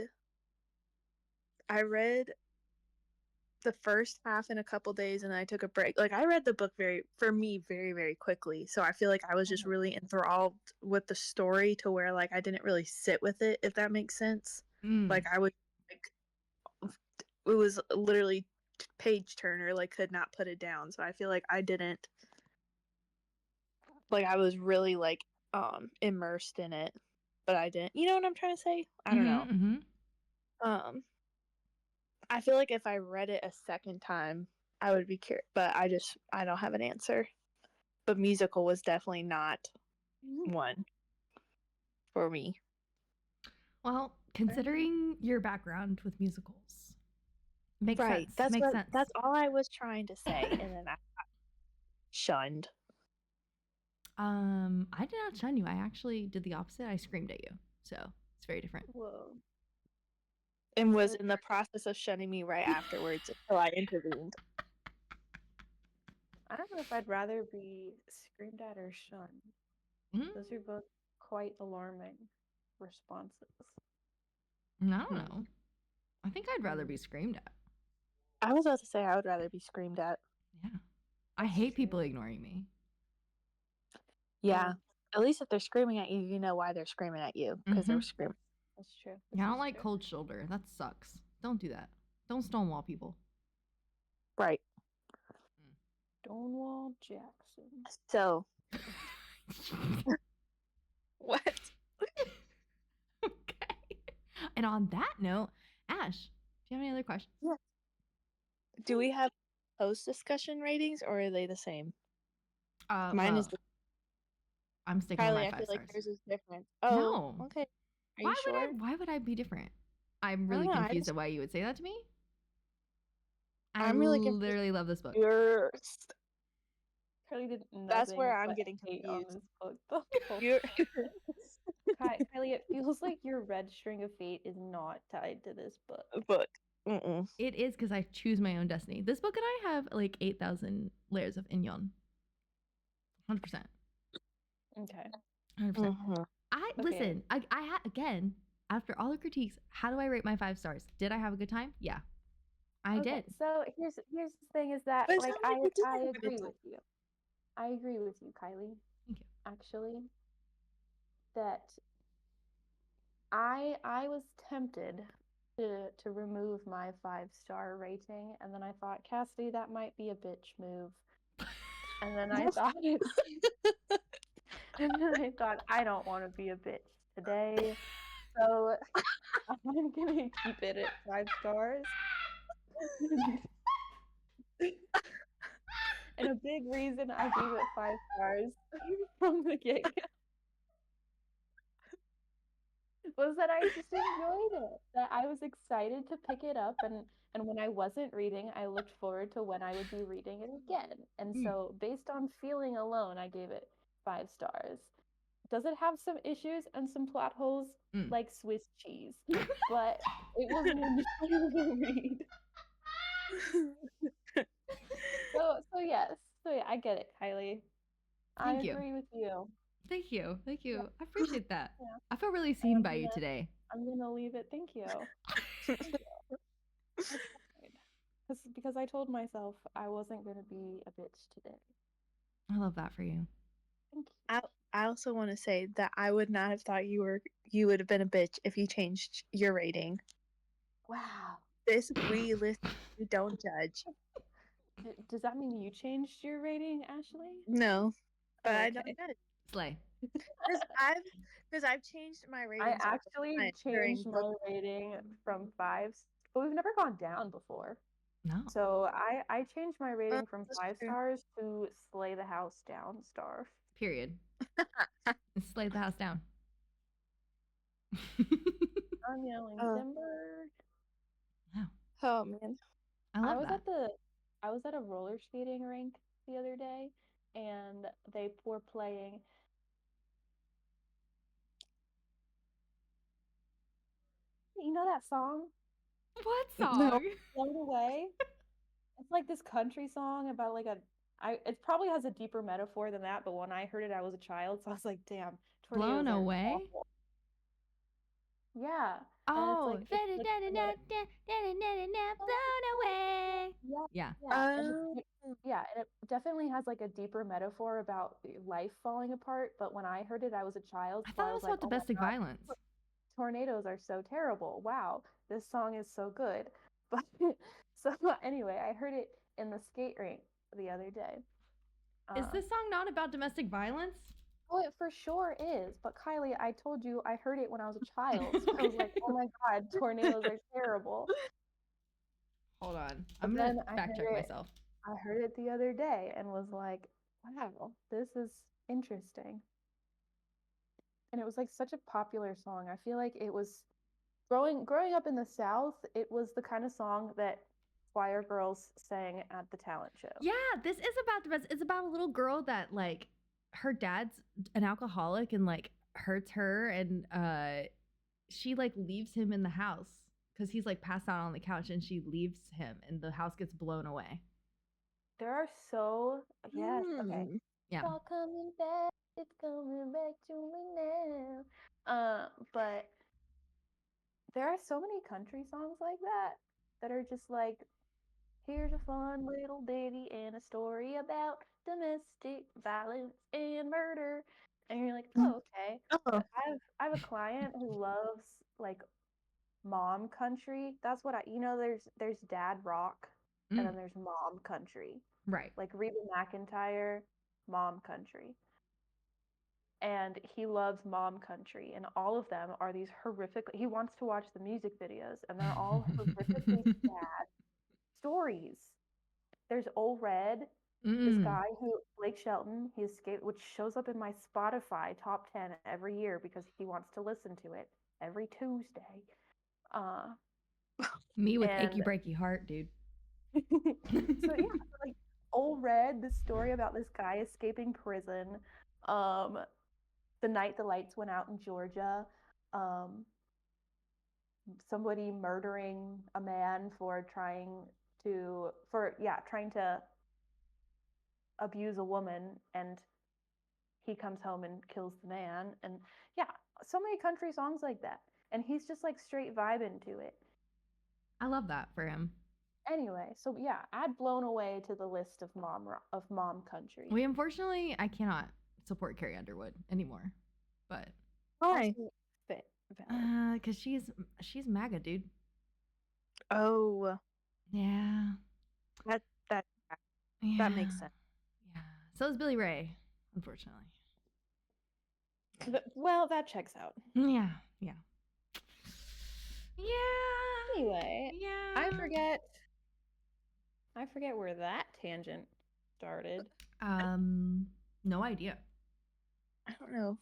the first half in a couple days and then I took a break. Like I read the book very very quickly. So I feel like I was just really enthralled with the story to where like I didn't really sit with it, if that makes sense. Like I would like it was literally page turner, like could not put it down. So I feel like I didn't, like I was really like immersed in it, but I didn't. You know what I'm trying to say? I don't know. Mm-hmm. I feel like if I read it a second time, I would be curious, but I don't have an answer. But musical was definitely not one for me. Well, considering your background with musicals, makes Right. sense. Makes sense. That's all I was trying to say, and then I got shunned. I did not shun you. I actually did the opposite. I screamed at you. So it's very different. Whoa. And was in the process of shunning me right afterwards until I intervened. I don't know if I'd rather be screamed at or shunned. Mm, Those are both quite alarming responses. I don't know. I think I'd rather be screamed at. I was about to say I would rather be screamed at. Yeah. I That's hate true. people ignoring me. Yeah. At least if they're screaming at you, you know why they're screaming at you, because they're Mhm. screaming. That's true. Yeah, I This don't is like true. cold shoulder. That sucks. Don't do that. Don't stonewall people. Right. Stonewall Jackson. So what? Okay. And on that note, Ash, do you have any other questions? Yeah. Do we have post discussion ratings, or are they the same? Mine is. I'm sticking Kylie, with my I 5 feel stars. like yours is different. Oh, No. okay. Are you sure? Why would I be different? I'm I really don't know, confused at why you would say that to me. I'm really confused. literally love this book. Yours. Kylie did nothing. That's where I'm but getting hate on confused. this book. You're- Kylie, it feels like your red string of fate is not tied to this book. book. Mm-mm. It is because I choose my own destiny. This book and I have like 8,000 layers of inyon. 100%. Okay. 100%. Mhm. Listen. Again, after all the critiques, how do I rate my 5 stars? Did I have a good time? Yeah, I Okay, did. so here's the thing is that But it like sounds like you did I have a good agree time. with you. I agree with you, Kylie. Thank you. Actually, that I was tempted to remove my 5-star rating, and then I thought, Cassidy, that might be a bitch move. And then I thought I don't want to be a bitch today. So I'm gonna keep it at 5 stars. And a big reason I gave it 5 stars from the get-go was that I just enjoyed it. That I was excited to pick it up, and when I wasn't reading, I looked forward to when I would be reading it again. And so based on feeling alone, I gave it 5 stars. Does it have some issues and some plot holes like Swiss cheese? But it was an enjoyable read. So yes. So yeah, I get it, Kylie. Thank I you. agree with you. Thank you. Thank you. Yeah. I appreciate that. Yeah. I feel really seen by you today. I'm gonna leave it. Thank you. Because I told myself I wasn't gonna be a bitch today. I love that for you. Thank you. I also want to say that I would not have thought you would have been a bitch if you changed your rating. Wow. We listen, we don't judge. Does that mean you changed your rating, Ashley? No, but I Okay. don't judge. Slay. Because I've changed my rating. I actually changed my rating from 5, but we've never gone down before. No. So I changed my rating from that's 5 true. stars to slay the house down star. Period. Slay the house down. I'm yelling Oh. timber. Wow. Oh man. I love that. I was at a roller skating rink the other day, and they were playing. You know that song? What song? No. Float Away. It's like this country song about like it probably has a deeper metaphor than that, but when I heard it, I was a child, so I was like, damn, tornadoes Blown are away? awful. Yeah. Oh, and it's like blown away. Yeah. Yeah. And it definitely has like a deeper metaphor about life falling apart. But when I heard it, I was a child. I So thought it was was like, about domestic violence. tornadoes are so terrible. Wow, this song is so good. But so anyway, I heard it in the skate rink the other day. Is this song not about domestic violence? Oh, it for sure is. But Kylie, I told you I heard it when I was a child. So I was like, oh my God, tornadoes are terrible. Hold on. But I'm then going to fact check myself. I heard it the other day and was like, wow, this is interesting. And it was like such a popular song. I feel like it was growing up in the South, it was the kind of song that choir girls sang at the talent show. Yeah, this is about it's about a little girl that like her dad's an alcoholic and like hurts her and she like leaves him in the house because he's like passed out on the couch and she leaves him and the house gets blown away. There are so yes, okay. Yeah. It's all coming back, it's coming back to me now. But there are so many country songs like that are just like, here's a fun little ditty and a story about domestic violence and murder. And you're like, oh, okay. Oh, But I have a client who loves like mom country. That's what there's dad rock and then there's mom country. Right. Like Reba McEntire, mom country. And he loves mom country, and all of them are these horrific. He wants to watch the music videos, and they're all horrifically sad stories. There's Old Red, this guy who Blake Shelton, he escaped, which shows up in my Spotify top 10 every year because he wants to listen to it every Tuesday. Me with achy breaky heart, dude. So yeah, like Old Red, this story about this guy escaping prison. The night the lights went out in Georgia, somebody murdering a man for trying to abuse a woman, and he comes home and kills the man. And yeah, so many country songs like that, and he's just like straight vibing to it. I love that for him. Anyway, so yeah, add Blown Away to the list of mom country. Unfortunately, I cannot support Carrie Underwood anymore. But why? Because she's MAGA, dude. Oh, yeah. That makes sense. Yeah. So is Billy Ray, unfortunately. Well, that checks out. Yeah. Anyway, yeah. I forget where that tangent started. No idea. I don't know.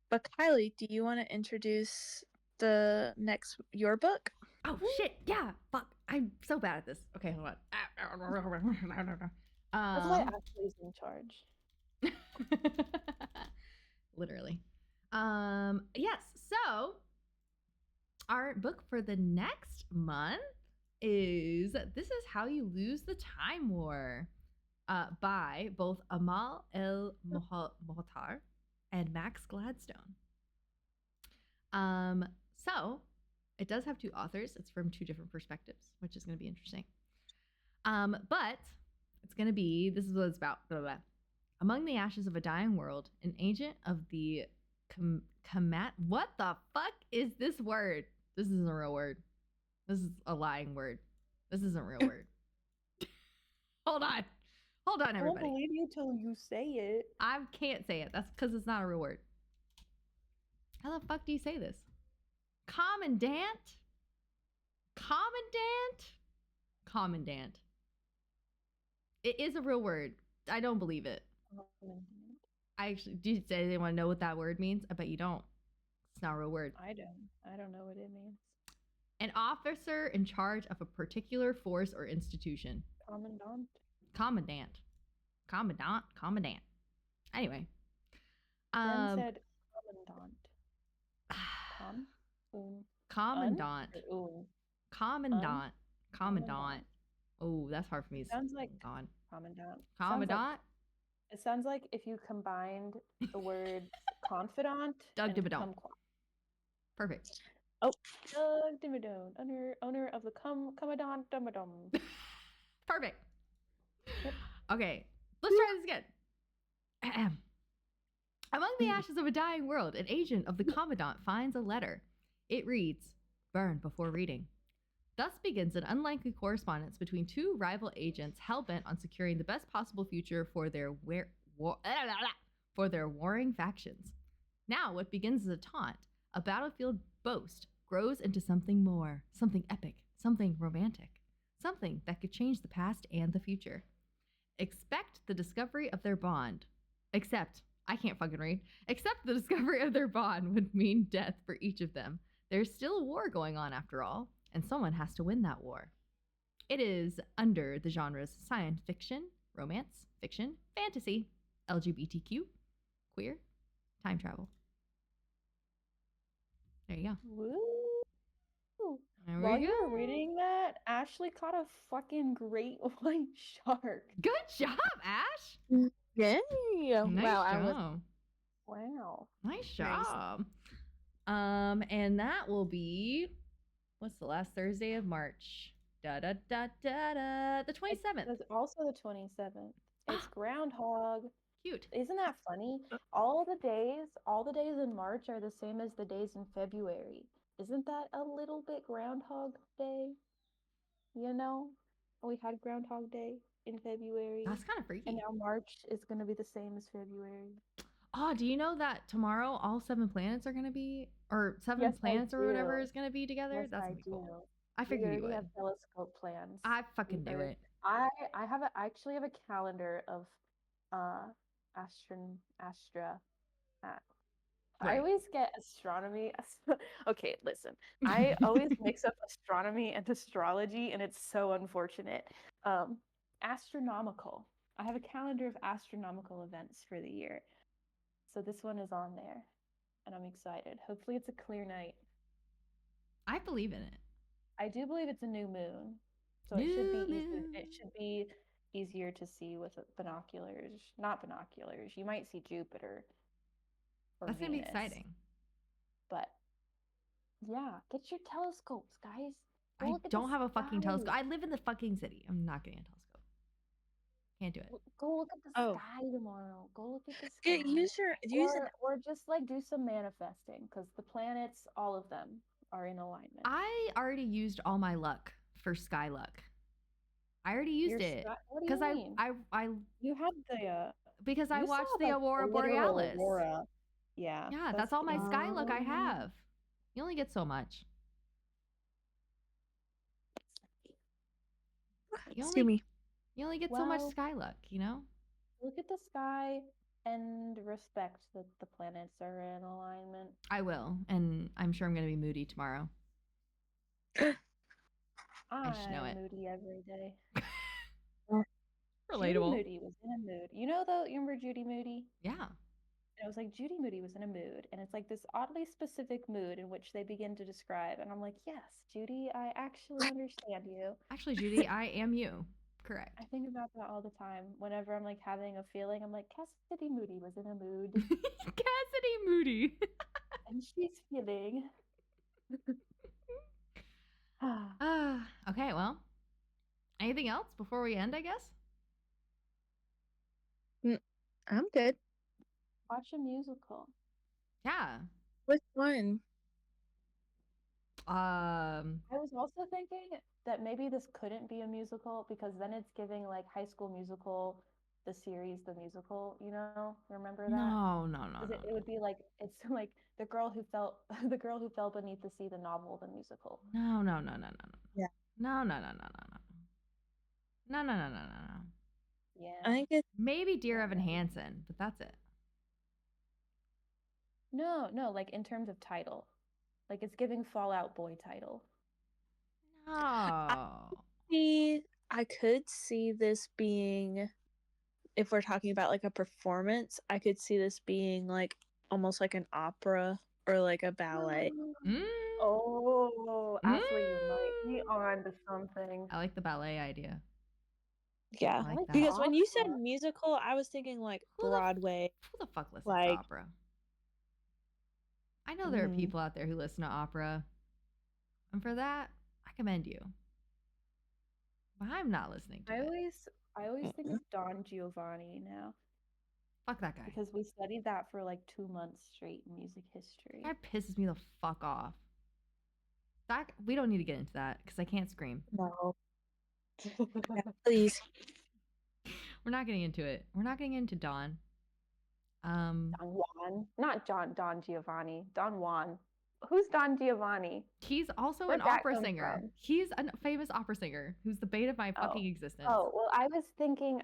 But Kylie, do you want to introduce your book? Oh shit! Yeah, fuck! I'm so bad at this. Okay, hold on. That's why Ashley's in charge. Literally. Yes. So our book for the next month is "This Is How You Lose the Time War," by both Amal El Mohtar and Max Gladstone. So it does have two authors. It's from two different perspectives, which is going to be interesting. But it's going to be, this is what it's about. Blah, blah, blah. Among the ashes of a dying world, an agent of the what the fuck is this word? This isn't a real word. This is a lying word. This isn't a real word. Hold on, everybody. I won't believe you till you say it. I can't say it. That's because it's not a real word. How the fuck do you say this? Commandant? Commandant. It is a real word. I don't believe it. Do you say they want to know what that word means? I bet you don't. It's not a real word. I don't know what it means. An officer in charge of a particular force or institution. Commandant. Anyway. Ben said commandant. Commandant. Oh, that's hard for me. Sounds like Commandant. It sounds like if you combined the word confidant. Doug Dimmadome. Perfect. Oh, Doug Dimmadome, owner of the Commandant Dimmadome. Perfect. Yep. Okay, let's try this again. Among the ashes of a dying world, an agent of the Commandant finds a letter. It reads, "Burn before reading." Thus begins an unlikely correspondence between two rival agents hell-bent on securing the best possible future for their warring factions. Now, what begins as a taunt, a battlefield boast, grows into something more, something epic, something romantic, something that could change the past and the future. Expect the discovery of their bond. Except, I can't fucking read. Except the discovery of their bond would mean death for each of them. There's still a war going on after all, and someone has to win that war. It is under the genres science fiction, romance, fiction, fantasy, LGBTQ, queer, time travel. There you go. Woo! There While we you go. were reading that, Ashley caught a fucking great white shark. Good job, Ash. Yay! Nice Wow, I was job. Wow. Nice Nice. job. And that will be, what's the last Thursday of March? The 27th. It's also the 27th. It's Ah. Groundhog. Cute. Isn't that funny? All the days in March are the same as the days in February. Isn't that a little bit Groundhog Day? You know? We had Groundhog Day in February. That's kind of freaky. And now March is going to be the same as February. Oh, do you know that tomorrow all 7 planets are going to be, or 7 Yes, I planets or whatever do. is going to be together? Yes, That's I going to be cool. do. I We figured you already would. have telescope plans. I fucking knew it. I actually have a calendar of Astra. I Right. always get astronomy. Okay, listen. I always mix up astronomy and astrology, and it's so unfortunate. Astronomical. I have a calendar of astronomical events for the year. So this one is on there, and I'm excited. Hopefully it's a clear night. I believe in it. I do believe it's a new moon. So New it should be easy. moon. It should be easier to see with binoculars. Not binoculars. You might see Jupiter or That's going to be Venus. exciting. But yeah, get your telescopes, guys. Go I look at the don't have a fucking sky. telescope. I live in the fucking city. I'm not getting a telescope. Can't do it. Go look at the Oh. sky tomorrow. Go look at the sky. use an Or just like do some manifesting, because the planets, all of them, are in alignment. I already used all my luck for sky luck. I already used it What do you because mean? I You had the because I you watched saw, the like, Aurora literal Borealis. aurora. Yeah. Yeah, that's all my sky luck I Um, have. You only get so much. You Sue me. only get so much Well- sky luck, you know? Look at the sky and respect that the planets are in alignment. I will, and I'm sure I'm going to be moody tomorrow. I just know it. I'm moody every day. Relatable. Judy Moody was in a mood. You remember Judy Moody? Yeah. And it was like Judy Moody was in a mood, and it's like this oddly specific mood in which they begin to describe. And I'm like, yes, Judy, I actually understand you. Actually, Judy, I am you. Correct. I think about that all the time. Whenever I'm like having a feeling, I'm like, Cassidy Moody was in a mood, Cassidy Moody. and she's feeling. Okay, well. Anything else before we end, I guess? I'm good. Watch a musical. Yeah. Which one? I was also thinking that maybe this couldn't be a musical because then it's giving like High School Musical, the series, the musical. Remember that? No. 'Cause it would be like it's like the girl who fell beneath the sea, the novel, the musical. No. Yeah. No. Yeah. I think it's Maybe Dear Evan Hansen, but that's it. No, like in terms of title. Like it's giving Fallout Boy title. No. I could see this being, if we're talking about like a performance, I could see this being like almost like an opera or like a ballet. Mm, Oh, Ashley, you might be on to something. I like the ballet idea. Yeah. I like that. Because when you said Opera. musical, I was thinking like Who the- Broadway. Who the fuck listens Like- to opera? I know there are Mhm. people out there who listen to opera. And for that, I commend you. But I'm not listening to I it. always think of Don Giovanni now Fuck that guy. because we studied that for like 2 months straight in music history. That guy pisses me the fuck off. We don't need to get into that because I can't scream. No. Please. We're not getting into it. We're not getting into Dawn. Don Juan, not Don Giovanni. Don Juan. Who's Don Giovanni? He's also Where'd an that opera come singer. from? He's a famous opera singer who's the bane of my Oh. fucking existence. Oh well, I was thinking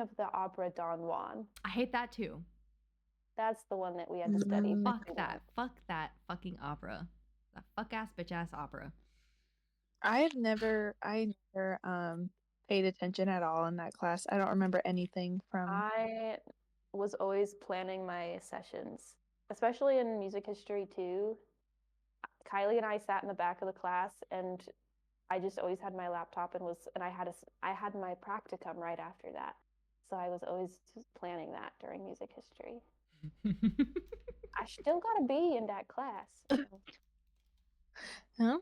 of the opera Don Juan. I hate that too. That's the one that we had to study. for Fuck too that. long. Fuck that fucking opera. That fuck ass bitch ass opera. I never paid attention at all in that class. I don't remember anything from. I was always planning my sessions, especially in music history too. Kylie and I sat in the back of the class, and I just always had my laptop and I had my practicum right after that, so I was always just planning that during music history. I still got a B in that class. So. Huh?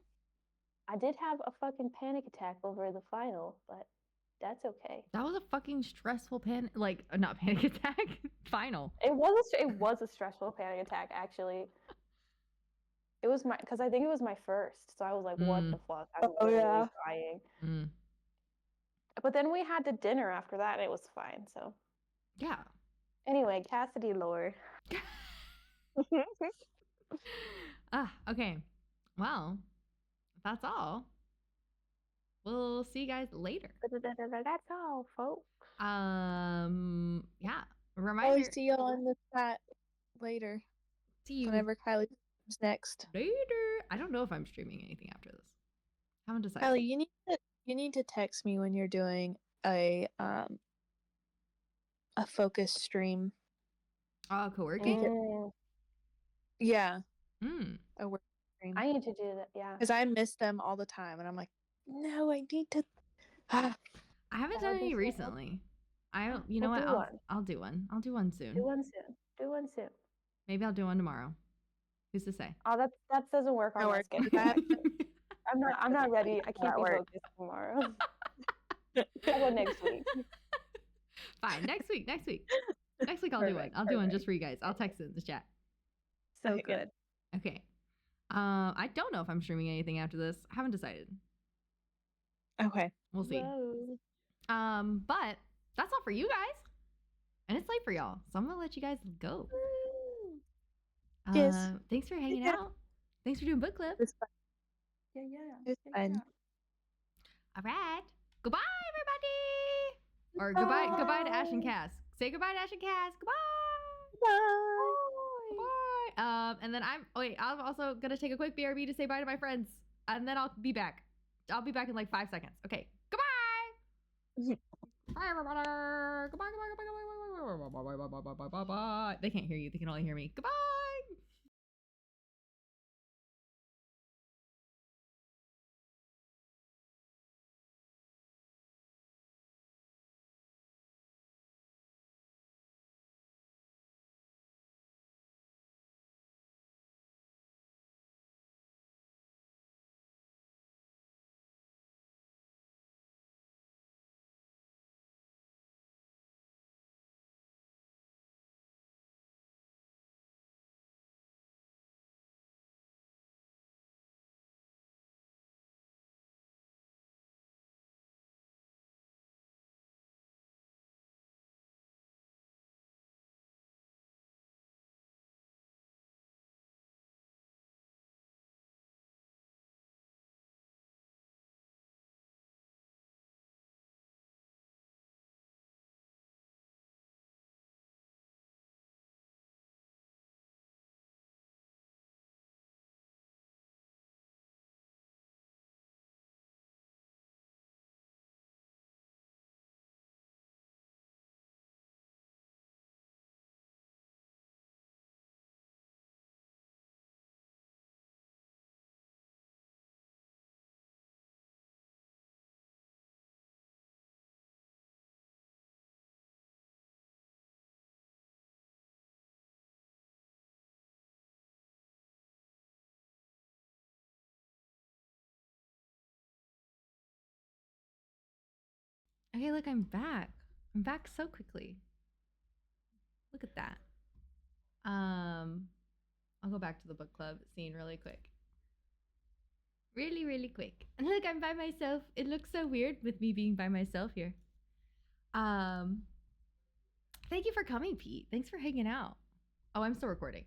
I did have a fucking panic attack over the final, but that's okay. That was a fucking stressful not panic attack. Final. It was a stressful panic attack actually. It was because I think it was my first, so I was like, "What the fuck?" I was literally dying. Mm. But then we had the dinner after that, and it was fine. So Yeah. anyway, Cassidy lore. Okay. Well, that's all. We'll see you guys later. That's all, folks. Yeah. I'll Reminder. see y'all in the chat later. See you Whenever Kylie comes next. later. I don't know if I'm streaming anything after this. Haven't decided. Kylie, you need to text me when you're doing a focus stream. Oh, co-working? Yeah. Mm. A work stream. I need to do that. Yeah. Because I miss them all the time, and I'm like, no, I need to. I haven't That done would be any so recently. You know We'll what? do one. I'll do one. I'll do one soon. Do one soon. Do one soon. Maybe I'll do one tomorrow. Who's to say? Oh, that doesn't work on That my works. schedule. I'm not ready. I can't That be works. focused tomorrow. How about next week? Fine. Next week. Next week I'll do one. I'll do one just for you guys. I'll text it in the chat. So Okay, good. Okay. I don't know if I'm streaming anything after this. Haven't decided. Okay. We'll see. Whoa. But that's all for you guys. And it's late for y'all. So I'm gonna let you guys go. Yes. Thanks for hanging Yeah. out. Thanks for doing book club. It's fun. Yeah. It's fun. All right. Goodbye, everybody. Or goodbye to Ash and Cass. Say goodbye to Ash and Cass. Goodbye. Bye. Bye. And then I'm also gonna take a quick BRB to say bye to my friends. And then I'll be back. I'll be back in like 5 seconds. Okay. Goodbye. Bye, everybody. Goodbye. Bye. They can't hear you. They can only hear me. Goodbye. Okay, look, I'm back. I'm back so quickly. Look at that. I'll go back to the book club scene really quick. Really, really quick. And look, I'm by myself. It looks so weird with me being by myself here. Thank you for coming, Pete. Thanks for hanging out. Oh, I'm still recording.